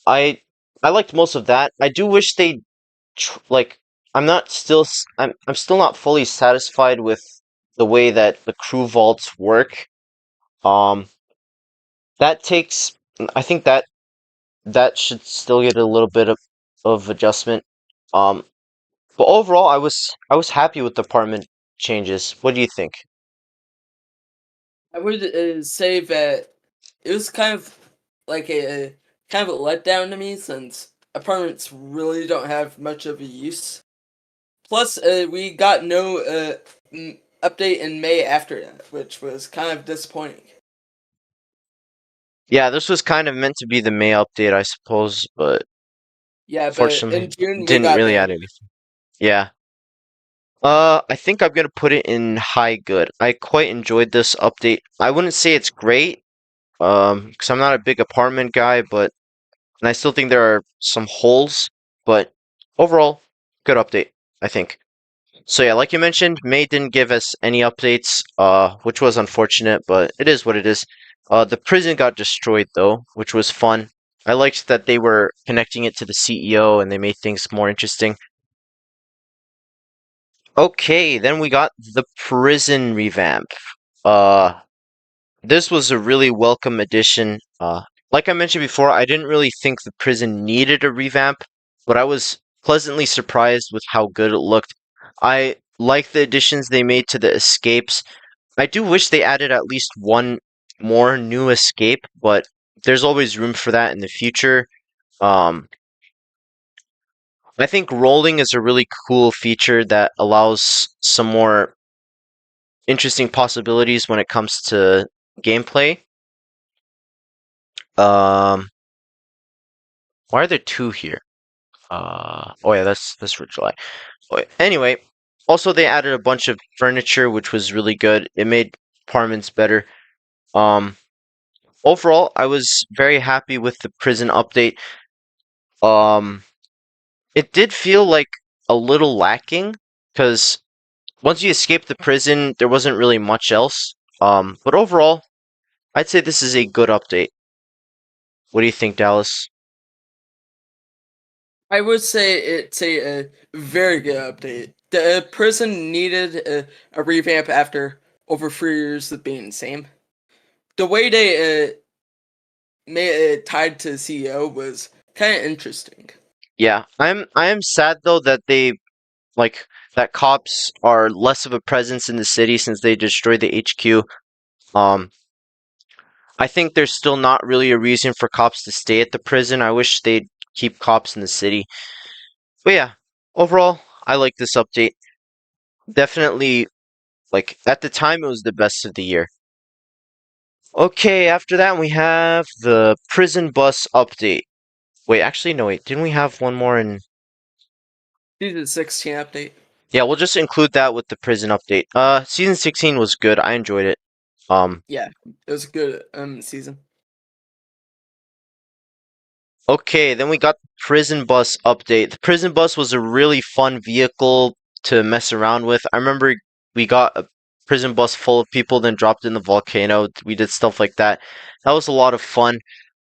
I I liked most of that. I do wish they like I'm still not fully satisfied with the way that the crew vaults work. Um, that takes I think that should still get a little bit of adjustment. Um, but overall, I was happy with the apartment changes. What do you think? I would say that it was kind of like a kind of a letdown to me since apartments really don't have much of a use. Plus, we got no update in May after that, which was kind of disappointing. Yeah, this was kind of meant to be the May update, I suppose, but Yeah, but fortunately, in June we didn't got really that. add anything. Yeah. I think I'm gonna put it in high good. I quite enjoyed this update. I wouldn't say it's great, because I'm not a big apartment guy, but and I still think there are some holes, but overall, good update, I think. So yeah, like you mentioned, May didn't give us any updates, which was unfortunate, but it is what it is. The prison got destroyed though, which was fun. I liked that they were connecting it to the CEO and they made things more interesting. Okay, then we got the prison revamp. Uh, this was a really welcome addition. Like I mentioned before, I didn't really think the prison needed a revamp, but I was pleasantly surprised with how good it looked. I like the additions they made to the escapes. I do wish they added at least one more new escape, but there's always room for that in the future. Um, I think rolling is a really cool feature that allows some more interesting possibilities when it comes to gameplay. Um, why are there two here? Oh yeah, that's for July. Oh, anyway, also they added a bunch of furniture, which was really good. It made apartments better. Um, Overall, I was very happy with the prison update. Um, it did feel like a little lacking because once you escape the prison, there wasn't really much else. But overall, I'd say this is a good update. What do you think, Dallas? I would say it's a very good update. The prison needed a revamp after over 3 years of being the same. The way they made it tied to the CEO was kind of interesting. Yeah, I am sad though that they like that cops are less of a presence in the city since they destroyed the HQ. Um, I think there's still not really a reason for cops to stay at the prison. I wish they'd keep cops in the city. But yeah, overall, I like this update. Definitely, like at the time, it was the best of the year. Okay, after that we have the prison bus update. Wait, actually, no, wait. Didn't we have one more in? Season 16 update. Yeah, we'll just include that with the prison update. Season 16 was good. I enjoyed it. Yeah, it was a good season. Okay, then we got the prison bus update. The prison bus was a really fun vehicle to mess around with. I remember we got a prison bus full of people, then dropped in the volcano. We did stuff like that. That was a lot of fun.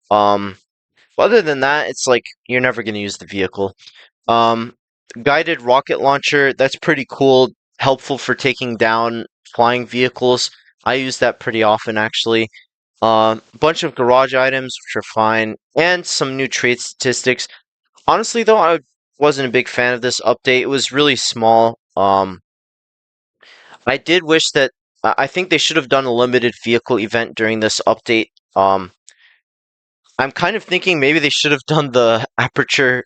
Um, other than that, it's like you're never gonna use the vehicle. Um, guided rocket launcher, that's pretty cool. Helpful for taking down flying vehicles. I use that pretty often actually. Bunch of garage items, which are fine, and some new trade statistics. Honestly, though, I wasn't a big fan of this update. It was really small. I did wish that I think they should have done a limited vehicle event during this update. I'm kind of thinking maybe they should have done the aperture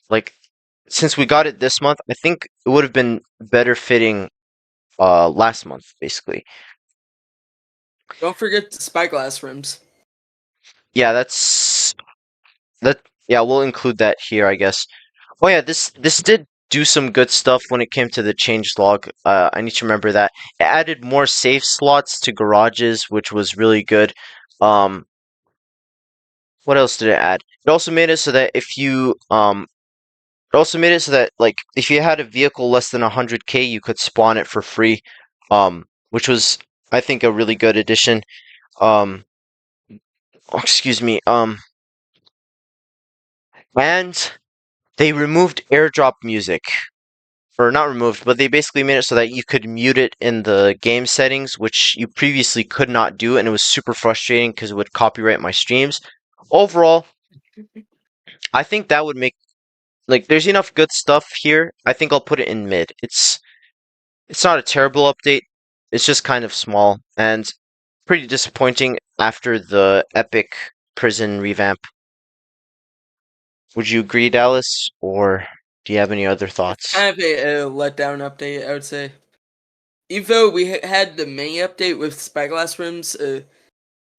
like since we got it this month. I think it would have been better fitting last month, basically. Don't forget the spyglass rims. Yeah, that. Yeah, we'll include that here, I guess. Oh yeah, this did do some good stuff when it came to the change log. I need to remember that. It added more safe slots to garages, which was really good. Um, what else did it add? It also made it so that if you it also made it so that like if you had a vehicle less than 100K, you could spawn it for free. Which was I think a really good addition. Um, oh, excuse me. And they removed airdrop music. Or not removed, but they basically made it so that you could mute it in the game settings, which you previously could not do, and it was super frustrating because it would copyright my streams. Overall, I think that would make like there's enough good stuff here. I think I'll put it in mid. It's not a terrible update. It's just kind of small and pretty disappointing after the epic prison revamp. Would you agree, Dallas, or do you have any other It's thoughts? kind of a letdown update, I would say. Even though we had the mini update with spyglass rims,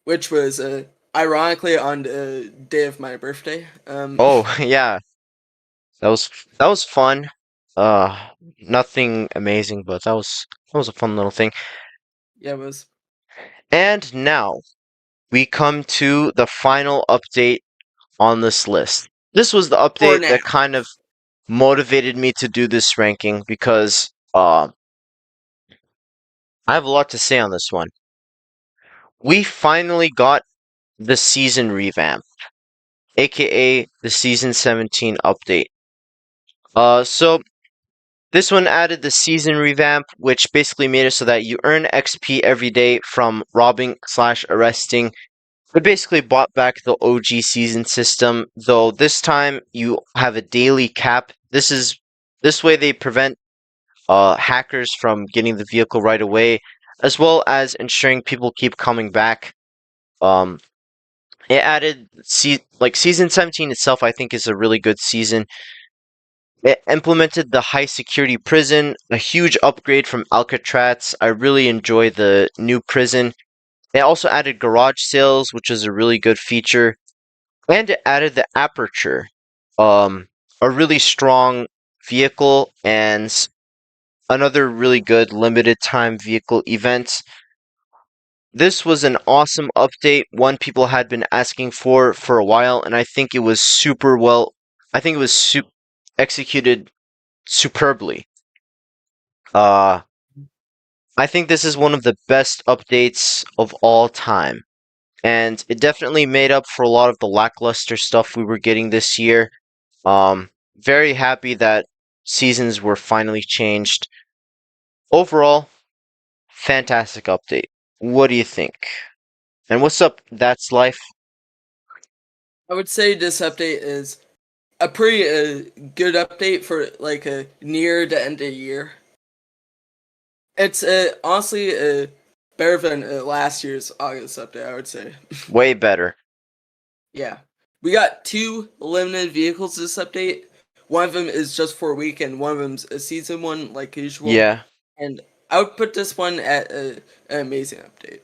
which was ironically on the day of my birthday. Oh, yeah. That was fun. Nothing amazing, but that was a fun little thing. Yeah, it was. And now we come to the final update on this list. This was the For update now. that kind of motivated me to do this ranking because I have a lot to say on this one. We finally got the season revamp, aka the season 17 update. So this one added the season revamp, which basically made it so that you earn XP every day from robbing slash arresting. It basically brought back the OG season system, though this time you have a daily cap. This way they prevent hackers from getting the vehicle right away, as well as ensuring people keep coming back. Um, it added like season 17 itself. I think is a really good season. It implemented the high security prison, a huge upgrade from Alcatraz. I really enjoy the new prison. It also added garage sales, which is a really good feature, and it added the aperture, a really strong vehicle and another really good limited time vehicle event. This was an awesome update, one people had been asking for a while, and I think it was super well. I think it was executed superbly. Uh, I think this is one of the best updates of all time. And it definitely made up for a lot of the lackluster stuff we were getting this year. Very happy that seasons were finally changed. Overall, fantastic update. What do you think? And what's up, That's Life? I would say this update is a pretty good update for like a near the end of the year. It's honestly better than last year's August update, I would say. Way better. Yeah. We got 2 limited vehicles this update. One of them is just for a week, and one of them's a season one, like usual. Yeah. And I would put this one at an amazing update.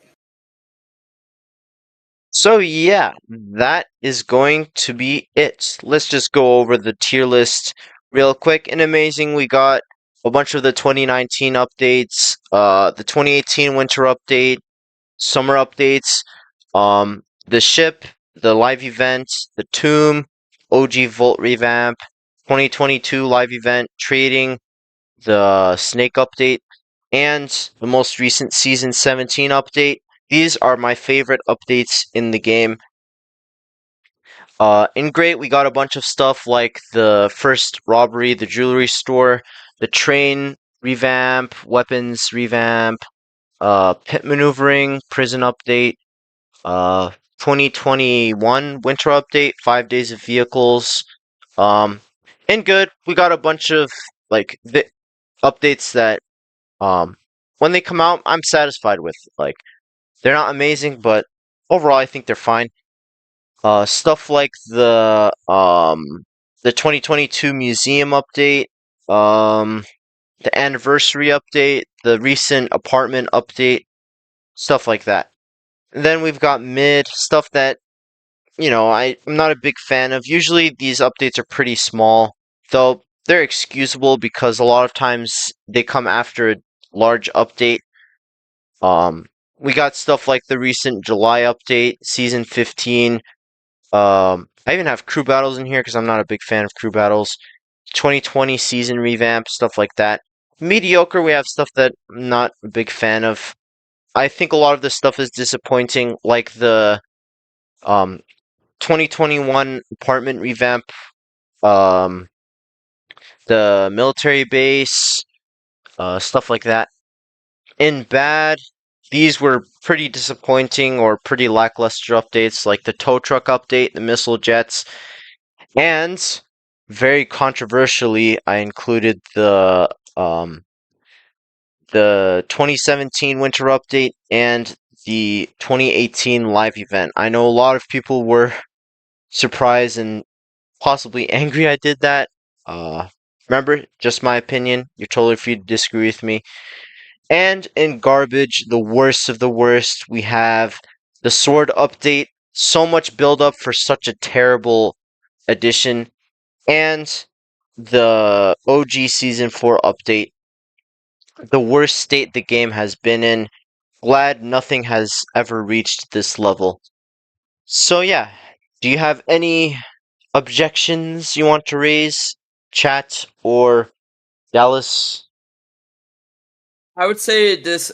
So yeah, that is going to be it. Let's just go over the tier list real quick. And amazing, we got a bunch of the 2019 updates, the 2018 winter update, summer updates, the ship, the live event, the tomb, OG Vault revamp, 2022 live event, trading, the snake update, and the most recent season 17 update. These are my favorite updates in the game. In Great, we got a bunch of stuff like the first Robbery, the jewelry store, the train revamp, weapons revamp, pit maneuvering, prison update, 2021 winter update, 5 days of vehicles. In Good, we got a bunch of like the updates that when they come out, I'm satisfied with. Like they're not amazing, but overall, I think they're fine. Stuff like the 2022 museum update, the anniversary update, the recent apartment update, stuff like that. And then we've got mid stuff that I'm not a big fan of. Usually these updates are pretty small, though they're excusable because a lot of times they come after a large update. Um, we got stuff like the recent July update, season 15. I even have crew battles in here because I'm not a big fan of crew battles. 2020 season revamp, stuff like that. Mediocre, we have stuff that I'm not a big fan of. I think a lot of this stuff is disappointing, like the um 2021 apartment revamp, um the military base, stuff like that. In bad, these were pretty disappointing or pretty lackluster updates, like the tow truck update, the missile jets, and very controversially, I included the 2017 winter update and the 2018 live event. I know a lot of people were surprised and possibly angry I did that. Uh, Remember, just my opinion. You're totally free to disagree with me. And in garbage, the worst of the worst, we have the sword update. So much build up for such a terrible addition. And the OG Season 4 update. The worst state the game has been in. Glad nothing has ever reached this level. So yeah, do you have any objections you want to raise, chat or Dallas? I would say this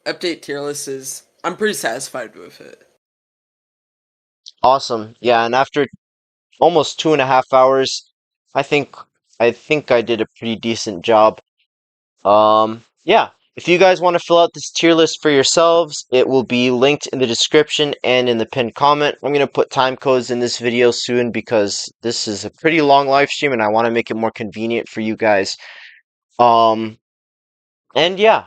update tier list is, I'm pretty satisfied with it. Awesome. Yeah, and after almost 2.5 hours, I think I did a pretty decent job. Yeah. If you guys want to fill out this tier list for yourselves, it will be linked in the description and in the pinned comment. I'm going to put time codes in this video soon because this is a pretty long live stream and I want to make it more convenient for you guys. Um, and yeah,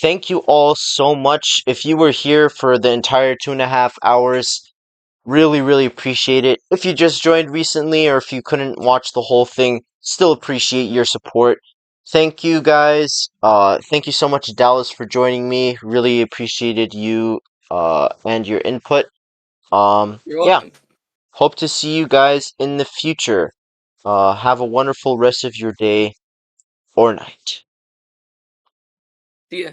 thank you all so much. If you were here for the entire 2.5 hours, really, really appreciate it. If you just joined recently or if you couldn't watch the whole thing, still appreciate your support. Thank you guys. Thank you so much, Dallas, for joining me. Really appreciated you and your input. You're Yeah, welcome. hope to see you guys in the future. Have a wonderful rest of your day or night. See ya.